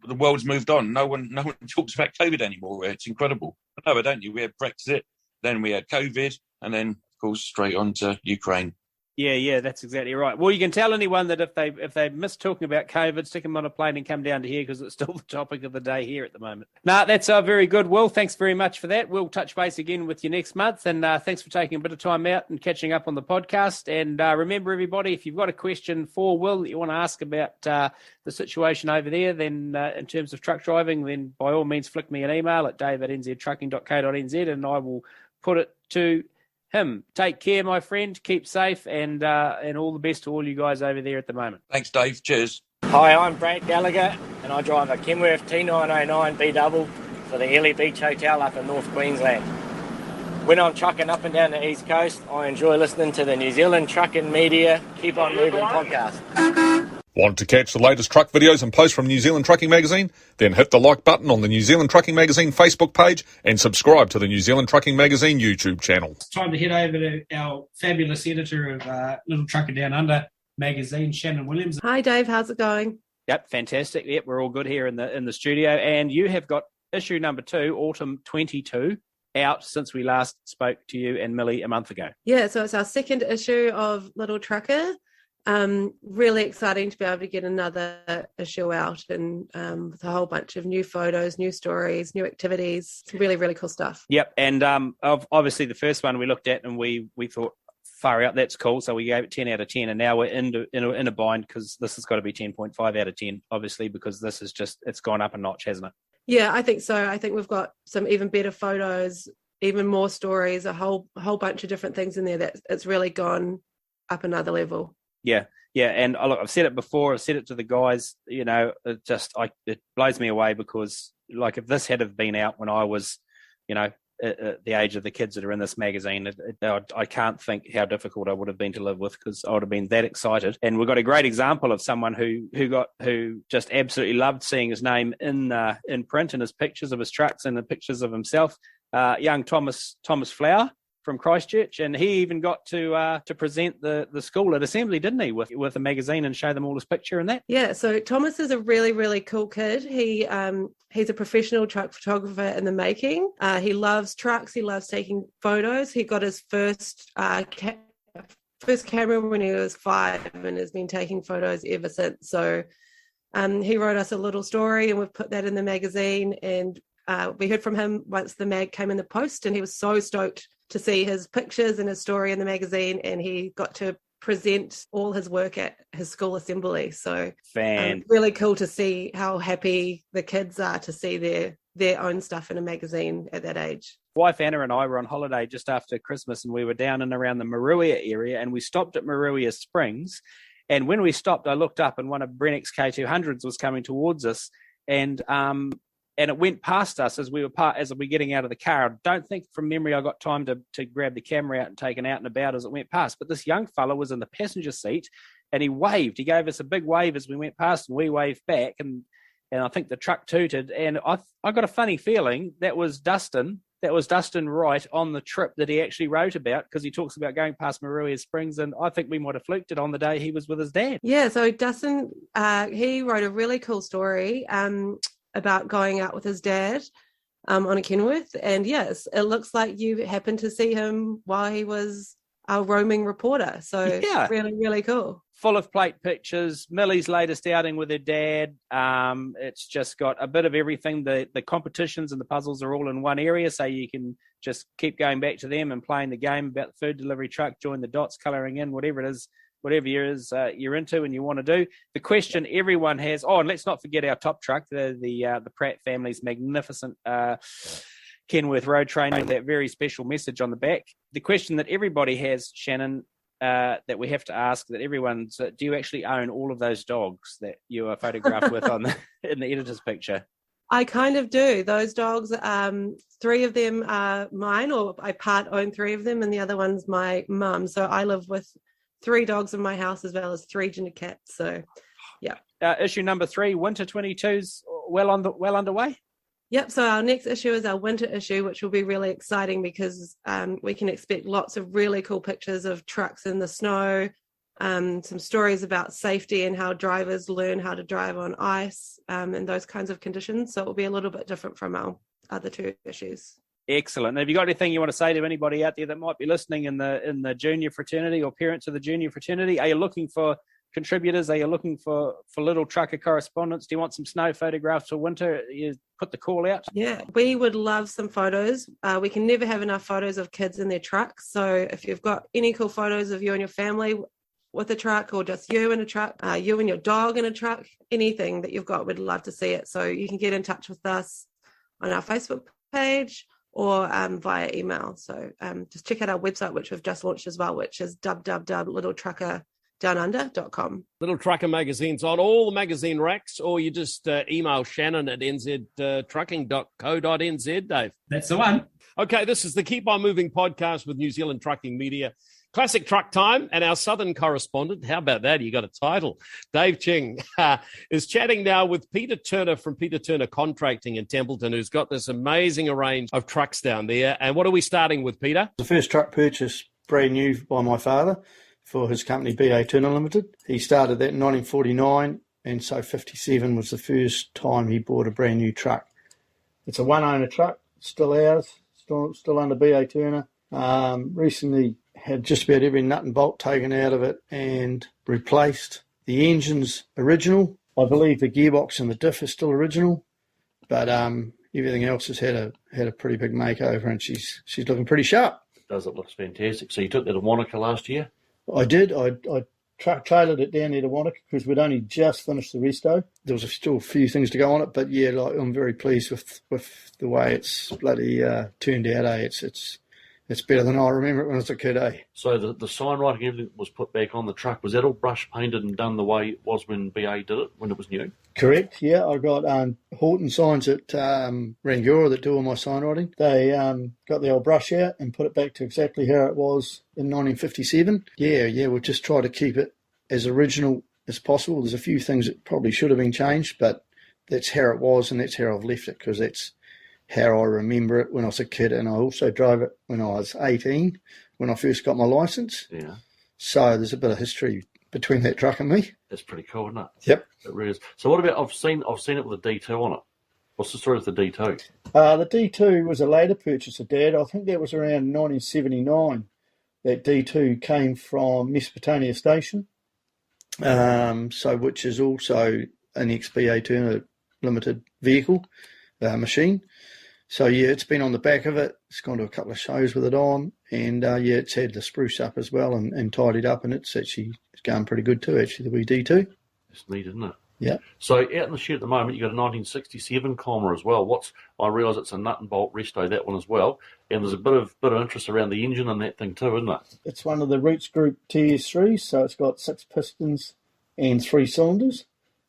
the world's moved on. No one talks about COVID anymore. It's incredible. No, don't you? We had Brexit, then we had COVID, and then of course straight on to Ukraine. Yeah, that's exactly right. Well, you can tell anyone that if they miss talking about COVID, stick them on a plane and come down to here because it's still the topic of the day here at the moment. No, that's very good, Will. Thanks very much for that. We'll touch base again with you next month, and thanks for taking a bit of time out and catching up on the podcast. And remember, everybody, if you've got a question for Will that you want to ask about the situation over there, then in terms of truck driving, then by all means flick me an email at dave@nztrucking.co.nz and I will put it to him. Take care, my friend. Keep safe, and all the best to all you guys over there at the moment. Thanks, Dave. Cheers. Hi, I'm Brad Gallagher, and I drive a Kenworth T909 B-double for the Ely Beach Hotel up in North Queensland. When I'm trucking up and down the East Coast, I enjoy listening to the New Zealand Trucking Media Keep On Moving podcast. Want to catch the latest truck videos and posts from New Zealand Trucking Magazine? Then hit the like button on the New Zealand Trucking Magazine Facebook page and subscribe to the New Zealand Trucking Magazine YouTube channel. It's time to head over to our fabulous editor of Little Trucker Down Under magazine, Shannon Williams. Hi, Dave. How's it going? Yep, fantastic. Yep, we're all good here in the studio. And you have got issue number 2, autumn 22, out since we last spoke to you and Millie a month ago. Yeah, so it's our second issue of Little Trucker. Really exciting to be able to get another issue out and with a whole bunch of new photos, new stories, new activities. It's really, really cool stuff. Yep, and obviously the first one we looked at and we thought, far out, that's cool. So we gave it 10 out of 10, and now we're in a bind because this has got to be 10.5 out of 10, obviously, because this is just, it's gone up a notch, hasn't it? Yeah, I think so. I think we've got some even better photos, even more stories, a whole bunch of different things in there that it's really gone up another level. Yeah, and look, I've said it before. I've said it to the guys. You know, it blows me away because, like, if this had have been out when I was, you know, at the age of the kids that are in this magazine, I can't think how difficult I would have been to live with because I would have been that excited. And we've got a great example of someone who just absolutely loved seeing his name in print and his pictures of his trucks and the pictures of himself. Young Thomas Flower from Christchurch, and he even got to present the school at Assembly, didn't he, with a magazine and show them all his picture and that? Yeah, so Thomas is a really, really cool kid. He's a professional truck photographer in the making. He loves trucks. He loves taking photos. He got his first camera when he was 5 and has been taking photos ever since. So he wrote us a little story and we've put that in the magazine, and we heard from him once the mag came in the post, and he was so stoked to see his pictures and his story in the magazine, and he got to present all his work at his school assembly. So really cool to see how happy the kids are to see their own stuff in a magazine at that age. Wife Anna and I were on holiday just after Christmas, and we were down and around the Maruia area, and we stopped at Maruia Springs. And when we stopped, I looked up, and one of Brennick's K200s was coming towards us, and it went past us as we were getting out of the car. I don't think from memory I got time to grab the camera out and take it out and about as it went past. But this young fella was in the passenger seat, and he waved. He gave us a big wave as we went past, and we waved back. And I think the truck tooted. And I got a funny feeling that was Dustin. That was Dustin Wright on the trip that he actually wrote about, because he talks about going past Maruia Springs, and I think we might have fluked it on the day he was with his dad. Yeah, so Dustin, he wrote a really cool story about going out with his dad on a Kenworth. And yes, it looks like you happened to see him while he was our roaming reporter. So yeah, really, really cool. Full of plate pictures, Millie's latest outing with her dad. It's just got a bit of everything. The competitions and the puzzles are all in one area, so you can just keep going back to them and playing the game about the food delivery truck, join the dots, colouring in, whatever it is. Whatever you're into and you want to do. The question everyone has, and let's not forget our top truck, the Pratt family's magnificent Kenworth road train with that very special message on the back. The question that everybody has, Shannon, that we have to ask, that everyone's, do you actually own all of those dogs that you are photographed with in the editor's picture? I kind of do. Those dogs, 3 of them are mine, or I part own 3 of them, and the other one's my mum. So I live with 3 dogs in my house as well as 3 ginger cats. So, yeah. Issue number 3, Winter 22's well underway. Yep. So our next issue is our winter issue, which will be really exciting because we can expect lots of really cool pictures of trucks in the snow, some stories about safety and how drivers learn how to drive on ice and those kinds of conditions. So it will be a little bit different from our other 2 issues. Excellent. Have you got anything you want to say to anybody out there that might be listening in the junior fraternity or parents of the junior fraternity? Are you looking for contributors? Are you looking for little trucker correspondence? Do you want some snow photographs for winter? You put the call out. Yeah, we would love some photos. We can never have enough photos of kids in their trucks. So if you've got any cool photos of you and your family with a truck, or just you in a truck, you and your dog in a truck, anything that you've got, we'd love to see it. So you can get in touch with us on our Facebook page or via email. So just check out our website, which we've just launched as well, which is www.littletruckerdownunder.com. Little Trucker magazine's on all the magazine racks, or you just email Shannon at nztrucking.co.nz, Dave. That's the one. Okay, this is the Keep On Moving podcast with New Zealand Trucking Media. Classic Truck Time, and our southern correspondent, how about that? You got a title. Dave Ching is chatting now with Peter Turner from Peter Turner Contracting in Templeton, who's got this amazing range of trucks down there. And what are we starting with, Peter? The first truck purchase brand new by my father for his company, BA Turner Limited. He started that in 1949, and so 57 was the first time he bought a brand new truck. It's a one-owner truck, still ours, still under BA Turner. Recently had just about every nut and bolt taken out of it and replaced. The engine's original. I believe the gearbox and the diff is still original, but everything else has had a pretty big makeover, and she's looking pretty sharp. Does it looks fantastic. So you took that to Wanaka last year? I did. I trailered it down there to Wanaka because we'd only just finished the resto. There was still a few things to go on it, but yeah, like, I'm very pleased with the way it's bloody turned out. It's better than I remember it when I was a kid. So the sign writing, everything was put back on the truck. Was that all brush painted and done the way it was when BA did it, when it was new? Correct, yeah. I got Horton signs at Rangiora that do all my sign writing. They got the old brush out and put it back to exactly how it was in 1957. Yeah, we'll just try to keep it as original as possible. There's a few things that probably should have been changed, but that's how it was and that's how I've left it, because that's how I remember it when I was a kid, and I also drove it when I was 18, when I first got my licence. Yeah. So there's a bit of history between that truck and me. That's pretty cool, isn't it? Yep. It really is. So what about, I've seen it with a D2 on it. What's the story with the D2? The D2 was a later purchase of Dad. I think that was around 1979. That D2 came from Mesopotamia Station, which is also an XBA Turner Limited vehicle, machine. So, yeah, it's been on the back of it. It's gone to a couple of shows with it on. And, it's had the spruce up as well and tidied up. And it's going pretty good too, actually, the wee D2. It's neat, isn't it? Yeah. So, out in the shed at the moment, you've got a 1967 comma as well. I realise it's a nut and bolt resto, that one as well. And there's a bit of interest around the engine and that thing too, isn't it? It's one of the Roots Group TS3s. So, it's got 6 pistons and 3 cylinders,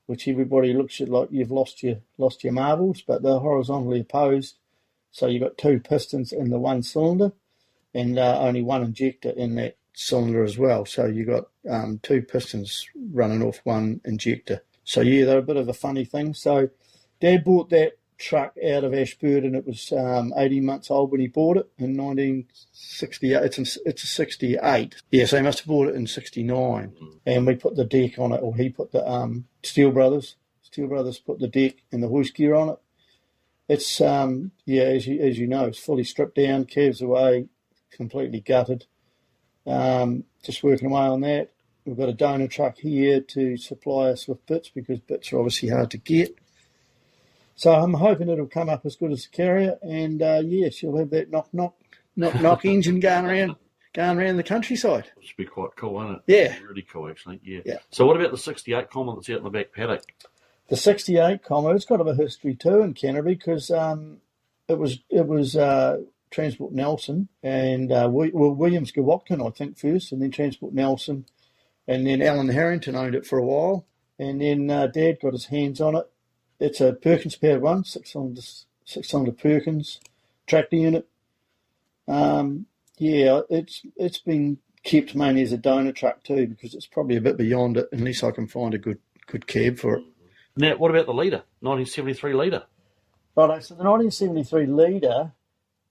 which everybody looks at like you've lost your marbles, but they're horizontally opposed. So you've got 2 pistons in the 1 cylinder and only 1 injector in that cylinder as well. So you've got 2 pistons running off 1 injector. So, yeah, they're a bit of a funny thing. So Dad bought that truck out of Ashburton. It was 18 months old when he bought it in 1968. It's a 68. Yeah, so he must have bought it in 69. And we put the deck on it, or he put the Steel Brothers put the deck and the hoist gear on it. It's, as you know, it's fully stripped down, calves away, completely gutted. Just working away on that. We've got a donor truck here to supply us with bits, because bits are obviously hard to get. So I'm hoping it'll come up as good as the carrier, and she'll have that knock engine going around the countryside. Which would be quite cool, won't it? Yeah. Really cool, actually. Yeah. Yeah. So what about the 68 comma that's out in the back paddock? The 68 comma, it's got a bit of history too in Canterbury, because it was Transport Nelson and Williams Gawatkin, I think, first, and then Transport Nelson, and then Alan Harrington owned it for a while, and then Dad got his hands on it. It's a Perkins powered one, 6-cylinder Perkins tractor unit. It's been kept mainly as a donor truck too, because it's probably a bit beyond it unless I can find a good cab for it. Now, what about the leader, 1973 leader? Right, so the 1973 leader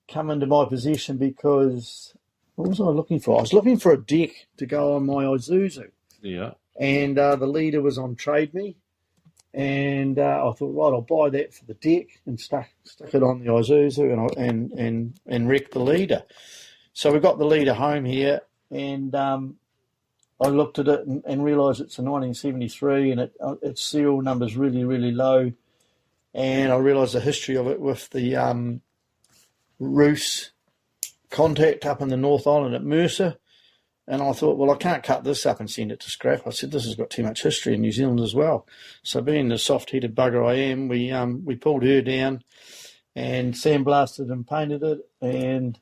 come into my possession because, what was I looking for? I was looking for a deck to go on my Isuzu. Yeah. And the leader was on Trade Me. And I thought, right, I'll buy that for the deck and stuck it on the Isuzu and wreck the leader. So we got the leader home here, and I looked at it and realised it's a 1973, and its serial number's really, really low. And I realised the history of it with the Roos contact up in the North Island at Mercer. And I thought, well, I can't cut this up and send it to scrap. I said, this has got too much history in New Zealand as well. So being the soft-headed bugger I am, we pulled her down and sandblasted and painted it and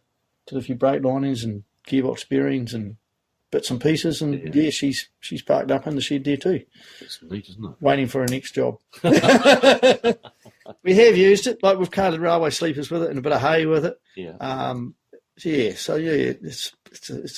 did a few brake linings and gearbox bearings and bits and pieces. And, she's parked up in the shed there too. That's neat, isn't it? Waiting for her next job. We have used it. Like, we've carted railway sleepers with it and a bit of hay with it. Yeah. It's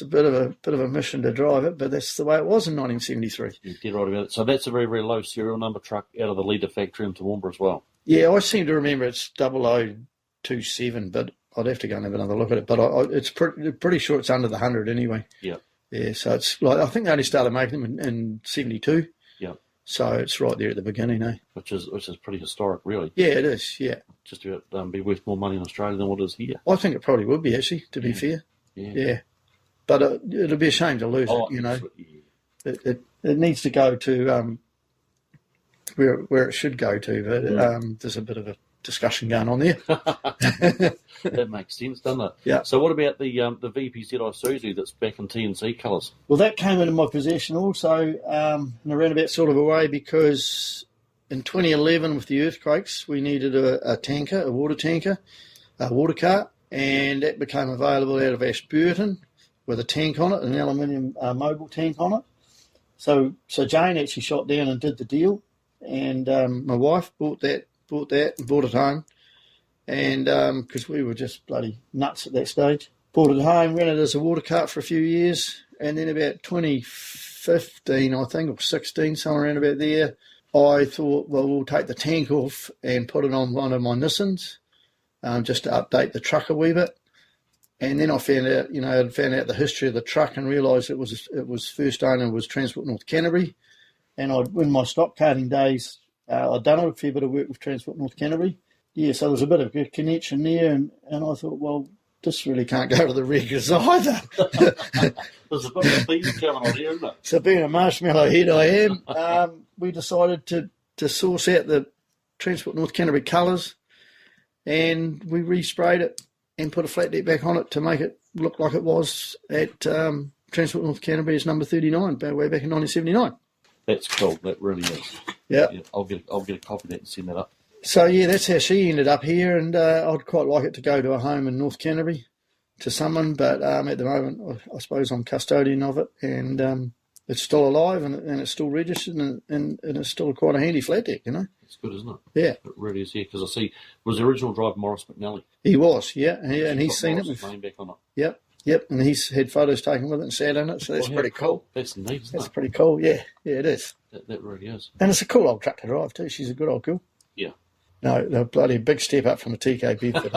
a bit of a mission to drive it, but that's the way it was in 1973. You did right about it. So that's a very, very low serial number truck out of the leader factory in Toowoomba as well. Yeah, I seem to remember it's 0027, but I'd have to go and have another look at it. But it's pretty sure it's under the 100 anyway. Yeah. Yeah, so it's like, I think they only started making them in 72. Yeah. So it's right there at the beginning, eh? Which is pretty historic, really. Yeah, it is, yeah. Just about be worth more money in Australia than what it is here. I think it probably would be, actually, to be fair. Yeah. but it'll be a shame to lose it. You know, it needs to go to where it should go to. But there's a bit of a discussion going on there. That makes sense, doesn't it? Yeah. So what about the VPZ Isuzu that's back in TNC colours? Well, that came into my possession also in a roundabout sort of a way, because in 2011 with the earthquakes, we needed a water tanker, a water cart, and that became available out of Ashburton with a tank on it, an aluminium mobile tank on it. So Jane actually shot down and did the deal, and my wife bought that and brought it home. And because we were just bloody nuts at that stage. Brought it home, ran it as a water cart for a few years. And then about 2015, I think, or 16, somewhere around about there, I thought, well, we'll take the tank off and put it on one of my Nissans, just to update the truck a wee bit. And then I found out, the history of the truck and realised it was first owner was Transport North Canterbury. And in my stock carting days, I'd done a fair bit of work with Transport North Canterbury. Yeah, so there was a bit of a connection there, and I thought, well, this really can't go to the Reggers either. There's a bit of a theme going on here, isn't it? So being a marshmallow head I am, we decided to source out the Transport North Canterbury colours, and we resprayed it and put a flat deck back on it to make it look like it was at Transport North Canterbury as number 39, way back in 1979. That's cool. That really is. Yeah. I'll get a copy of that and send that up. So, yeah, that's how she ended up here, and I'd quite like it to go to a home in North Canterbury to someone, but at the moment, I suppose I'm custodian of it, and it's still alive, and it's still registered, and it's still quite a handy flat deck, you know. It's good, isn't it? Yeah. It really is, yeah, because I see, was the original driver Maurice McNally? He was, yeah, and he's seen Maurice's name back on it. Yep, and he's had photos taken with it and sat in it, so that's pretty cool. That's neat, isn't it? That's pretty cool, yeah, it is. That really is. And it's a cool old truck to drive too. She's a good old girl. Yeah. No, a bloody big step up from a TK Bedford.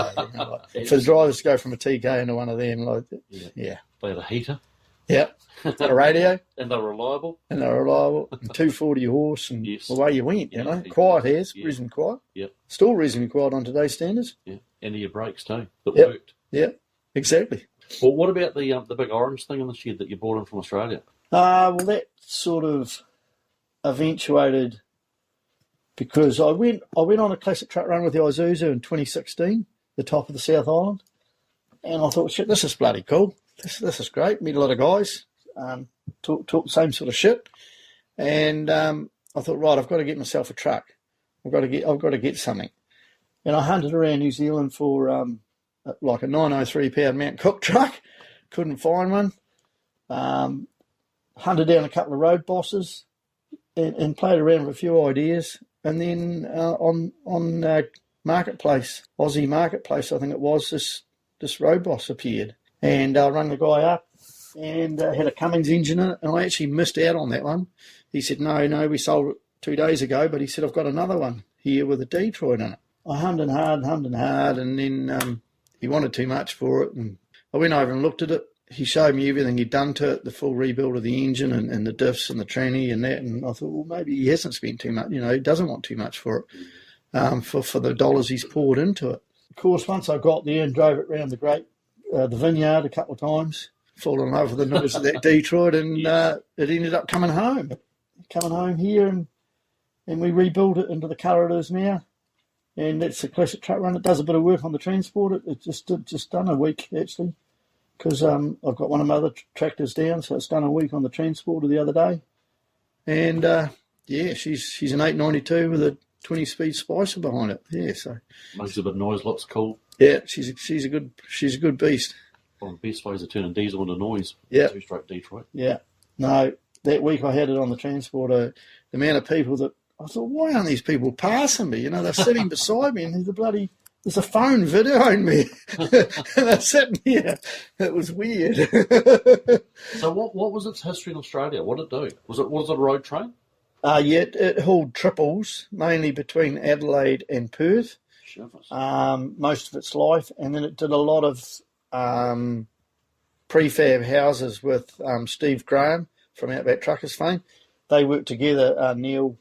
For the drivers to go from a TK into one of them, yeah. They had a heater. Yeah. A radio. And they're reliable. And 240 horse, and away you went, you know. Quiet as, reasonably quiet. Yep. Still reasonably quiet on today's standards. Yeah. And your brakes too, that worked. Yeah, exactly. Well, what about the big orange thing in the shed that you brought in from Australia? Well, that sort of eventuated because I went on a classic truck run with the Isuzu in 2016, the top of the South Island, and I thought, shit, this is bloody cool. This is great. Meet a lot of guys, talk the same sort of shit, and I thought, right, I've got to get myself a truck. I've got to get something, and I hunted around New Zealand for like a 903 pound Mount Cook truck. Couldn't find one. Hunted down a couple of road bosses and played around with a few ideas. And then on Marketplace, Aussie Marketplace, I think it was, this road boss appeared. And I rang the guy up and had a Cummins engine in it. And I actually missed out on that one. He said, no, we sold it 2 days ago. But he said, I've got another one here with a Detroit in it. I hummed and hard. And then he wanted too much for it. And I went over and looked at it. He showed me everything he'd done to it, the full rebuild of the engine and the diffs and the tranny and that. And I thought, well, maybe he hasn't spent too much. You know, he doesn't want too much for it, for the dollars he's poured into it. Of course, once I got there and drove it round the vineyard a couple of times, fallen in love with the noise of that Detroit, and it ended up coming home here, and we rebuilt it into the colour it is now. And that's a classic truck run. It does a bit of work on the transport. It's just done a week, actually. Because I've got one of my other tractors down, so it's done a week on the transporter the other day. And, she's an 892 with a 20-speed spicer behind it. Yeah, so... Makes a bit of noise, looks cool. Yeah, she's a good beast. One of the best ways of turning diesel into noise. Yeah. 2-stroke Detroit. Yeah. No, that week I had it on the transporter, the amount of people that... I thought, why aren't these people passing me? You know, they're sitting beside me and there's a phone videoing me, and I'm sitting here. It was weird. So what was its history in Australia? What did it do? Was it a road train? It hauled triples, mainly between Adelaide and Perth, most of its life. And then it did a lot of prefab houses with Steve Graham from Outback Truckers fame. They worked together, Neil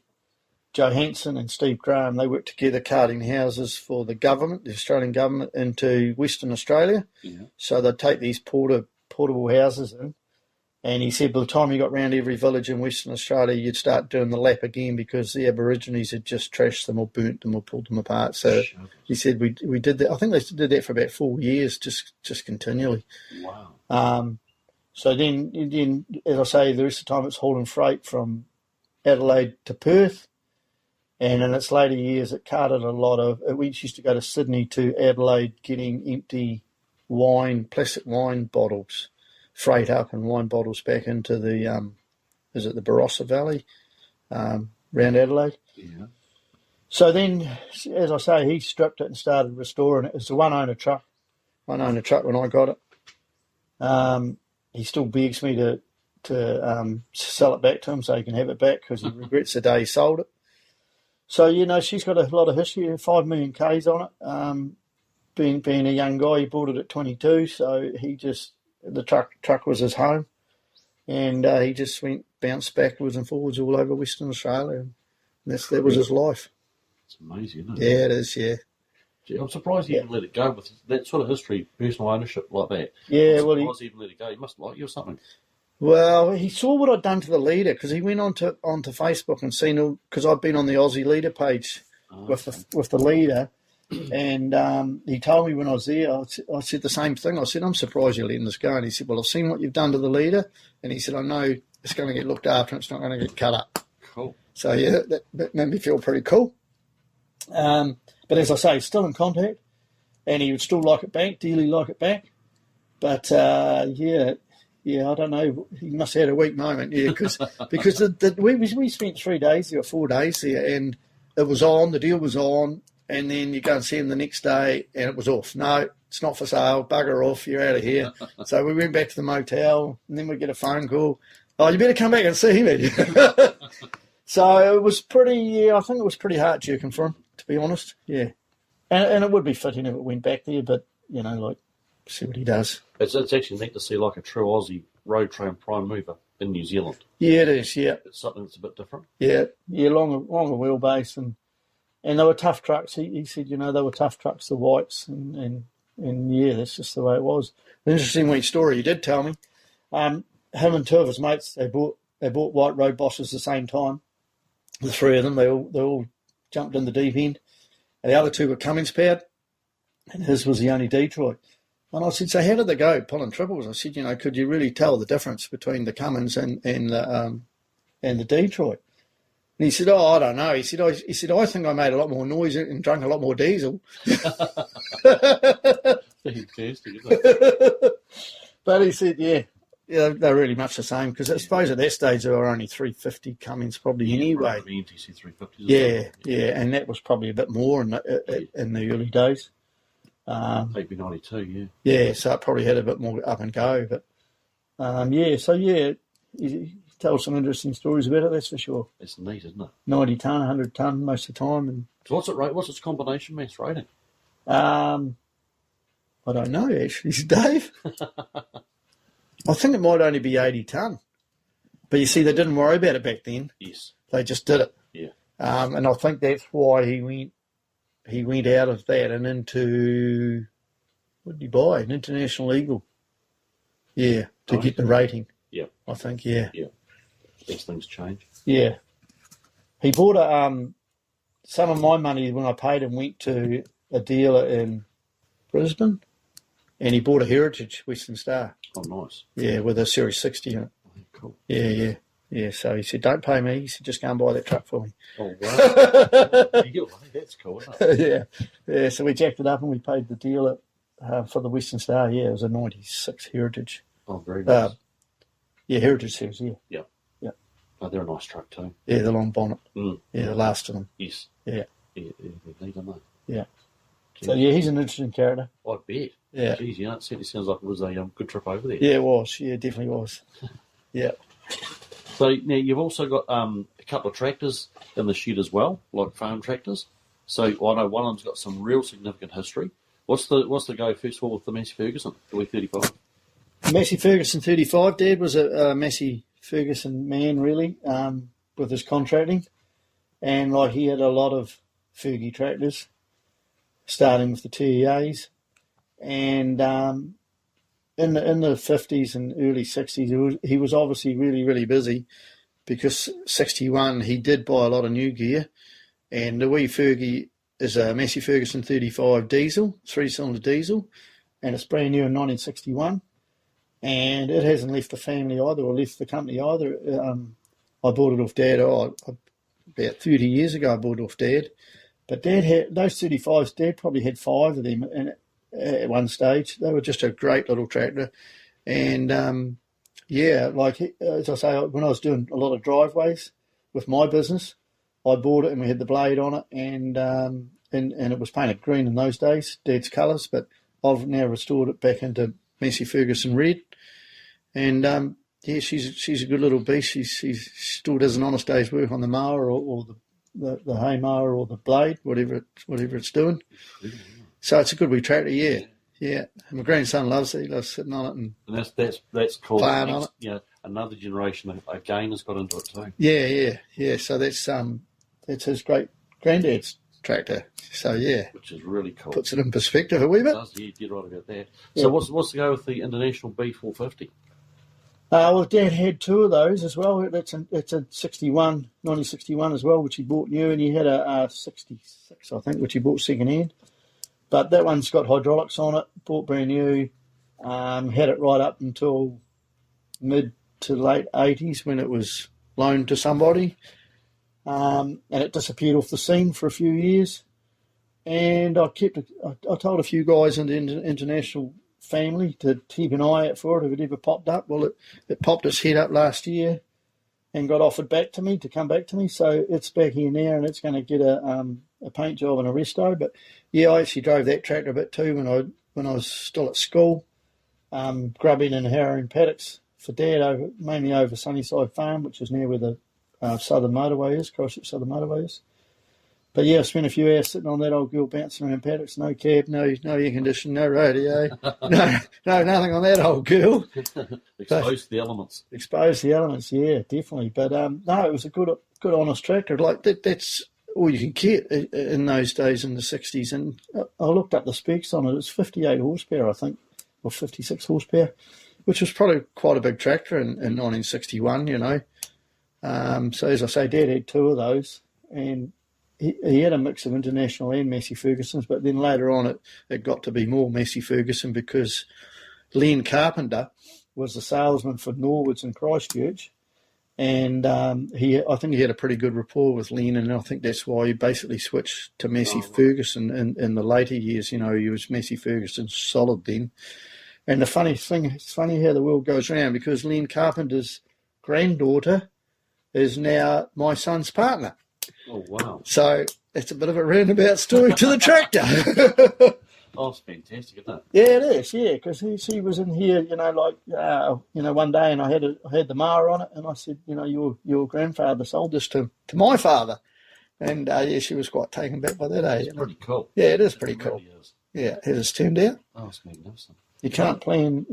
Johansson and Steve Graham, they worked together carting houses for the government, the Australian government, into Western Australia. Yeah. So they'd take these porta portable houses in. And he said by the time you got round every village in Western Australia, you'd start doing the lap again because the Aborigines had just trashed them or burnt them or pulled them apart. So he said we did that. I think they did that for about 4 years, just continually. Wow. So then, as I say, the rest of the time it's hauling freight from Adelaide to Perth. And in its later years, it carted a lot of. We used to go to Sydney to Adelaide getting empty plastic wine bottles, freight up and wine bottles back into the, is it the Barossa Valley, round Adelaide? Yeah. So then, as I say, he stripped it and started restoring it. It's a one-owner truck when I got it. He still begs me to sell it back to him so he can have it back because he regrets the day he sold it. So, she's got a lot of history, 5 million Ks on it. Being a young guy, he bought it at 22, so the truck was his home. And he just bounced backwards and forwards all over Western Australia. And that was his life. It's amazing, isn't it? Yeah, it is, yeah. Gee, I'm surprised he even let it go with that sort of history, personal ownership like that. Yeah, I'm surprised he even let it go. He must like you or something. Well, he saw what I'd done to the leader because he went onto Facebook and seen because I'd been on the Aussie leader page with the leader, and he told me when I was there, I said the same thing. I said, I'm surprised you're letting this go. And he said, well, I've seen what you've done to the leader, and he said, I know it's going to get looked after and it's not going to get cut up. Cool. So yeah, that made me feel pretty cool. But as I say, he's still in contact, and he would still like it back, dearly like it back. But yeah, I don't know. He must have had a weak moment, because we spent 3 days there, or 4 days there, and it was on. The deal was on, and then you go and see him the next day, and it was off. No, it's not for sale. Bugger off. You're out of here. So we went back to the motel, and then we get a phone call. Oh, you better come back and see me. So it was pretty. Yeah, I think it was pretty heart jerking for him, to be honest. Yeah, and it would be fitting if it went back there, but see what he does. It's actually neat to see like a true Aussie road train prime mover in New Zealand. Yeah, it is, yeah. It's something that's a bit different. Yeah, longer wheelbase, and they were tough trucks. He said, they were tough trucks, the whites, and yeah, that's just the way it was. An interesting wee story he did tell me. Him and two of his mates, they bought white road bosses the same time. The three of them, they all jumped in the deep end. And the other two were Cummins powered, and his was the only Detroit. And I said, so how did they go pulling triples? I said, could you really tell the difference between the Cummins and the Detroit? And he said, oh, I don't know. He said, I think I made a lot more noise and drank a lot more diesel. But he said, yeah, they're really much the same because I suppose at that stage there were only 350 Cummins probably anyway. NTC 350s. Yeah, and that was probably a bit more in the early days. Maybe 92, yeah. Yeah, so it probably had a bit more up and go, but he tells some interesting stories about it, that's for sure. It's neat, isn't it? 90 tonne, 100 tonne most of the time. And so what's its combination mass rating? I don't know, actually, Dave. I think it might only be 80 tonne. But you see, they didn't worry about it back then. Yes. They just did it. Yeah. And I think that's why he went out of that and into, what did he buy? An International Eagle. Yeah, to get the rating. Yeah. I think, yeah. Yeah. As things change. Yeah. He bought some of my money when I paid him went to a dealer in Brisbane, and he bought a Heritage Western Star. Oh, nice. Yeah, with a Series 60 in it. Oh, cool. Yeah. Yeah, so he said, don't pay me. He said, just go and buy that truck for me. Oh, wow. That's cool, isn't it? Yeah, so we jacked it up and we paid the dealer for the Western Star. Yeah, it was a 96 Heritage. Oh, very nice. Yeah, Heritage Series, yeah. Yeah. Oh, they're a nice truck too. Yeah, the long bonnet. Mm. Yeah, the last of them. Yes. Yeah. Yeah, they're neat, aren't they? Yeah. Jeez. So, yeah, he's an interesting character. I bet. Yeah. Jeez, it certainly sounds like it was a good trip over there. Yeah, it was. Yeah, it definitely was. Yeah. So now you've also got a couple of tractors in the shed as well, like farm tractors. So I know one of them's got some real significant history. What's the go first of all with the Massey Ferguson, the W35? Massey Ferguson 35, Dad was a Massey Ferguson man really, with his contracting, and like he had a lot of Fergie tractors, starting with the TEAs, and in the 50s and early 60s, he was obviously really, really busy because 61 he did buy a lot of new gear, and the wee Fergie is a Massey Ferguson 35 diesel, 3-cylinder diesel, and it's brand new in 1961, and it hasn't left the family either or left the company either. I bought it off Dad about 30 years ago. I bought it off Dad, but Dad had those 35s. Dad probably had 5 of them at one stage. They were just a great little tractor, and as I say, when I was doing a lot of driveways with my business, I bought it and we had the blade on it, and it was painted green in those days, Dad's colours, but I've now restored it back into Massey Ferguson red, and she's a good little beast. She still does an honest day's work on the mower or the hay mower or the blade, whatever it's doing. So it's a good wee tractor, yeah. And my grandson loves it. He loves sitting on it and that's cool. Playing on it. Yeah, another generation again has got into it too. Yeah. So that's his great granddad's tractor. So which is really cool. Puts it in perspective a wee bit. You're right about that. So what's the go with the International B450? Well, Dad had 2 of those as well. It's a 1961 as well, which he bought new, and he had a 66, I think, which he bought second hand. But that one's got hydraulics on it, bought brand new, had it right up until mid to late 80s when it was loaned to somebody. And it disappeared off the scene for a few years. And I told a few guys in the international family to keep an eye out for it if it ever popped up. Well, it popped its head up last year and got offered back to me to come back to me. So it's back here now, and it's going to get a paint job and a resto. But yeah, I actually drove that tractor a bit too when I was still at school, grubbing and harrowing paddocks for Dad, mainly over Sunnyside Farm, which is near where the Southern Motorway is, Christchurch Southern Motorway is. But yeah, I spent a few hours sitting on that old girl bouncing around paddocks. No cab, no air conditioning, no radio, no nothing on that old girl. Exposed to the elements. Exposed to the elements, yeah, definitely. But no, it was a good honest tractor. Like that's all you could get in those days in the 60s. And I looked up the specs on it. It's 58 horsepower, I think, or 56 horsepower, which was probably quite a big tractor in 1961. You know. So as I say, Dad had 2 of those, and he had a mix of International and Massey Fergusons, but then later on it got to be more Massey Ferguson because Len Carpenter was the salesman for Norwoods in Christchurch, and I think he had a pretty good rapport with Len, and I think that's why he basically switched to Massey Ferguson in the later years. You know, he was Massey Ferguson solid then. And the funny thing, it's funny how the world goes around because Len Carpenter's granddaughter is now my son's partner. Oh, wow. So it's a bit of a roundabout story to the tractor. Oh, it's fantastic, isn't it? Yeah, it is, yeah, because he was in here, one day, and I had the mower on it, and I said, your grandfather sold this to my father. And, she was quite taken back by that, It's pretty cool. Yeah, it is pretty cool. Really is. Yeah, it has turned out. Oh, it's magnificent. You can't plan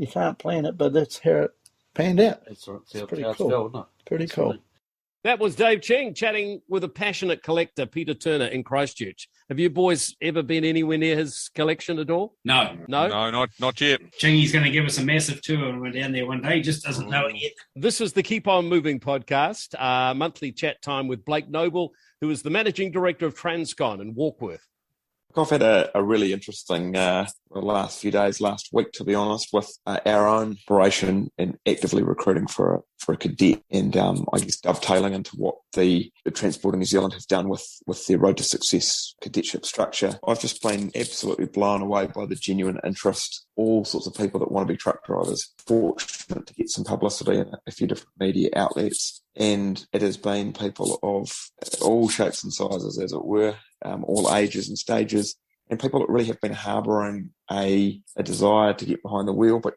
it, but that's how it panned out. It's pretty how cool. it's going, isn't it? Pretty cool. That was Dave Ching chatting with a passionate collector, Peter Turner, in Christchurch. Have you boys ever been anywhere near his collection at all? No. No, not yet. Chingy's going to give us a massive tour when we're down there one day. He just doesn't know it yet. This is the Keep On Moving podcast, monthly chat time with Blake Noble, who is the managing director of Transcon in Warkworth. I've had a really interesting last few days, last week, to be honest, with our own operation and actively recruiting for a cadet, and I guess dovetailing into what the Transport in New Zealand has done with their Road to Success cadetship structure. I've just been absolutely blown away by the genuine interest, all sorts of people that want to be truck drivers. Fortunate to get some publicity in a few different media outlets, and it has been people of all shapes and sizes, as it were, all ages and stages, and people that really have been harbouring a desire to get behind the wheel, but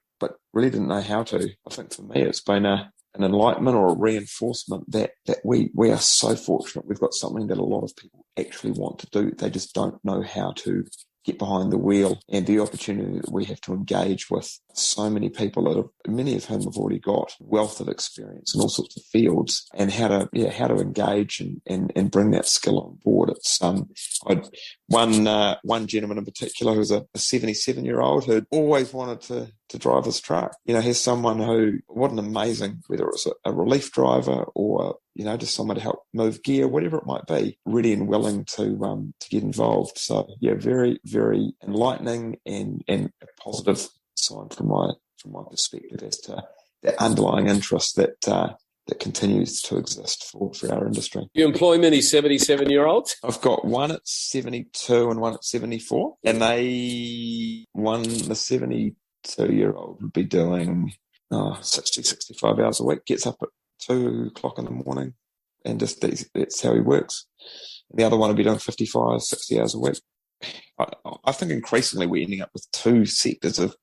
really didn't know how to. I think for me it's been an enlightenment or a reinforcement that we are so fortunate. We've got something that a lot of people actually want to do. They just don't know how to get behind the wheel, and the opportunity that we have to engage with so many people, many of whom have already got wealth of experience in all sorts of fields, and how to engage and bring that skill on board. It's one gentleman in particular who's a 77-year-old who'd always wanted to drive his truck. Here's someone who, what an amazing, whether it's a relief driver or just someone to help move gear, whatever it might be, ready and willing to get involved. So very, very enlightening and a positive sign from my perspective as to the underlying interest that continues to exist for our industry. You employ many 77-year-olds? I've got one at 72 and one at 74, and the 72-year-old would be doing 60, 65 hours a week, gets up at 2 o'clock in the morning, and just that's how he works. And the other one would be doing 55, 60 hours a week. I think increasingly we're ending up with two sectors of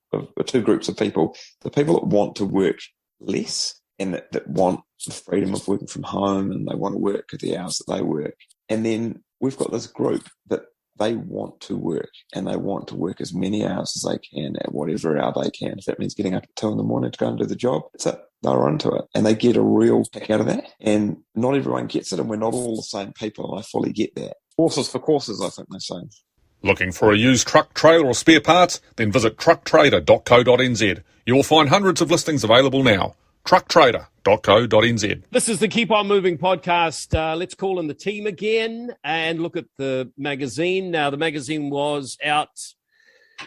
two groups of people: the people that want to work less and that want the freedom of working from home, and they want to work at the hours that they work. And then we've got this group that they want to work, and they want to work as many hours as they can at whatever hour they can. If that means getting up at 2 a.m. to go and do the job, that's it. They're onto it, and they get a real kick out of that. And not everyone gets it, and we're not all the same people, and I fully get that. Horses for courses, I think they're saying. Looking for a used truck, trailer or spare parts? Then visit trucktrader.co.nz. You will find hundreds of listings available now. trucktrader.co.nz. This is the Keep On Moving podcast. Let's call in the team again and look at the magazine. Now, the magazine was out,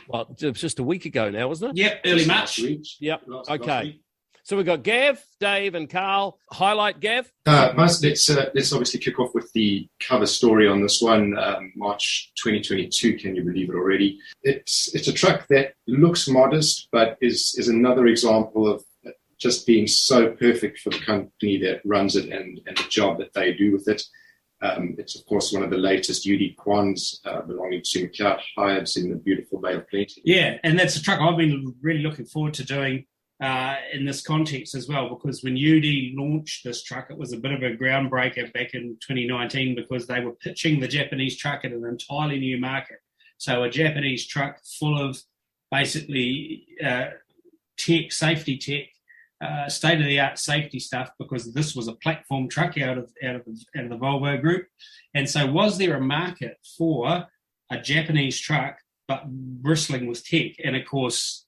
well, it was just a week ago now, wasn't it? Yep, early March. Yep, okay. So we've got Gav, Dave and Carl. Highlight, Gav? Let's obviously kick off with the cover story on this one, March 2022, can you believe it already? It's a truck that looks modest, but is another example of just being so perfect for the company that runs it and the job that they do with it. It's, of course, one of the latest UD Quans belonging to McCoid Hives in the beautiful Bay of Plenty. Yeah, and that's a truck I've been really looking forward to doing in this context as well, because when UD launched this truck, it was a bit of a groundbreaker back in 2019 because they were pitching the Japanese truck at an entirely new market. So a Japanese truck full of basically safety tech, state-of-the-art safety stuff, because this was a platform truck out of the Volvo group. And so was there a market for a Japanese truck but bristling with tech? And of course,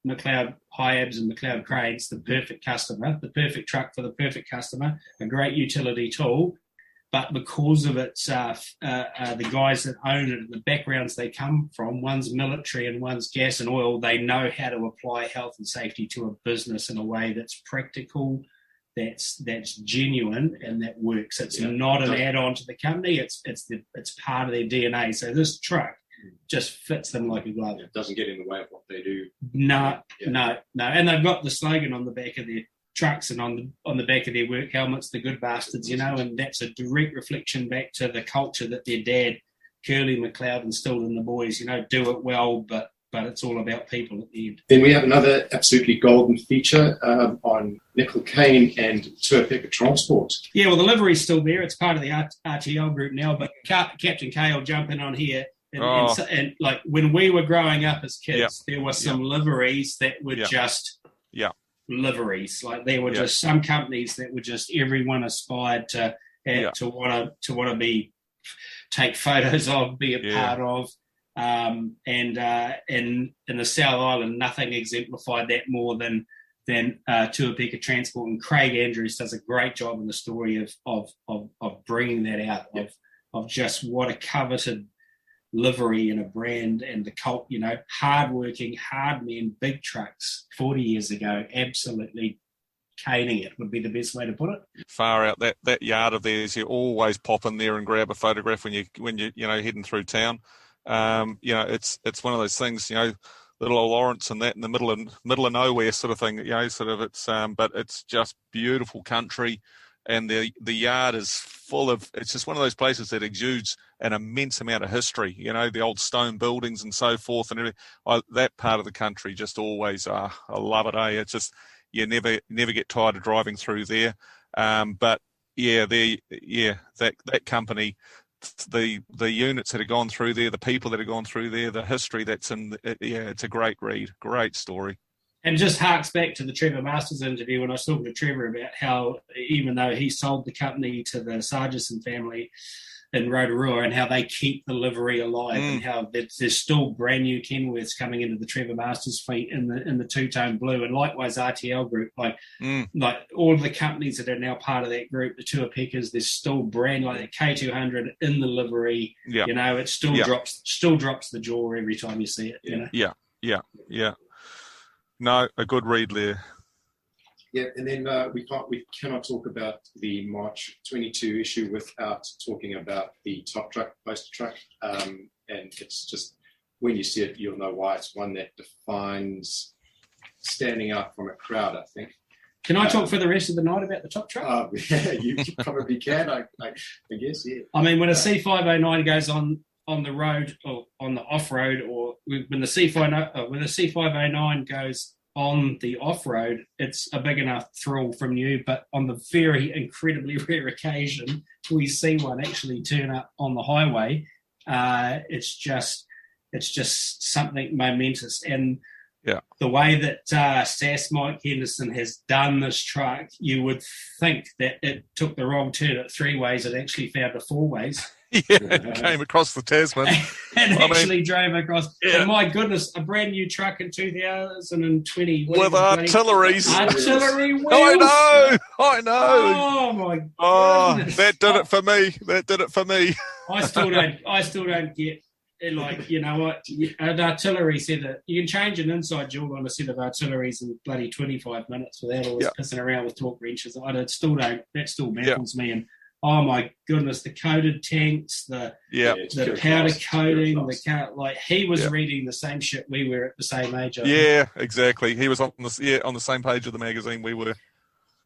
McCoid Hiabs and McCoid Craig's the perfect customer, the perfect truck for the perfect customer, a great utility tool. But because of its the guys that own it and the backgrounds they come from, one's military and one's gas and oil, they know how to apply health and safety to a business in a way that's practical, that's genuine, and that works. It's not an add-on to the company. It's part of their DNA. So this truck just fits them like a glove. It doesn't get in the way of what they do. No. And they've got the slogan on the back of their trucks and on the back of their work helmets, the good bastards, and that's a direct reflection back to the culture that their dad, Curly McLeod, instilled in the boys. Do it well, but it's all about people at the end. Then we have another absolutely golden feature on Nickel Cane and Kirkbeck Transport. Yeah, well, the livery's still there. It's part of the RTL group now, but Captain K will jump in on here. And like when we were growing up as kids, there were some liveries that were just liveries. Like there were just some companies that were just everyone aspired to want to be, take photos of, be a part of. And in the South Island, nothing exemplified that more than Tuapeka Transport, and Craig Andrews does a great job in the story of bringing that out of just what a coveted livery and a brand and the cult, hard-working, hard men, big trucks 40 years ago, absolutely caning it would be the best way to put it. Far out that yard of theirs, you always pop in there and grab a photograph when you heading through town. It's one of those things, little old Lawrence and that in the middle of nowhere sort of thing, but it's just beautiful country. And the yard is full of, it's just one of those places that exudes an immense amount of history, the old stone buildings and so forth and everything. That part of the country just always, I love it, eh? It's just, you never get tired of driving through there. But that company, the units that have gone through there, the people that have gone through there, the history that's in, it's a great read, great story. And just harks back to the Trevor Masters interview when I was talking to Trevor about how, even though he sold the company to the Sargison family in Rotorua, and how they keep the livery alive, and how there's still brand new Kenworths coming into the Trevor Masters fleet in the two-tone blue, and likewise RTL Group, like all of the companies that are now part of that group, the Tour Pickers, there's still brand like the K200 in the livery. Yeah. You know, it still drops the jaw every time you see it. You know? Yeah. No, a good read there. Yeah, and then we cannot talk about the March 22 issue without talking about the top truck, poster truck. And it's just, when you see it, you'll know why. It's one that defines standing out from a crowd, I think. Can I talk for the rest of the night about the top truck? Yeah, you probably can, I guess, yeah. I mean, when a C509 goes on the road or on the off-road, or when the C509 goes on the off-road, it's a big enough thrill from you, but on the very incredibly rare occasion we see one actually turn up on the highway, it's just something momentous. And the way that SAS Mike Henderson has done this truck, you would think that it took the wrong turn at 3 ways and actually found a 4 ways. It came across the Tasman. and drove across. And my goodness, a brand new truck in 2020. With artilleries. Artillery wheels. I know. Oh, my goodness. Oh, that did it for me. I still don't get, like, you know what, an artillery set that you can change an inside jewel on a set of artilleries in bloody 25 minutes without all this pissing around with torque wrenches. That still baffles me. And oh my goodness, the coated tanks, the powder coating, he was reading the same shit we were at the same age. Exactly. He was on the same page of the magazine we were.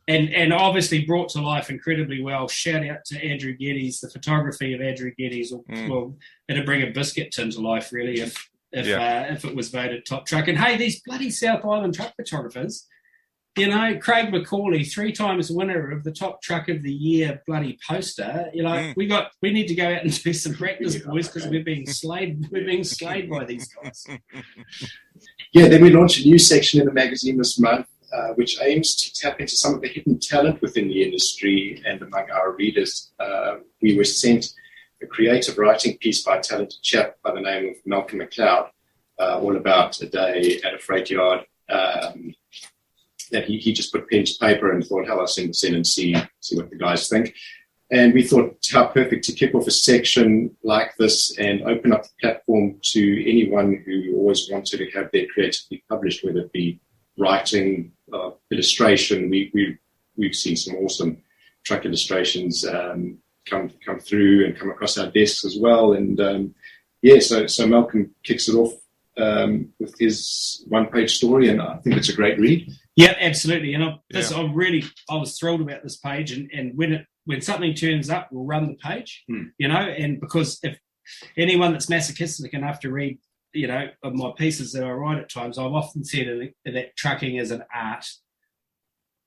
And obviously brought to life incredibly well. Shout out to Andrew Geddes. The photography of Andrew Geddes will it'd bring a biscuit tin to life, really, if it was voted top truck. And hey, these bloody South Island truck photographers, you know, Craig McCauley, 3 times winner of the top truck of the year bloody poster. You know, we need to go out and do some practice, boys, because we're being slayed by these guys. Yeah, then we launched a new section in the magazine this month, which aims to tap into some of the hidden talent within the industry and among our readers. We were sent a creative writing piece by a talented chap by the name of Malcolm McLeod, all about a day at a freight yard. That he just put pen to paper and thought, hell, I'll send this in and see what the guys think. And we thought how perfect to kick off a section like this and open up the platform to anyone who always wanted to have their creativity published, whether it be writing, illustration. We've seen some awesome truck illustrations come through and come across our desks as well. And so Malcolm kicks it off with his 1-page story, and I think it's a great read. Yeah, absolutely. And I was thrilled about this page, and when something turns up, we'll run the page, you know, and because if anyone that's masochistic enough to read, you know, of my pieces that I write at times, I've often said that trucking is an art.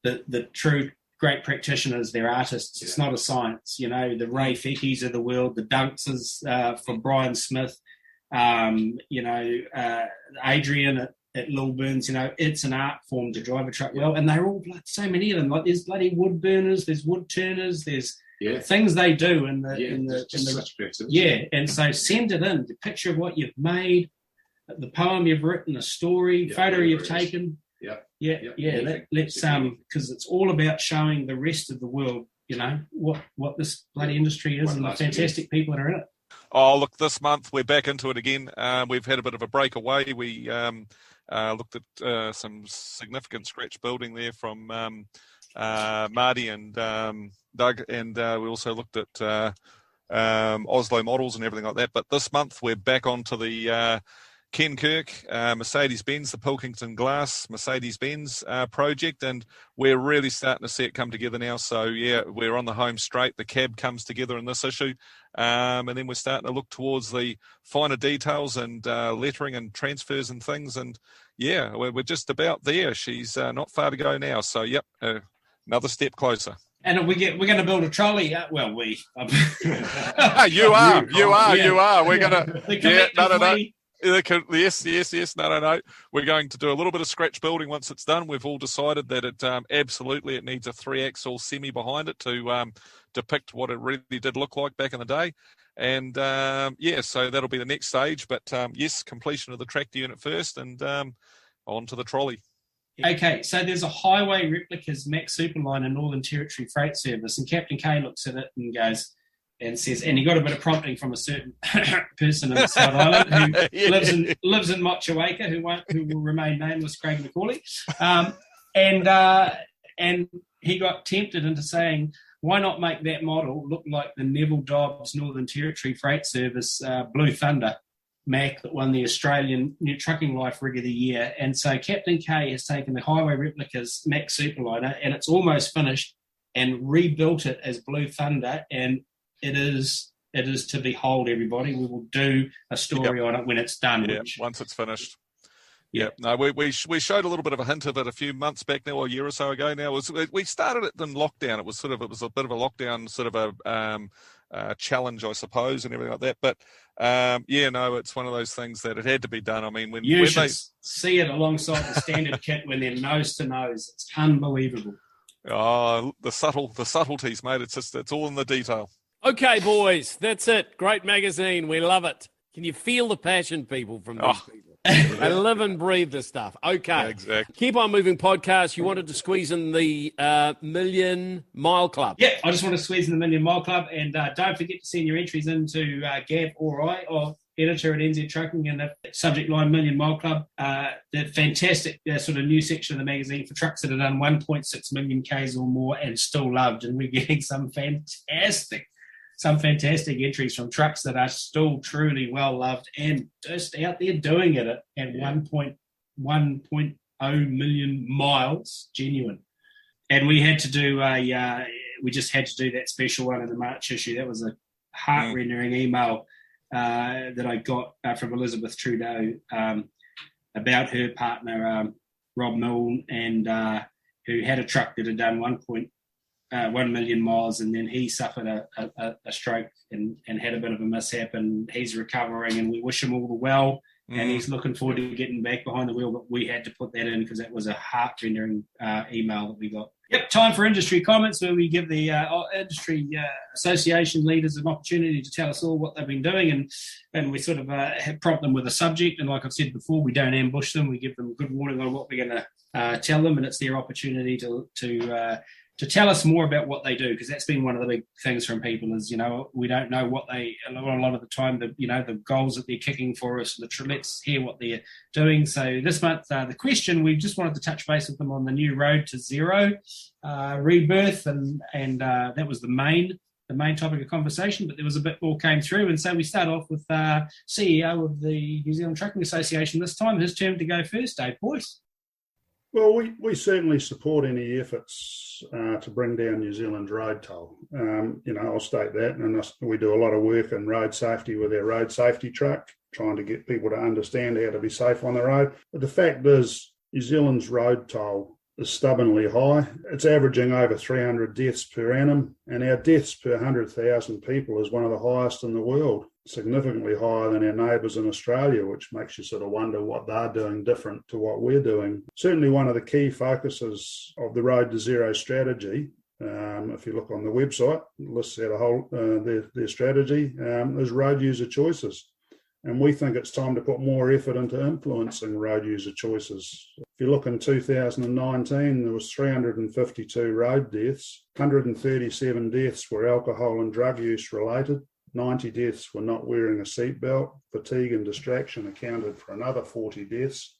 The true great practitioners, they're artists. It's not a science, you know. The Ray Feckies of the world, the Dunkses from Brian Smith, you know, Adrian at Lilburns, you know, it's an art form to drive a truck well, and they're all so many of them. Like there's bloody wood burners, there's wood turners, there's things they do in the and so send it in, the picture of what you've made, the poem you've written, a story, photo you've taken. Let's because it's all about showing the rest of the world, you know, what this bloody industry is and the fantastic people that are in it. Oh, look, this month we're back into it again. We've had a bit of a breakaway. We looked at some significant scratch building there from Marty and Doug, and we also looked at Oslo models and everything like that. But this month we're back onto the Ken Kirk, Mercedes-Benz, the Pilkington Glass Mercedes-Benz project, and we're really starting to see it come together now. So, yeah, we're on the home straight. The cab comes together in this issue, and then we're starting to look towards the finer details and lettering and transfers and things, and, yeah, we're just about there. She's not far to go now. So, yep, another step closer. And we're going to build a trolley. Well, we. You are. We're going to. Yes. No. We're going to do a little bit of scratch building once it's done. We've all decided that it absolutely it needs a 3-axle semi behind it to depict what it really did look like back in the day. And so that'll be the next stage. But yes, completion of the tractor unit first, and on to the trolley. Okay, so there's a Highway Replicas Max Superliner Northern Territory Freight Service, and Captain K looks at it and goes and says, and he got a bit of prompting from a certain person in the South Island who lives in Motueka, who will remain nameless, Craig McCauley, and he got tempted into saying, why not make that model look like the Neville Dobbs Northern Territory Freight Service Blue Thunder Mac that won the Australian New Trucking Life Rig of the Year. And so Captain K has taken the Highway Replicas Max Superliner, and it's almost finished, and rebuilt it as Blue Thunder, and it is to behold, everybody. We will do a story on it when it's done. Yeah, once it's finished. Yeah, no, we showed a little bit of a hint of it a few months back now, a year or so ago now. We started it in lockdown. It was a bit of a lockdown sort of a challenge, I suppose, and everything like that. But it's one of those things that it had to be done. I mean, when they see it alongside the standard kit when they're nose to nose, it's unbelievable. Oh, the subtleties, mate. It's all in the detail. Okay, boys, that's it. Great magazine. We love it. Can you feel the passion, people, from these people? They live and breathe this stuff. Okay. Yeah, exactly. Keep on moving podcast. You wanted to squeeze in the Million Mile Club. Yeah, I just want to squeeze in the Million Mile Club. And don't forget to send your entries into Gav or I, or editor at NZ Trucking, and the subject line Million Mile Club. The fantastic sort of new section of the magazine for trucks that have done 1.6 million Ks or more and still loved. And we're getting some fantastic entries from trucks that are still truly well loved and just out there doing it at 1.0 million miles genuine. And we had to do we just had to do that special one in the March issue. That was a heart-rendering email that I got from Elizabeth Trudeau about her partner Rob Milne, and who had a truck that had done 1 million miles, and then he suffered a stroke and had a bit of a mishap, and he's recovering, and we wish him all the well, and he's looking forward to getting back behind the wheel. But we had to put that in because that was a heart-rendering email that we got. Yep, time for industry comments, where we give the industry association leaders an opportunity to tell us all what they've been doing, and we sort of prompt them with a subject. And like I've said before, we don't ambush them. We give them good warning on what we're going to tell them, and it's their opportunity to tell us more about what they do, because that's been one of the big things from people is, we don't know what a lot of the time, the goals that they're kicking for us, let's hear what they're doing. So this month, the question, we just wanted to touch base with them on the new Road to Zero rebirth, and that was the main topic of conversation, but there was a bit more came through. And so we start off with CEO of the New Zealand Trucking Association this time. His turn to go first, Dave Boyce. Well, we certainly support any efforts to bring down New Zealand's road toll. I'll state that, and we do a lot of work in road safety with our road safety truck, trying to get people to understand how to be safe on the road. But the fact is, New Zealand's road toll is stubbornly high. It's averaging over 300 deaths per annum, and our deaths per 100,000 people is one of the highest in the world, significantly higher than our neighbours in Australia, which makes you sort of wonder what they're doing different to what we're doing. Certainly one of the key focuses of the Road to Zero strategy, if you look on the website, it lists out a whole their strategy, is road user choices. And we think it's time to put more effort into influencing road user choices. If you look in 2019, there was 352 road deaths. 137 deaths were alcohol and drug use related. 90 deaths were not wearing a seatbelt. Fatigue and distraction accounted for another 40 deaths.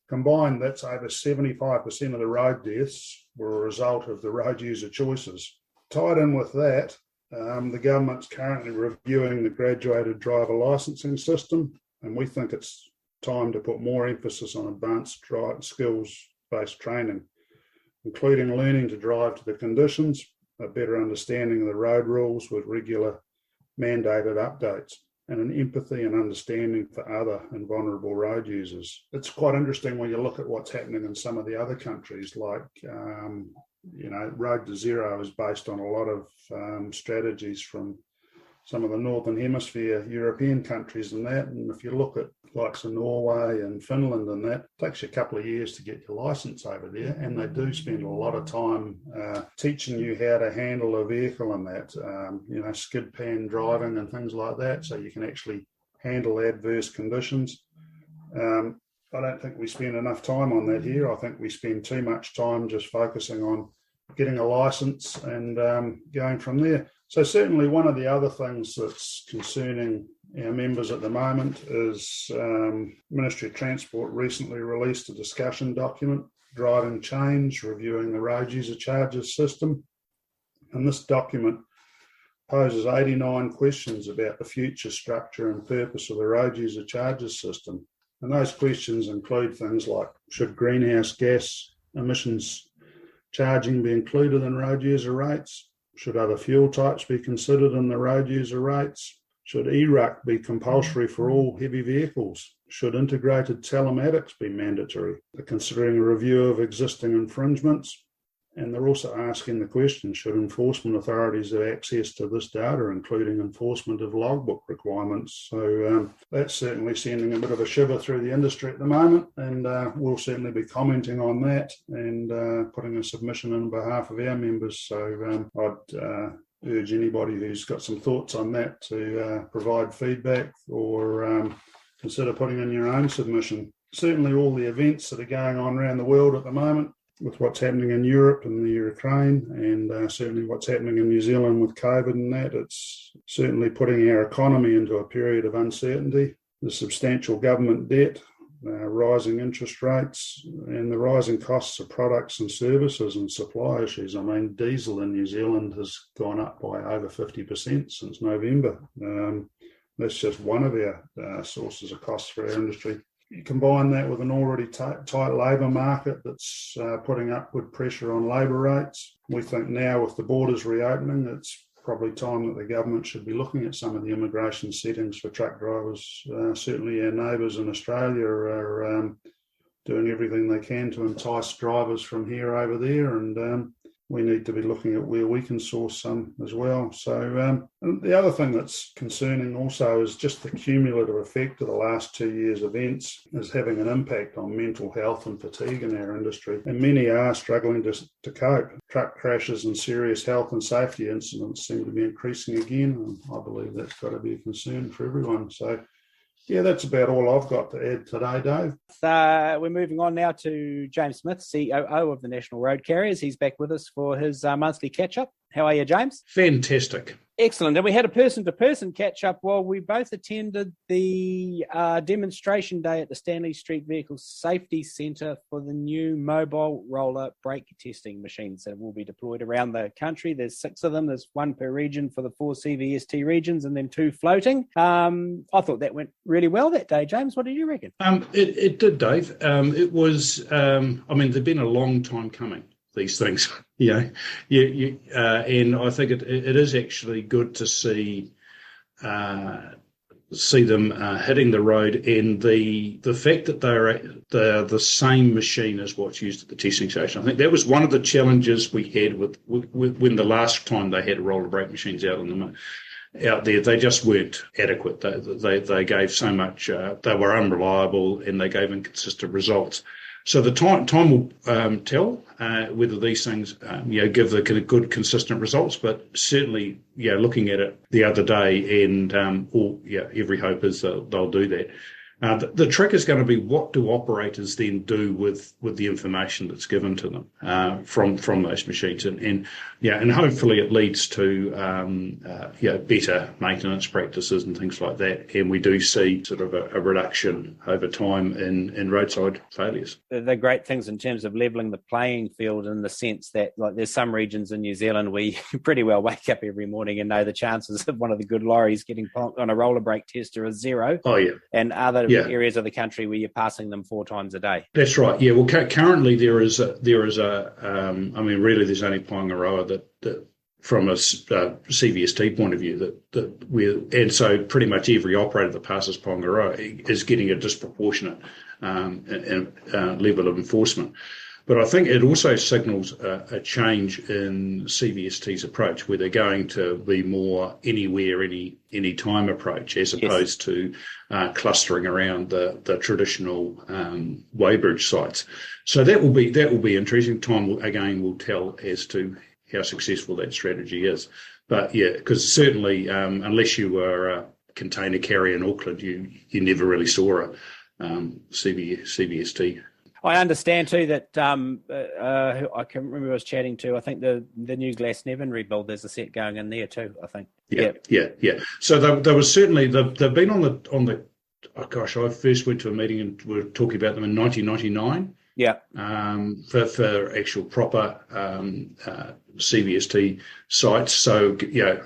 Combined, that's over 75% of the road deaths were a result of the road user choices. Tied in with that, the government's currently reviewing the graduated driver licensing system, and we think it's time to put more emphasis on advanced skills-based training, including learning to drive to the conditions, a better understanding of the road rules with regular mandated updates, and an empathy and understanding for other and vulnerable road users. It's quite interesting when you look at what's happening in some of the other countries, like Road to Zero is based on a lot of strategies from some of the Northern Hemisphere European countries and that. And if you look at likes of Norway and Finland and that, it takes you a couple of years to get your license over there. And they do spend a lot of time teaching you how to handle a vehicle and that, skid pan driving and things like that, so you can actually handle adverse conditions. I don't think we spend enough time on that here. I think we spend too much time just focusing on getting a license and going from there. So certainly one of the other things that's concerning our members at the moment is Ministry of Transport recently released a discussion document, Driving Change, reviewing the road user charges system. And this document poses 89 questions about the future structure and purpose of the road user charges system. And those questions include things like, should greenhouse gas emissions charging be included in road user rates? Should other fuel types be considered in the road user rates? Should ERUC be compulsory for all heavy vehicles? Should integrated telematics be mandatory? They're considering a review of existing infringements. And they're also asking the question, should enforcement authorities have access to this data, including enforcement of logbook requirements? So that's certainly sending a bit of a shiver through the industry at the moment, and we'll certainly be commenting on that and putting a submission on behalf of our members. So I'd urge anybody who's got some thoughts on that to provide feedback or consider putting in your own submission. Certainly all the events that are going on around the world at the moment, with what's happening in Europe and the Ukraine, and certainly what's happening in New Zealand with COVID and that, it's certainly putting our economy into a period of uncertainty. The substantial government debt, rising interest rates, and the rising costs of products and services and supply issues. I mean, diesel in New Zealand has gone up by over 50% since November. That's just one of our sources of costs for our industry. You combine that with an already tight labour market that's putting upward pressure on labour rates. We think now with the borders reopening, it's probably time that the government should be looking at some of the immigration settings for truck drivers. Certainly our neighbours in Australia are doing everything they can to entice drivers from here over there, and we need to be looking at where we can source some as well. So the other thing that's concerning also is just the cumulative effect of the last 2 years' events is having an impact on mental health and fatigue in our industry. And many are struggling to cope. Truck crashes and serious health and safety incidents seem to be increasing again. And I believe that's got to be a concern for everyone. So yeah, that's about all I've got to add today, Dave. We're moving on now to James Smith, COO of the National Road Carriers. He's back with us for his monthly catch-up. How are you, James? Fantastic. Excellent. And we had a person-to-person catch-up while we both attended the demonstration day at the Stanley Street Vehicle Safety Centre for the new mobile roller brake testing machines that will be deployed around the country. There's 6 of them. There's 1 per region for the 4 CVST regions and then 2 floating. I thought that went really well that day. James, what did you reckon? It did, Dave. It was, they've been a long time coming, these things. And I think it is actually good to see them hitting the road, and the fact that they're the same machine as what's used at the testing station. I think that was one of the challenges we had with when the last time they had roller brake machines out there. They just weren't adequate. They gave so much. They were unreliable and they gave inconsistent results. So the time will tell whether these things give the good consistent results. But certainly, looking at it the other day, and every hope is they'll do that. The trick is going to be, what do operators then do with the information that's given to them from those machines, and hopefully it leads to better maintenance practices and things like that. And we do see sort of a reduction over time in roadside failures. The great things in terms of levelling the playing field, in the sense that, like, there's some regions in New Zealand where you pretty well wake up every morning and know the chances of one of the good lorries getting plonked on a roller brake tester is 0. Oh yeah, and other areas of the country where you're passing them 4 times a day. That's right. Yeah. Well, currently there is there's only Pongaroa that from a CVST point of view and so pretty much every operator that passes Pongaroa is getting a disproportionate level of enforcement. But I think it also signals a change in CVST's approach, where they're going to be more anywhere, any time approach, as opposed to clustering around the traditional weighbridge sites. So that will be interesting. Time will tell as to how successful that strategy is. But yeah, because certainly unless you were a container carrier in Auckland, you never really saw a CVST. I understand too that I can't remember who I was chatting to. I think the new Glasnevin rebuild, there's a set going in there too, I think. Yeah. So there was certainly they've been on the. Oh gosh, I first went to a meeting and we were talking about them in 1999. Yeah. For actual proper CVST sites. So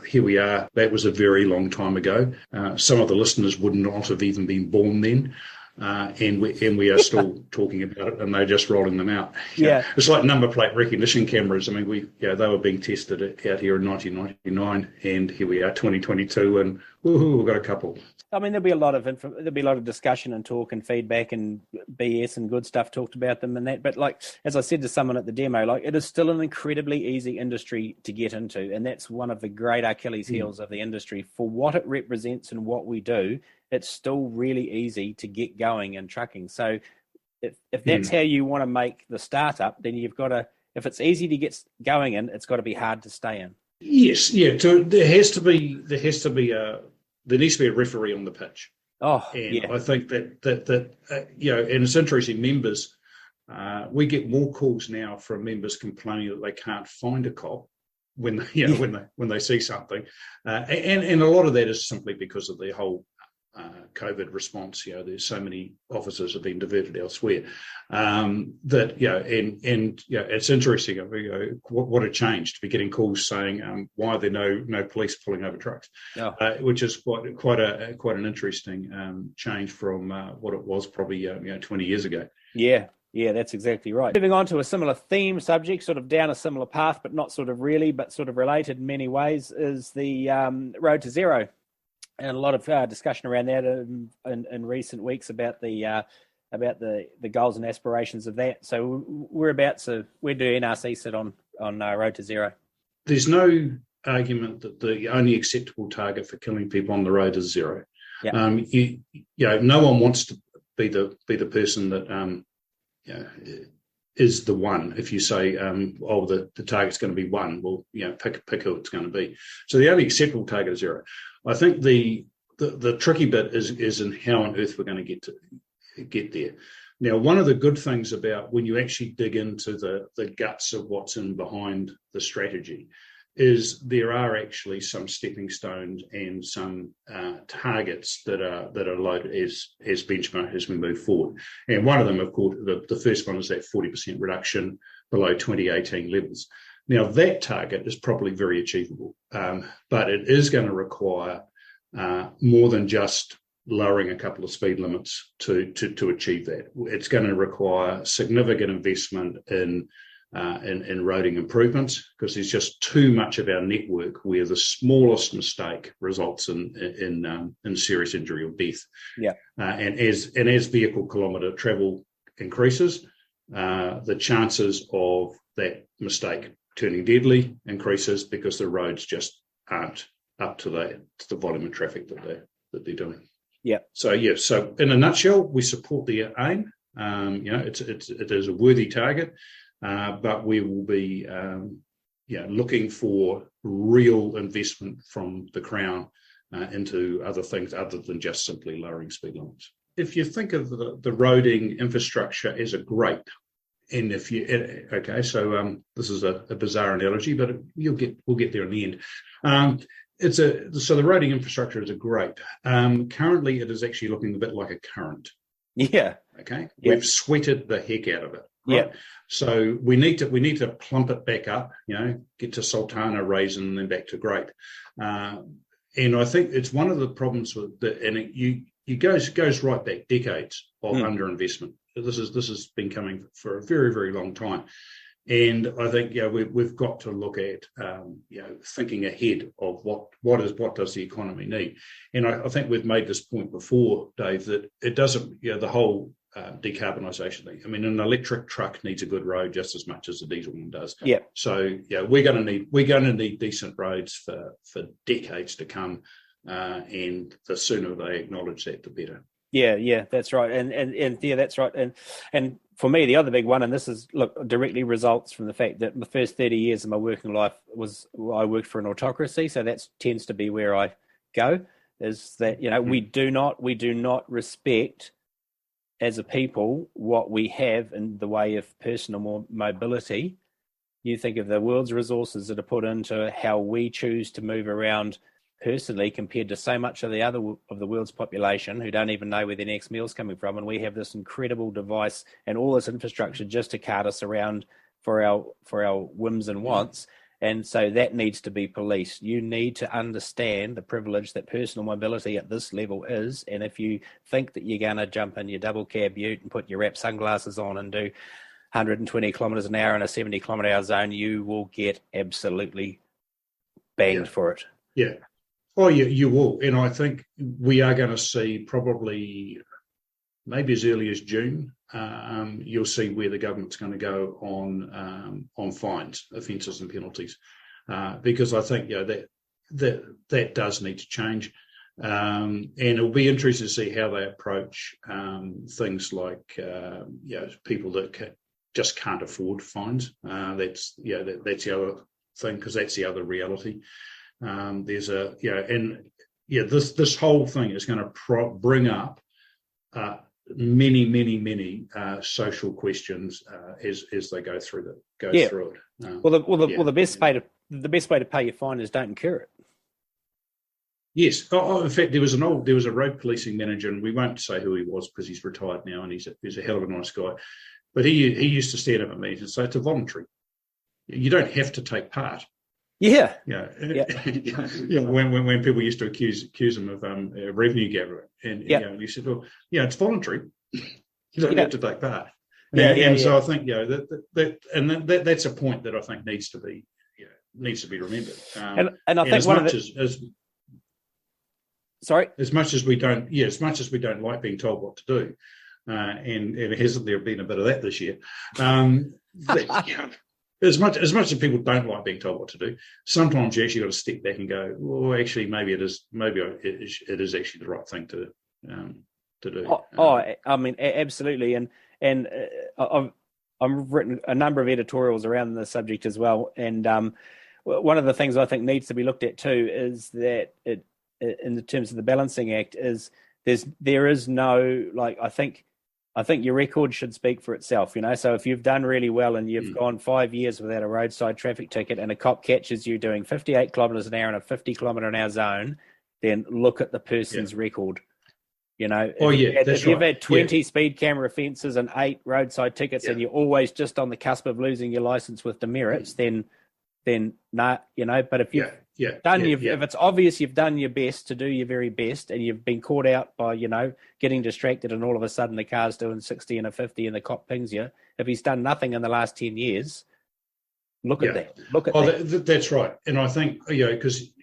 here we are. That was a very long time ago. Some of the listeners would not have even been born then. And we are still talking about it, and they're just rolling them out. Yeah, it's like number plate recognition cameras. I mean, they were being tested out here in 1999, and here we are, 2022, and we've got a couple. I mean, there'll be a lot of discussion and talk and feedback and BS and good stuff talked about them and that. But like, as I said to someone at the demo, like it is still an incredibly easy industry to get into. And that's one of the great Achilles heels of the industry. For what it represents and what we do, it's still really easy to get going in trucking. So if that's how you want to make the startup, then you've got to, if it's easy to get going in, it's got to be hard to stay in. Yes. Yeah. So there needs to be a referee on the pitch. I think that and it's interesting. Members, we get more calls now from members complaining that they can't find a cop when they see something, and a lot of that is simply because of the whole COVID response. There's so many officers have been diverted elsewhere. It's interesting. What a change to be getting calls saying why are there no police pulling over trucks, which is quite an interesting change from what it was probably 20 years ago. Yeah, that's exactly right. Moving on to a similar theme subject, sort of down a similar path, but not sort of really, but sort of related in many ways, is the Road to Zero. And a lot of discussion around that in recent weeks about the goals and aspirations of that. So where do NRC sit on Road to Zero? There's no argument that the only acceptable target for killing people on the road is zero. Yeah. No one wants to be the person that is the one. If you say, the target's going to be one, well, pick who it's going to be. So the only acceptable target is zero. I think the tricky bit is in how on earth we're going to get there. Now, one of the good things about when you actually dig into the guts of what's in behind the strategy is there are actually some stepping stones and some targets that are loaded as benchmark as we move forward. And one of them, of course, the first one is that 40% reduction below 2018 levels. Now, that target is probably very achievable, but it is going to require more than just lowering a couple of speed limits to achieve that. It's going to require significant investment in roading improvements, because there's just too much of our network where the smallest mistake results in serious injury or death. Yeah. And as vehicle kilometre travel increases, the chances of that mistake turning deadly increases because the roads just aren't up to the volume of traffic that they're doing. Yeah. So in a nutshell, we support the aim. It is a worthy target, but we will be looking for real investment from the Crown into other things other than just simply lowering speed limits. If you think of the roading infrastructure as a grape, and if you this is a bizarre analogy, but we'll get there in the end. So the roading infrastructure is a grape. Currently, it is actually looking a bit like a currant. Yeah. Okay. Yeah. We've sweated the heck out of it. Right? Yeah. So we need to plump it back up. Get to sultana, raisin, and then back to grape. And I think it's one of the problems with it goes right back decades of underinvestment. This has been coming for a very, very long time. And I think we've got to look at thinking ahead of what does the economy need. And I think we've made this point before, Dave, that it doesn't the whole decarbonisation thing. I mean, an electric truck needs a good road just as much as a diesel one does. Yeah. So yeah, we're going to need decent roads for decades to come, and the sooner they acknowledge that, the better. Yeah, that's right, and yeah, that's right, and for me, the other big one, and this is directly results from the fact that the first 30 years of my working life I worked for an autocracy, so that tends to be where I go. Is that we do not respect as a people what we have in the way of personal mobility. You think of the world's resources that are put into how we choose to move around personally compared to so much of the world's population who don't even know where their next meal's coming from, and we have this incredible device and all this infrastructure just to cart us around for our whims and wants. And so that needs to be policed. You need to understand the privilege that personal mobility at this level is. And if you think that you're going to jump in your double cab ute and put your wrap sunglasses on and do 120 kilometres an hour in a 70 kilometre hour zone, you will get absolutely banged for it. Yeah. Oh, you will. And I think we are going to see probably maybe as early as June, you'll see where the government's going to go on fines, offences and penalties, because I think that does need to change, and it'll be interesting to see how they approach things like people that just can't afford fines. That's the other thing, because that's the other reality. There's this whole thing is going to bring up many social questions as they go through through it. The best way to pay your fine is don't incur it. Yes. In fact, there was a road policing manager, and we won't say who he was because he's retired now, and he's a hell of a nice guy. But he used to stand up at meetings and say it's a voluntary. You don't have to take part. Yeah. When people used to accuse him of revenue gathering, and you said, well, it's voluntary. You don't have to take part. So I think that's a point that I think needs to be remembered. And I think as much as we don't like being told what to do, and hasn't there been a bit of that this year? As much as people don't like being told what to do, sometimes you actually got to step back and go, well, actually, maybe it is actually the right thing to do. I mean, absolutely, and I've written a number of editorials around the subject as well, and one of the things I think needs to be looked at too is that in the terms of the balancing act is there is no I think your record should speak for itself, So if you've done really well and you've gone 5 years without a roadside traffic ticket and a cop catches you doing 58 kilometres an hour in a 50 kilometre an hour zone, then look at the person's record. If you've had 20 speed camera offences and 8 roadside tickets and you're always just on the cusp of losing your licence with demerits, then nah, But if you've if it's obvious you've done your best to do your very best, and you've been caught out by getting distracted, and all of a sudden the car's doing 60 and a 50, and the cop pings you. If he's done nothing in the last 10 years, look at that. Look at that. That's right, and I think because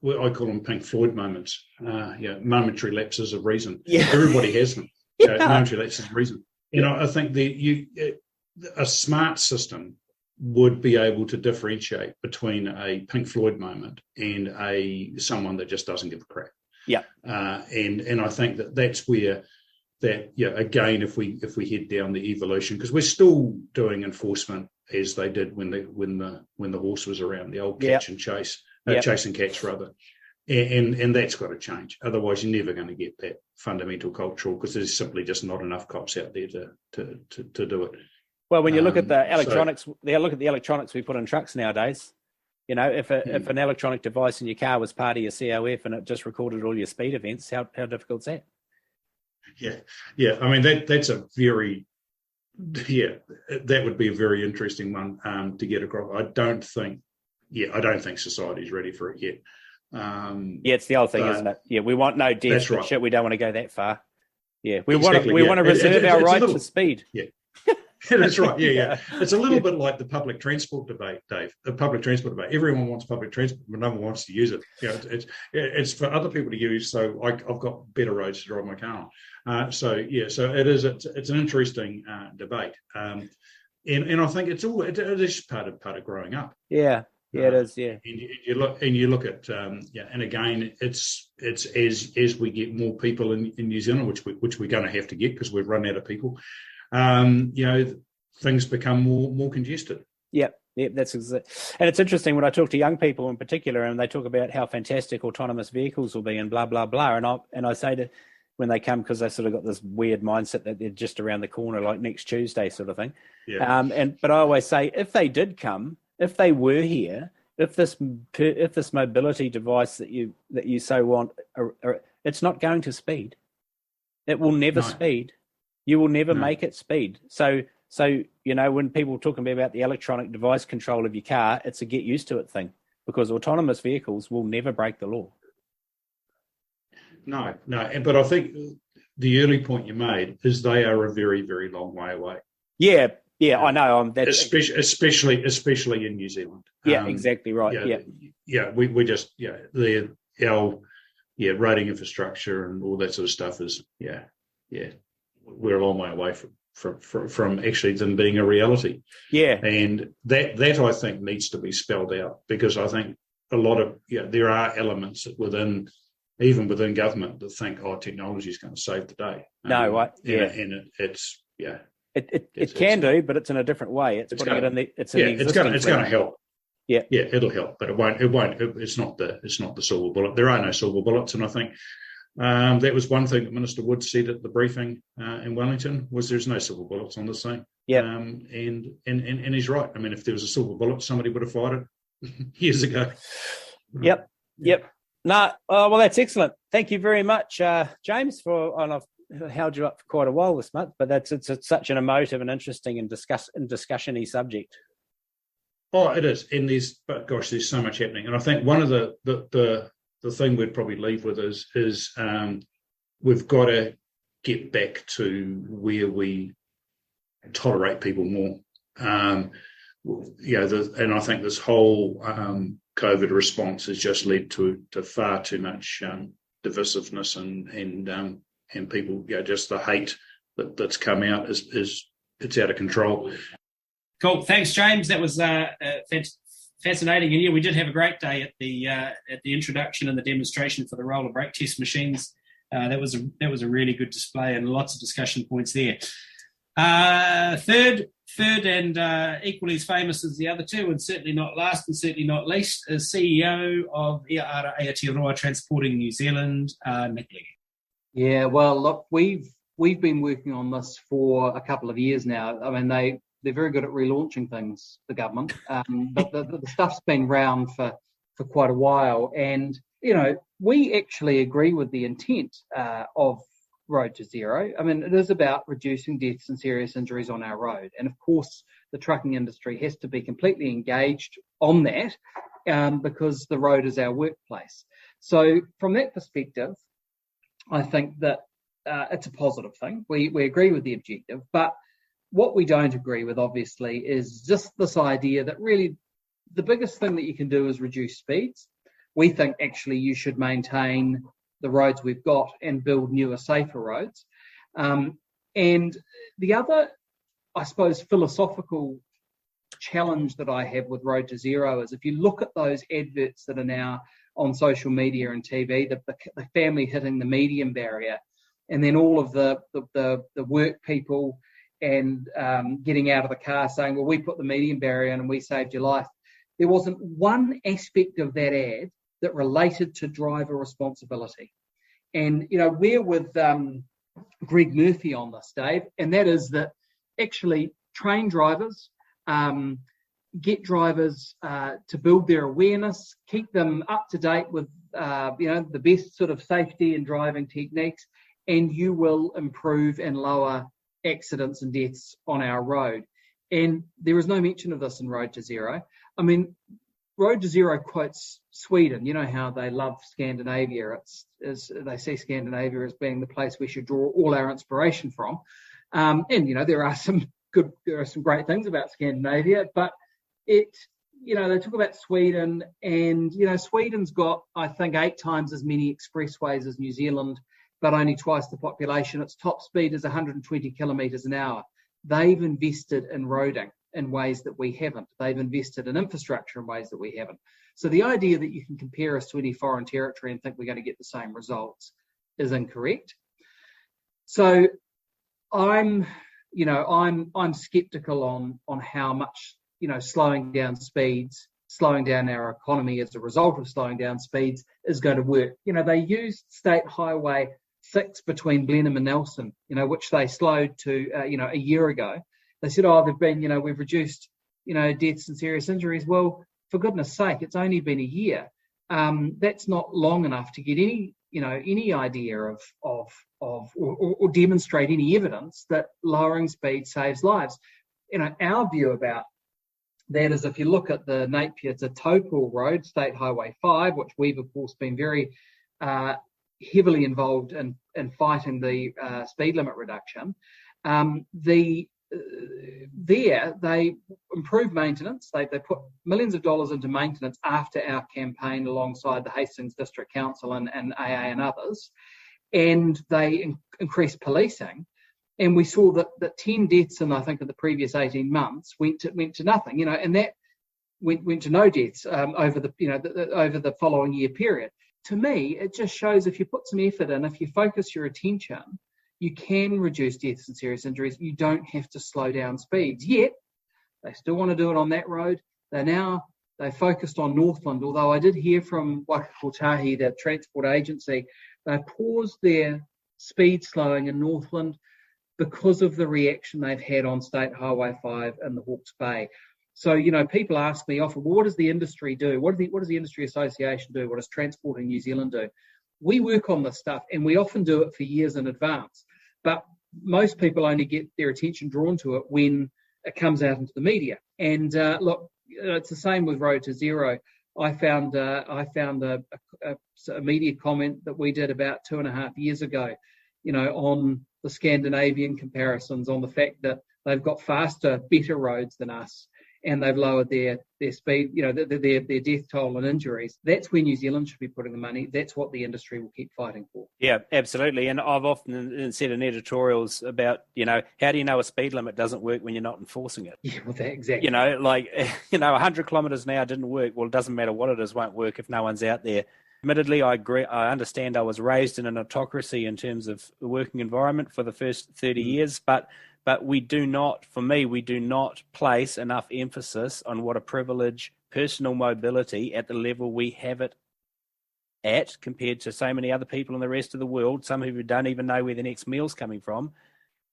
I call them Pink Floyd moments. Momentary lapses of reason. Yeah, everybody has them. Momentary lapses of reason. I think a smart system would be able to differentiate between a Pink Floyd moment and someone that just doesn't give a crap. Yeah. And I think that's where again, if we head down the evolution, because we're still doing enforcement as they did when the horse was around, the old catch and chase, chase and catch rather. And that's got to change. Otherwise, you're never going to get that fundamental cultural, because there's simply just not enough cops out there to do it. Well, when you look at the electronics, look at the electronics we put in trucks nowadays. If an electronic device in your car was part of your COF and it just recorded all your speed events, how difficult is that? Yeah. I mean, that's a very that would be a very interesting one to get across. I don't think society's ready for it yet. It's the old thing, isn't it? Yeah, we want no deaths, but shit, we don't want to go that far. Yeah, we want to reserve our right to speed. Yeah. That's right. Yeah. It's a little bit like the public transport debate, Dave. The public transport debate. Everyone wants public transport, but no one wants to use it. It's for other people to use. So I've got better roads to drive my car on. So it is. It's an interesting debate, and I think it is part of growing up. Yeah. Yeah, it is. Yeah, and you look at and again, it's as we get more people in New Zealand, which we're going to have to get because we've run out of people. Things become more congested. Yeah, that's exactly. And it's interesting when I talk to young people in particular, and they talk about how fantastic autonomous vehicles will be, and blah blah blah. And I say to when they come, because they sort of got this weird mindset that they're just around the corner, like next Tuesday, sort of thing. Yeah. But I always say, if they did come, if they were here, if this mobility device that you so want, it's not going to speed. It will never speed. You will never make it speed. So when people are talking about the electronic device control of your car, it's a get used to it thing, because autonomous vehicles will never break the law. No. But I think the early point you made is they are a very, very long way away. Yeah, I know. Especially in New Zealand. Yeah, exactly right. We just our roading infrastructure and all that sort of stuff is we're a long way away from actually them being a reality. Yeah, and that I think needs to be spelled out, because I think a lot of there are elements even within government that think technology is going to save the day. No, right? And it's It can do, but it's in a different way. It's going to help. Yeah, it'll help, but it won't. It's not the silver bullet. There are no silver bullets, and I think that was one thing that Minister Wood said at the briefing in Wellington, was there's no silver bullets on this thing. Yeah, and he's right. I mean, if there was a silver bullet, somebody would have fired it years ago. Yep. No, well, that's excellent. Thank you very much, James. I've held you up for quite a while this month, but it's such an emotive and interesting and discussion-y subject. Oh, it is, and there's so much happening, and I think one of the thing we'd probably leave with is we've got to get back to where we tolerate people more. And I think this whole COVID response has just led to far too much divisiveness and people, just the hate that's come out is it's out of control. Cool. Thanks, James. That was fascinating. And we did have a great day at the introduction and the demonstration for the roller brake test machines. That was a really good display and lots of discussion points there. Third and equally as famous as the other two, and certainly not last and certainly not least, is CEO of Ia Ara Aotearoa Transporting New Zealand, Nick Leggett. Yeah, well, look, we've been working on this for a couple of years now. I mean, they're very good at relaunching things, the government, but the stuff's been around for quite a while. And, we actually agree with the intent of Road to Zero. I mean, it is about reducing deaths and serious injuries on our road. And, of course, the trucking industry has to be completely engaged on that because the road is our workplace. So from that perspective, I think that it's a positive thing. We agree with the objective, but what we don't agree with, obviously, is just this idea that really the biggest thing that you can do is reduce speeds. We think actually you should maintain the roads we've got and build newer, safer roads. And the other, I suppose, philosophical challenge that I have with Road to Zero is if you look at those adverts that are now on social media and TV, the family hitting the median barrier, and then all of the work people and getting out of the car saying, well, we put the median barrier in and we saved your life. There wasn't one aspect of that ad that related to driver responsibility. And, we're with Greg Murphy on this, Dave, and that is that actually train drivers, get drivers to build their awareness, keep them up to date with, the best sort of safety and driving techniques, and you will improve and lower accidents and deaths on our road. And there is no mention of this in Road to Zero. I mean, Road to Zero quotes Sweden. You know how they love Scandinavia. They see Scandinavia as being the place we should draw all our inspiration from. And, there are some good. There are some great things about Scandinavia, but they talk about Sweden, and Sweden's got, I think, 8 times as many expressways as New Zealand, but only twice the population. Its top speed is 120 kilometres an hour. They've invested in roading in ways that we haven't. They've invested in infrastructure in ways that we haven't. So the idea that you can compare us to any foreign territory and think we're going to get the same results is incorrect. So I'm skeptical on how much, slowing down speeds, slowing down our economy as a result of slowing down speeds is going to work. They used State Highway 6 between Blenheim and Nelson, which they slowed to, a year ago. They said, we've reduced, deaths and serious injuries. Well, for goodness sake, it's only been a year. That's not long enough to get any idea of or demonstrate any evidence that lowering speed saves lives. Our view about that is, if you look at the Napier to Taupo Road, State Highway 5, which we've of course been very heavily involved in fighting the speed limit reduction, they improved maintenance. They put millions of dollars into maintenance after our campaign alongside the Hastings District Council and AA and others, and they increased policing. And we saw that 10 deaths in, I think, in the previous 18 months went to nothing, and that went to no deaths over the following year period. To me, it just shows if you put some effort in, if you focus your attention, you can reduce deaths and serious injuries. You don't have to slow down speeds. Yet, they still want to do it on that road. They focused on Northland, although I did hear from Waikakotahi, the transport agency, they paused their speed slowing in Northland because of the reaction they've had on State Highway 5 and the Hawke's Bay. So, people ask me often, well, what does the industry do? What does the Industry Association do? What does Transporting New Zealand do? We work on this stuff, and we often do it for years in advance. But most people only get their attention drawn to it when it comes out into the media. And look, it's the same with Road to Zero. I found a media comment that we did about 2.5 years ago, on the Scandinavian comparisons, on the fact that they've got faster, better roads than us, and they've lowered their speed, their death toll and injuries. That's where New Zealand should be putting the money. That's what the industry will keep fighting for. Yeah, absolutely. And I've often said in editorials about, how do you know a speed limit doesn't work when you're not enforcing it? Yeah, well, that, exactly. 100 kilometres an hour didn't work. Well, it doesn't matter what it is, won't work if no one's out there. Admittedly, I agree. I understand I was raised in an autocracy in terms of the working environment for the first 30 years, but we do not place enough emphasis on what a privilege personal mobility at the level we have it at compared to so many other people in the rest of the world, some who don't even know where the next meal's coming from,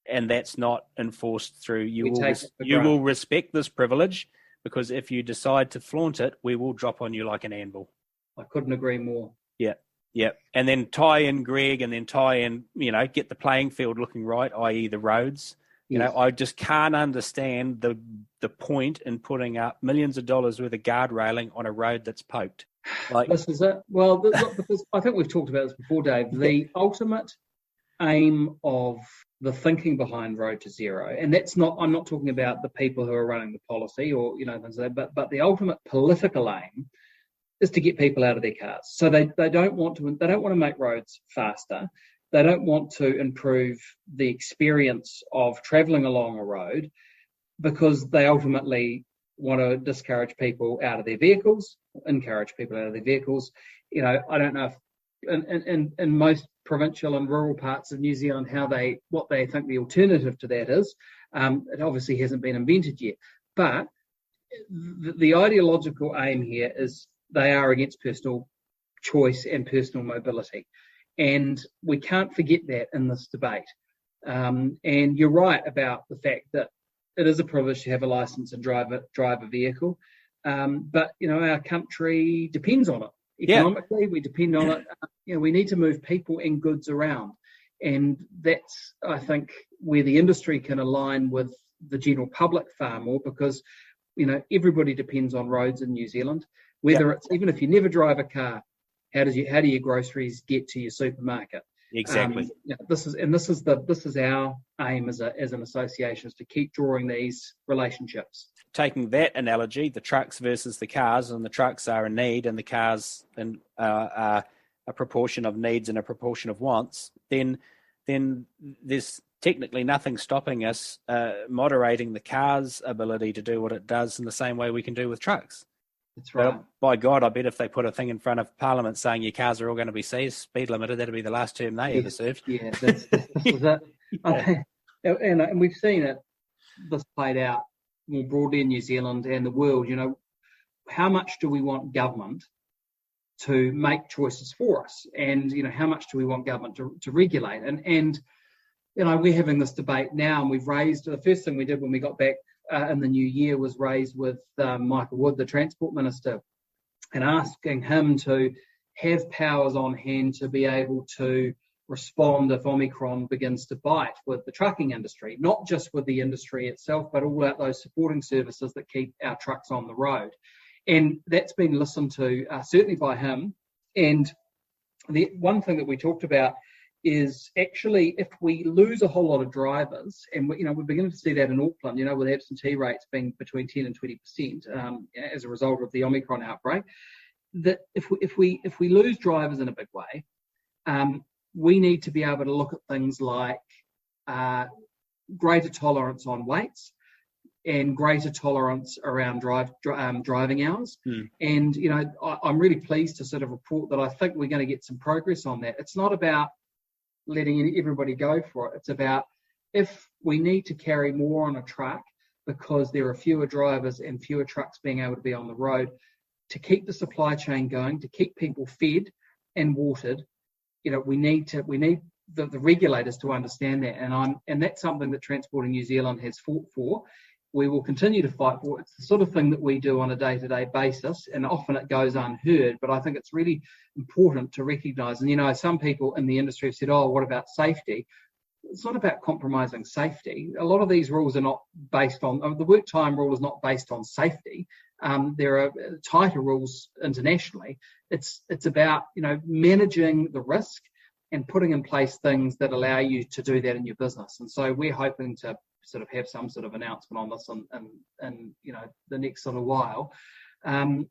and that's not enforced through you will respect this privilege, because if you decide to flaunt it, we will drop on you like an anvil. I couldn't agree more. Yeah. And then tie in Greg, and then tie in, get the playing field looking right, i.e. the roads. I just can't understand the point in putting up millions of dollars worth of guard railing on a road that's poked. This is it. Well, because I think we've talked about this before, Dave. The ultimate aim of the thinking behind Road to Zero, and I'm not talking about the people who are running the policy or things like that, but the ultimate political aim is to get people out of their cars. So they don't want to make roads faster. They don't want to improve the experience of travelling along a road, because they ultimately want to discourage people out of their vehicles, encourage people out of their vehicles. I don't know if in most provincial and rural parts of New Zealand what they think the alternative to that is. It obviously hasn't been invented yet. But the ideological aim here is they are against personal choice and personal mobility. And we can't forget that in this debate. And you're right about the fact that it is a privilege to have a license and drive a vehicle. But, our country depends on it. Economically, we depend on it. We need to move people and goods around. And that's, I think, where the industry can align with the general public far more, because, everybody depends on roads in New Zealand. Whether it's, even if you never drive a car, how do your groceries get to your supermarket? Exactly. This is our aim as an association, is to keep drawing these relationships. Taking that analogy, the trucks versus the cars, and the trucks are a need, and the cars are a proportion of needs and a proportion of wants, then there's technically nothing stopping us moderating the car's ability to do what it does in the same way we can do with trucks. That's right. But by God, I bet if they put a thing in front of Parliament saying your cars are all going to be speed limited, that'll be the last term they ever served. Yeah, this is it. And we've seen this played out more broadly in New Zealand and the world. How much do we want government to make choices for us? And, how much do we want government to regulate? And we're having this debate now, and we've raised, the first thing we did when we got back in the new year was raised with Michael Wood, the Transport Minister, and asking him to have powers on hand to be able to respond if Omicron begins to bite with the trucking industry, not just with the industry itself, but all out those supporting services that keep our trucks on the road. And that's been listened to certainly by him. And the one thing that we talked about is actually if we lose a whole lot of drivers, and we're beginning to see that in Auckland, with absentee rates being between 10 and 20% as a result of the Omicron outbreak, that if we lose drivers in a big way, we need to be able to look at things like greater tolerance on weights and greater tolerance around driving hours. And, I'm really pleased to sort of report that I think we're going to get some progress on that. It's not about letting everybody go for it. It's about if we need to carry more on a truck because there are fewer drivers and fewer trucks being able to be on the road, to keep the supply chain going, to keep people fed and watered, we need the regulators to understand that. And that's something that Transporting New Zealand has fought for. We will continue to fight for. It's the sort of thing that we do on a day-to-day basis, and often it goes unheard, but I think it's really important to recognise. And, some people in the industry have said, oh, what about safety? It's not about compromising safety. A lot of these rules are not based on, the work time rule is not based on safety. There are tighter rules internationally. It's about, managing the risk and putting in place things that allow you to do that in your business. And so we're hoping to sort of have some sort of announcement on this in the next sort of while. And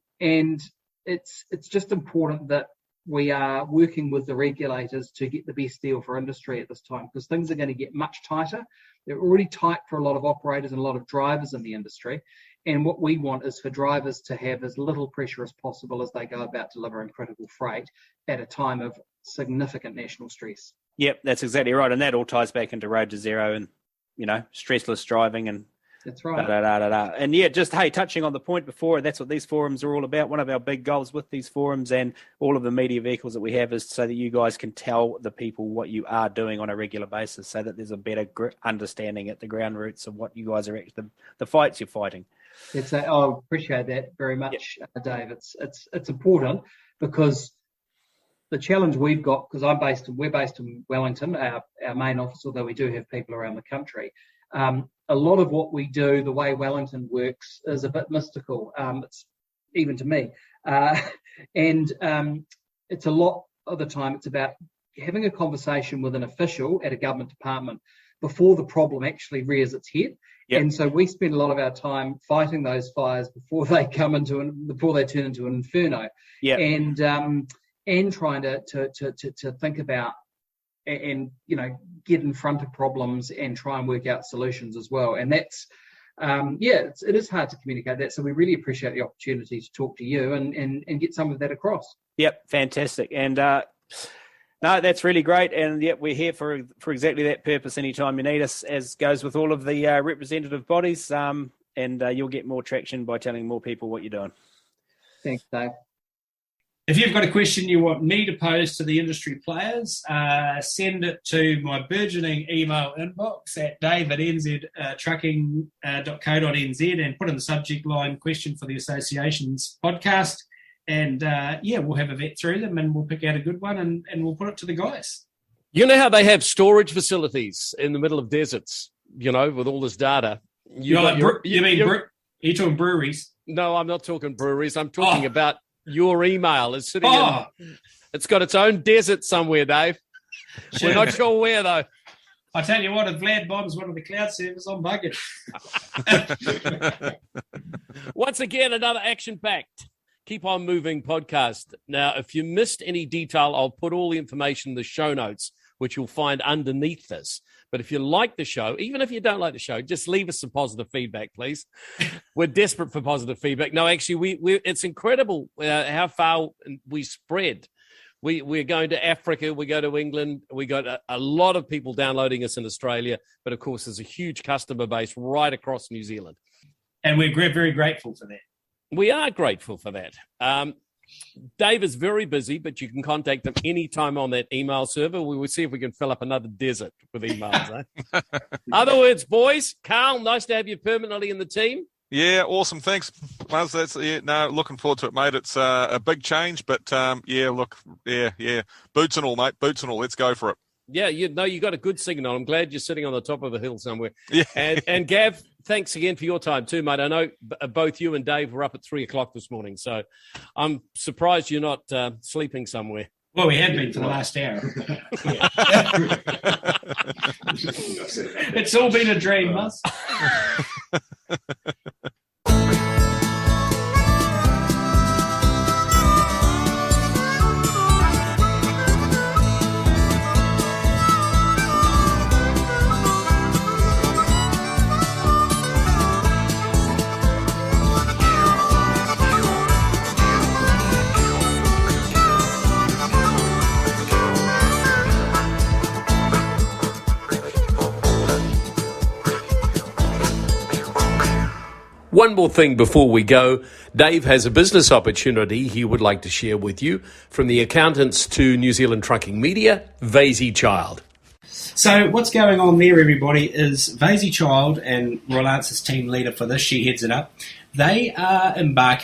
it's just important that we are working with the regulators to get the best deal for industry at this time, because things are going to get much tighter. They're already tight for a lot of operators and a lot of drivers in the industry. And what we want is for drivers to have as little pressure as possible as they go about delivering critical freight at a time of significant national stress. Yep, that's exactly right. And that all ties back into Road to Zero and, stressless driving and that's right. And just, touching on the point before, that's what these forums are all about. One of our big goals with these forums and all of the media vehicles that we have is so that you guys can tell the people what you are doing on a regular basis, so that there's a better understanding at the ground roots of what you guys are actually, the fights you're fighting. I appreciate that very much, Dave. It's important because the challenge we've got, because we're based in Wellington, our main office, although we do have people around the country. A lot of what we do, the way Wellington works, is a bit mystical. It's even to me, and it's a lot of the time. It's about having a conversation with an official at a government department before the problem actually rears its head. Yep. And so we spend a lot of our time fighting those fires before they turn into an inferno. Yep. And trying to think about and get in front of problems and try and work out solutions as well. And that's it is hard to communicate that. So we really appreciate the opportunity to talk to you and get some of that across. Yep, fantastic. And no, that's really great. And yep, we're here for exactly that purpose anytime you need us, as goes with all of the representative bodies. And you'll get more traction by telling more people what you're doing. Thanks, Dave. If you've got a question you want me to pose to the industry players, send it to my burgeoning email inbox at dave@nztrucking.co.nz and put in the subject line question for the association's podcast. And we'll have a vet through them and we'll pick out a good one and we'll put it to the guys. You know how they have storage facilities in the middle of deserts, with all this data? Are you talking breweries? No, I'm not talking breweries. I'm talking about your email is sitting in. It's got its own desert somewhere, Dave. We're not sure where, though. I tell you what, if Vlad bombs one of the cloud servers, I'm bugging. Once again, another action-packed Keep On Moving podcast. Now, if you missed any detail, I'll put all the information in the show notes, which you'll find underneath this. But if you like the show, even if you don't like the show, just leave us some positive feedback, please. We're desperate for positive feedback. No, actually, it's incredible how far we spread. We're going to Africa, we go to England, we got a lot of people downloading us in Australia, but of course there's a huge customer base right across New Zealand. And we're very grateful for that. We are grateful for that. Dave is very busy, but you can contact him anytime on that email server. We will see if we can fill up another desert with emails. Other words, boys, Carl, nice to have you permanently in the team. Yeah, awesome. Thanks, Muzz. Looking forward to it, mate. It's a big change, but boots and all, mate. Boots and all. Let's go for it. Yeah, you got a good signal. I'm glad you're sitting on the top of a hill somewhere. Yeah. And Gav, thanks again for your time too, mate. I know both you and Dave were up at 3:00 this morning, so I'm surprised you're not sleeping somewhere. Well, we have been for the last hour. It's all been a dream, Muzz. One more thing before we go. Dave has a business opportunity he would like to share with you from the accountants to New Zealand Trucking Media, Vazey Child. So what's going on there, everybody, is Vazey Child, and Rolance's team leader for this, she heads it up. They've embarked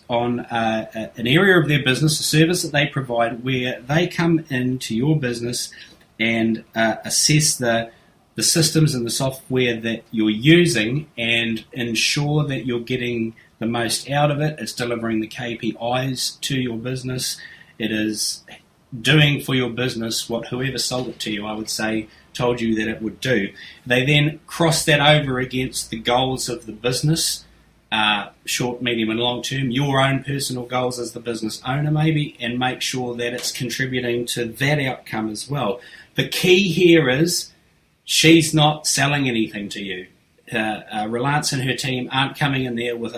on an area of their business, a service that they provide, where they come into your business and assess the systems and the software that you're using and ensure that you're getting the most out of it. It's delivering the KPIs to your business. It is doing for your business what whoever sold it to you, I would say, told you that it would do. They then cross that over against the goals of the business, short, medium and long term, your own personal goals as the business owner maybe, and make sure that it's contributing to that outcome as well. The key here is she's not selling anything to you. Relance and her team aren't coming in there with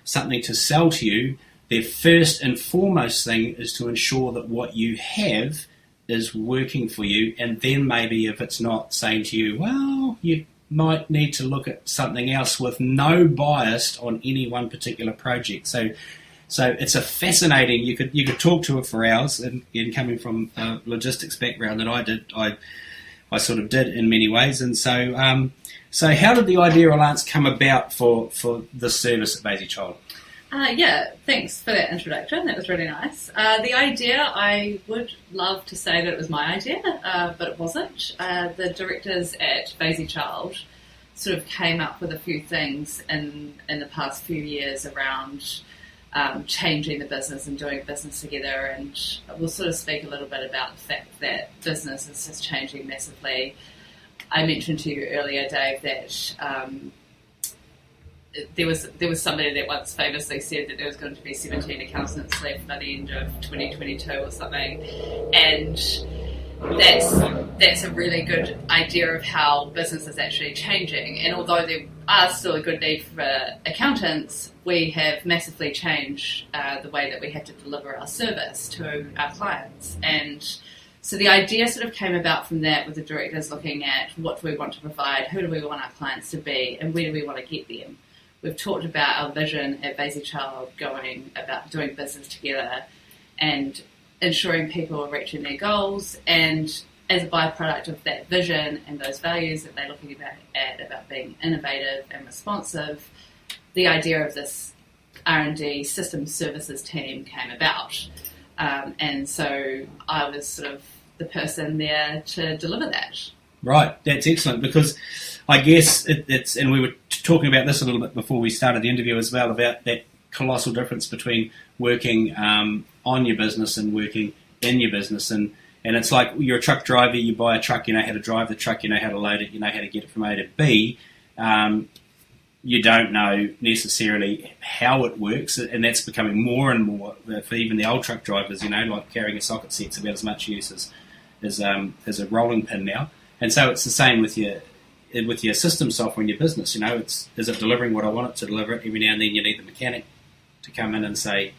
something to sell to you. Their first and foremost thing is to ensure that what you have is working for you, and then maybe if it's not, saying to you, well, you might need to look at something else, with no bias on any one particular project. So it's a fascinating. You could talk to her for hours, and coming from a logistics background that I sort of did in many ways. And so how did the idea, Lance, come about for this service at Vazey Child? Thanks for that introduction. That was really nice. The idea, I would love to say that it was my idea, but it wasn't. The directors at Vazey Child sort of came up with a few things in the past few years around changing the business and doing business together, and we'll sort of speak a little bit about the fact that business is just changing massively. I mentioned to you earlier, Dave, that there was somebody that once famously said that there was going to be 17 accountants left by the end of 2022 or something, and that's a really good idea of how business is actually changing. And although there are still a good need for accountants, we have massively changed the way that we have to deliver our service to our clients. And so the idea sort of came about from that, with the directors looking at what do we want to provide, who do we want our clients to be, and where do we want to get them. We've talked about our vision at Vazey Child going about doing business together and ensuring people are reaching their goals, and as a byproduct of that vision and those values that they're looking about being innovative and responsive, the idea of this R&D system services team came about. And so I was sort of the person there to deliver that. Right, that's excellent, because I guess it's, and we were talking about this a little bit before we started the interview as well, about that colossal difference between working on your business and working in your business. And And it's like you're a truck driver, you buy a truck, you know how to drive the truck, you know how to load it, you know how to get it from A to B. You don't know necessarily how it works, and that's becoming more and more for even the old truck drivers, like carrying a socket set's about as much use as a rolling pin now. And so it's the same with your system software in your business. Is it delivering what I want it to deliver? Every now and then you need the mechanic to come in and say,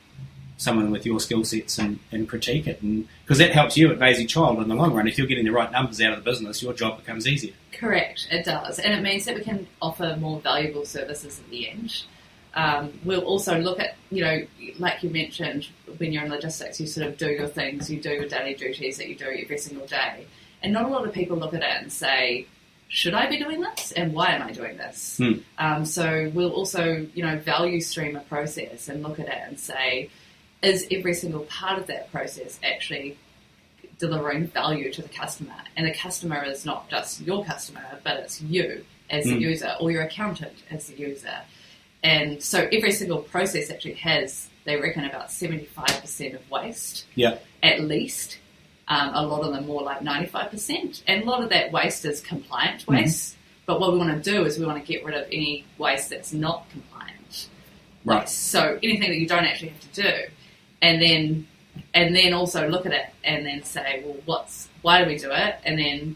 someone with your skill sets and critique it, and because that helps you at Vazey Child in the long run. If you're getting the right numbers out of the business, your job becomes easier. Correct, it does, and it means that we can offer more valuable services at the end. We'll also look at, like you mentioned, when you're in logistics, you sort of do your things, you do your daily duties that you do every single day, and not a lot of people look at it and say, should I be doing this, and why am I doing this? So we'll also, value stream a process and look at it and say, is every single part of that process actually delivering value to the customer? And the customer is not just your customer, but it's you as the user, or your accountant as the user. And so every single process actually has, they reckon, about 75% of waste, at least. A lot of them more like 95%. And a lot of that waste is compliant waste. But what we want to do is we want to get rid of any waste that's not compliant. Right. So anything that you don't actually have to do. And then also look at it and then say, well, why do we do it? And then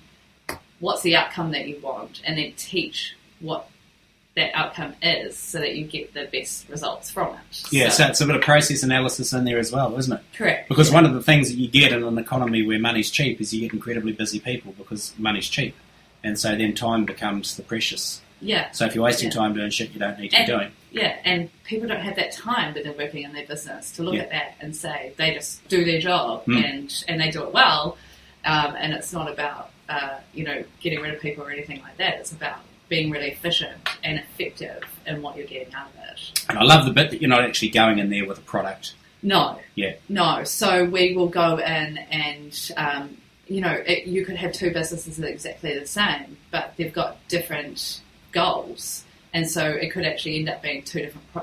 what's the outcome that you want? And then teach what that outcome is so that you get the best results from it. Yeah, so it's a bit of process analysis in there as well, isn't it? Correct. Because one of the things that you get in an economy where money's cheap is you get incredibly busy people because money's cheap. And so then time becomes the precious. Yeah. So if you're wasting time doing shit you don't need to be doing. Yeah, and people don't have that time that they're working in their business to look at that and say they just do their job and they do it well. And it's not about, getting rid of people or anything like that. It's about being really efficient and effective in what you're getting out of it. And I love the bit that you're not actually going in there with a product. No. Yeah. No. So we will go in and, you could have two businesses that are exactly the same, but they've got different goals. And so it could actually end up being two different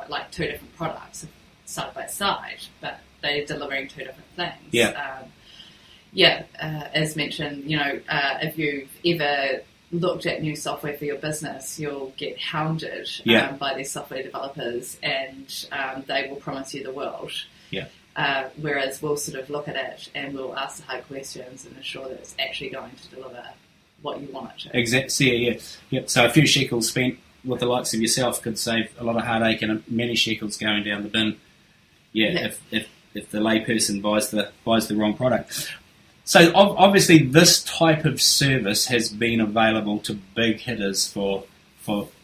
products side by side, but they're delivering two different things. Yeah. As mentioned, if you've ever looked at new software for your business, you'll get hounded by these software developers, and they will promise you the world. Yeah. Whereas we'll sort of look at it and we'll ask the hard questions and ensure that it's actually going to deliver what you want it to. Exactly. Yeah. So a few shekels spent with the likes of yourself could save a lot of heartache and many shekels going down the bin. If the layperson buys the wrong product. So obviously this type of service has been available to big hitters for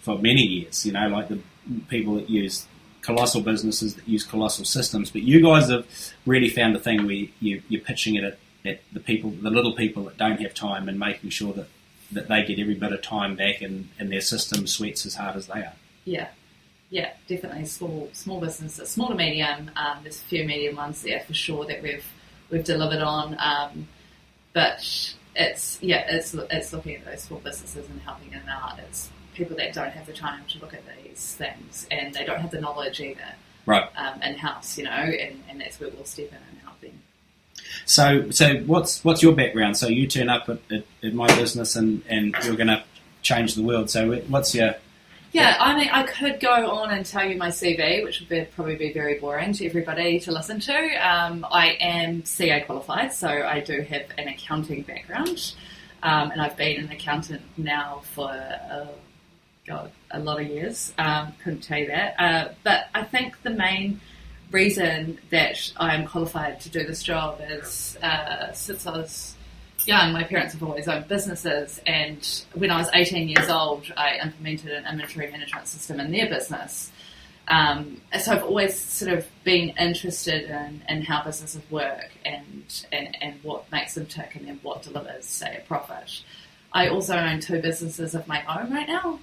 many years, like the people that use colossal businesses that use colossal systems. But you guys have really found a thing where you're pitching it at the little people that don't have time and making sure that they get every bit of time back and their system sweats as hard as they are. Yeah, definitely small businesses, small to medium. There's a few medium ones there for sure that we've delivered on, but it's looking at those small businesses and helping them out. It's people that don't have the time to look at these things and they don't have the knowledge either, right? In-house, and that's where we'll step in and help them. So what's your background? So you turn up at my business and you're going to change the world. So what's your... Yeah, I mean, I could go on and tell you my CV, which would probably be very boring to everybody to listen to. I am CA qualified, so I do have an accounting background, and I've been an accountant now for a lot of years. Couldn't tell you that, but I think the main reason that I'm qualified to do this job is since I was young, my parents have always owned businesses, and when I was 18 years old, I implemented an inventory management system in their business. So I've always sort of been interested in how businesses work and what makes them tick and then what delivers, say, a profit. I also own two businesses of my own right now,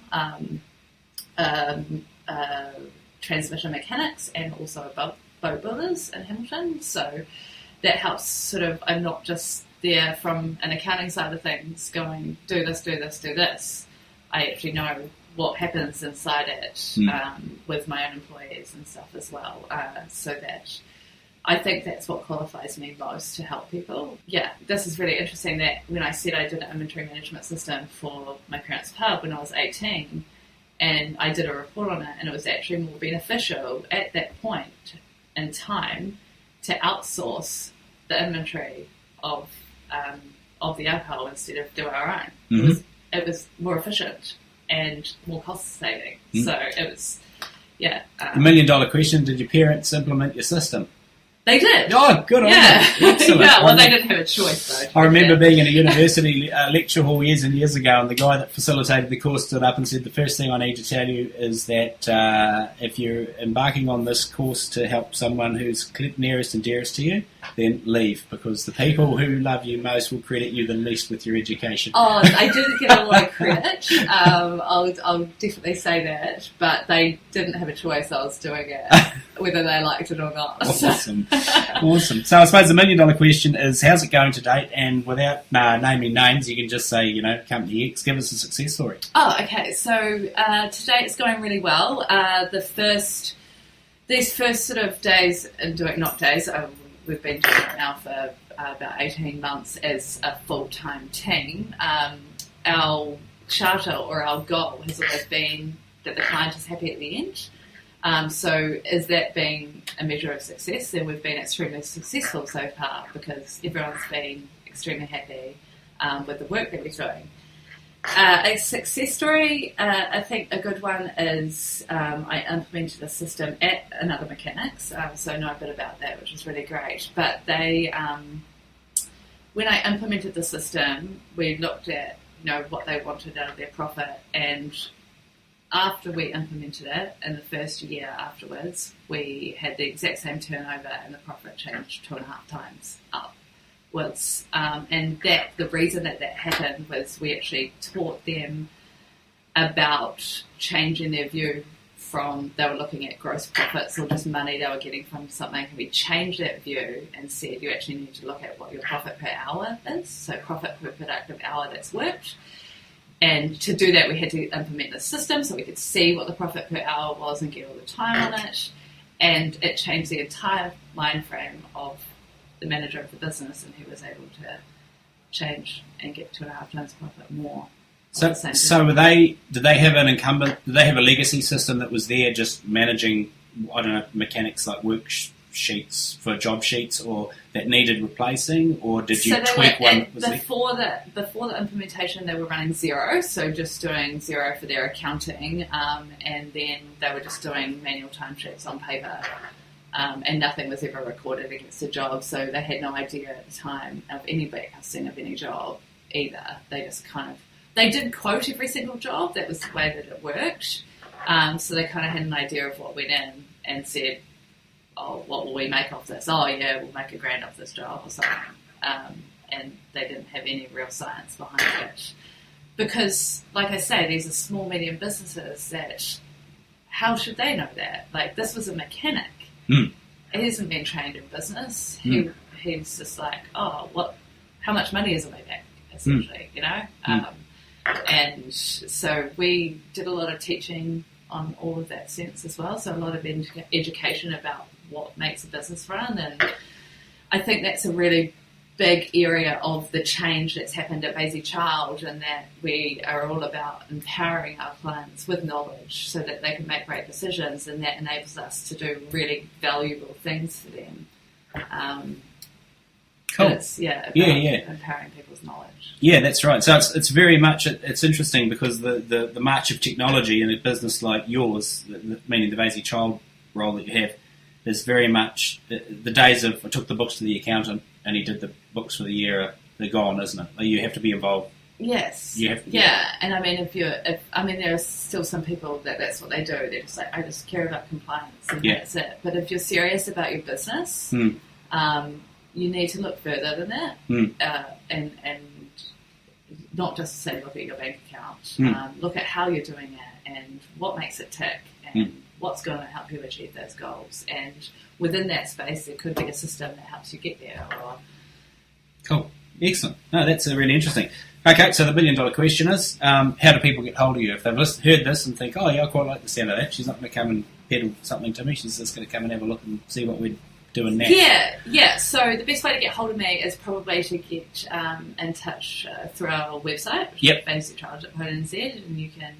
transmission mechanics and also boat builders in Hamilton. So that helps sort of, I'm not just there from an accounting side of things going, do this, do this, do this. I actually know what happens inside it with my own employees and stuff as well, so that I think that's what qualifies me most to help people. Yeah, this is really interesting that when I said I did an inventory management system for my parents' pub when I was 18, and I did a report on it, and it was actually more beneficial at that point in time to outsource the inventory of the alcohol instead of do our own. Mm-hmm. It was more efficient and more cost saving. Mm. So it was, yeah. The $1 million question, did your parents implement your system? They did. Oh, good on yeah. you. Excellent. Yeah, well, they didn't have a choice, though. I remember being in a university lecture hall years and years ago, and the guy that facilitated the course stood up and said, the first thing I need to tell you is that if you're embarking on this course to help someone who's nearest and dearest to you, then leave, because the people who love you most will credit you the least with your education. Oh, I didn't get a lot of credit. I'll definitely say that, but they didn't have a choice. I was doing it, whether they liked it or not. Awesome. Awesome. So I suppose the $1 million question is, how's it going to date? And without naming names, you can just say, Company X, give us a success story. Oh, okay. So today it's going really well. These first sort of days, we've been doing it now for about 18 months as a full-time team. Our charter or our goal has always been that the client is happy at the end. So is that being a measure of success? Then we've been extremely successful so far because everyone's been extremely happy with the work that we're doing. A success story, I think a good one is I implemented a system at another mechanics, so I know a bit about that, which was really great. But they, when I implemented the system, we looked at what they wanted out of their profit, and after we implemented it, in the first year afterwards, we had the exact same turnover and the profit changed 2.5 times up. And that the reason that happened was we actually taught them about changing their view from they were looking at gross profits or just money they were getting from something, and we changed that view and said you actually need to look at what your profit per hour is, so profit per productive hour that's worked. And to do that, we had to implement the system so we could see what the profit per hour was and get all the time on it. And it changed the entire mind frame of the manager of the business, and he was able to change and get 2.5 times profit more. So did they have an incumbent? Did they have a legacy system that was there just managing, mechanics like worksheets for job sheets, or that needed replacing, or did you tweak one? Before the implementation, they were running zero, so just doing zero for their accounting, and then they were just doing manual timesheets on paper. And nothing was ever recorded against the job, so they had no idea at the time of any backcasting of any job either. They just they did quote every single job. That was the way that it worked. So they kind of had an idea of what went in and said, oh, what will we make off this? Oh, yeah, we'll make $1,000 off this job or something. And they didn't have any real science behind it. Because, like I say, these are small, medium businesses that, how should they know that? Like, this was a mechanic. Mm. He hasn't been trained in business. He's just like, how much money is on my back, essentially, And so we did a lot of teaching on all of that sense as well. So a lot of education about what makes a business run. And I think that's a really big area of the change that's happened at Vazey Child, and that we are all about empowering our clients with knowledge so that they can make great decisions, and that enables us to do really valuable things for them. Cool. It's, empowering people's knowledge. Yeah, that's right. So it's very much, it's interesting because the march of technology in a business like yours, meaning the Vazey Child role that you have, is very much the days of I took the books to the accountant and he did the books for the year, they're gone, isn't it? You have to be involved. Yes. And I mean, there are still some people that's what they do. They're just like, I just care about compliance and that's it. But if you're serious about your business, you need to look further than that, and not just say look at your bank account. Look at how you're doing it and what makes it tick and what's going to help you achieve those goals. And within that space, there could be a system that helps you get there. Cool. Excellent. No, that's really interesting. Okay, so the $1 million question is, how do people get hold of you? If they've heard this and think, oh, yeah, I quite like the sound of that, she's not going to come and peddle something to me, she's just going to come and have a look and see what we're doing that? Yeah. So the best way to get hold of me is probably to get in touch through our website, which is vazeychild.co.nz, and you can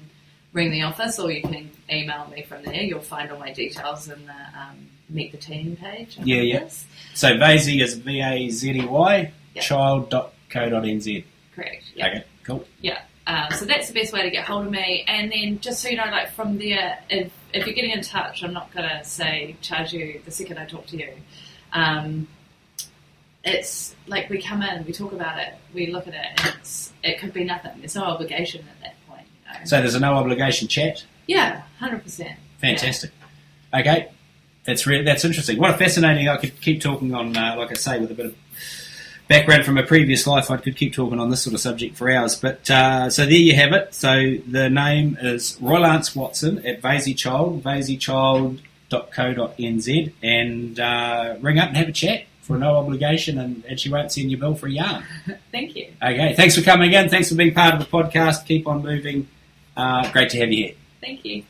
ring the office or you can email me from there. You'll find all my details in the Meet the Team page. Yeah. So Vazey is VAZEY, child.co.nz. Correct. Yeah. Okay, cool. Yeah. So that's the best way to get hold of me. And then just so you know, like from there, if you're getting in touch, I'm not going to say charge you the second I talk to you. It's like we come in, we talk about it, we look at it, and it could be nothing. There's no obligation at that point. You know? So there's a no obligation chat? Yeah, 100%. Fantastic. Yeah. Okay. That's interesting. What a fascinating... I could keep talking on, like I say, with a bit of background from a previous life, I could keep talking on this sort of subject for hours. But so there you have it. So the name is Roy Lance Watson at Vazey Child, vazeychild.co.nz, and ring up and have a chat for no obligation, and she won't send you a bill for a yarn. Thank you. Okay, thanks for coming in. Thanks for being part of the podcast. Keep on moving. Great to have you here. Thank you.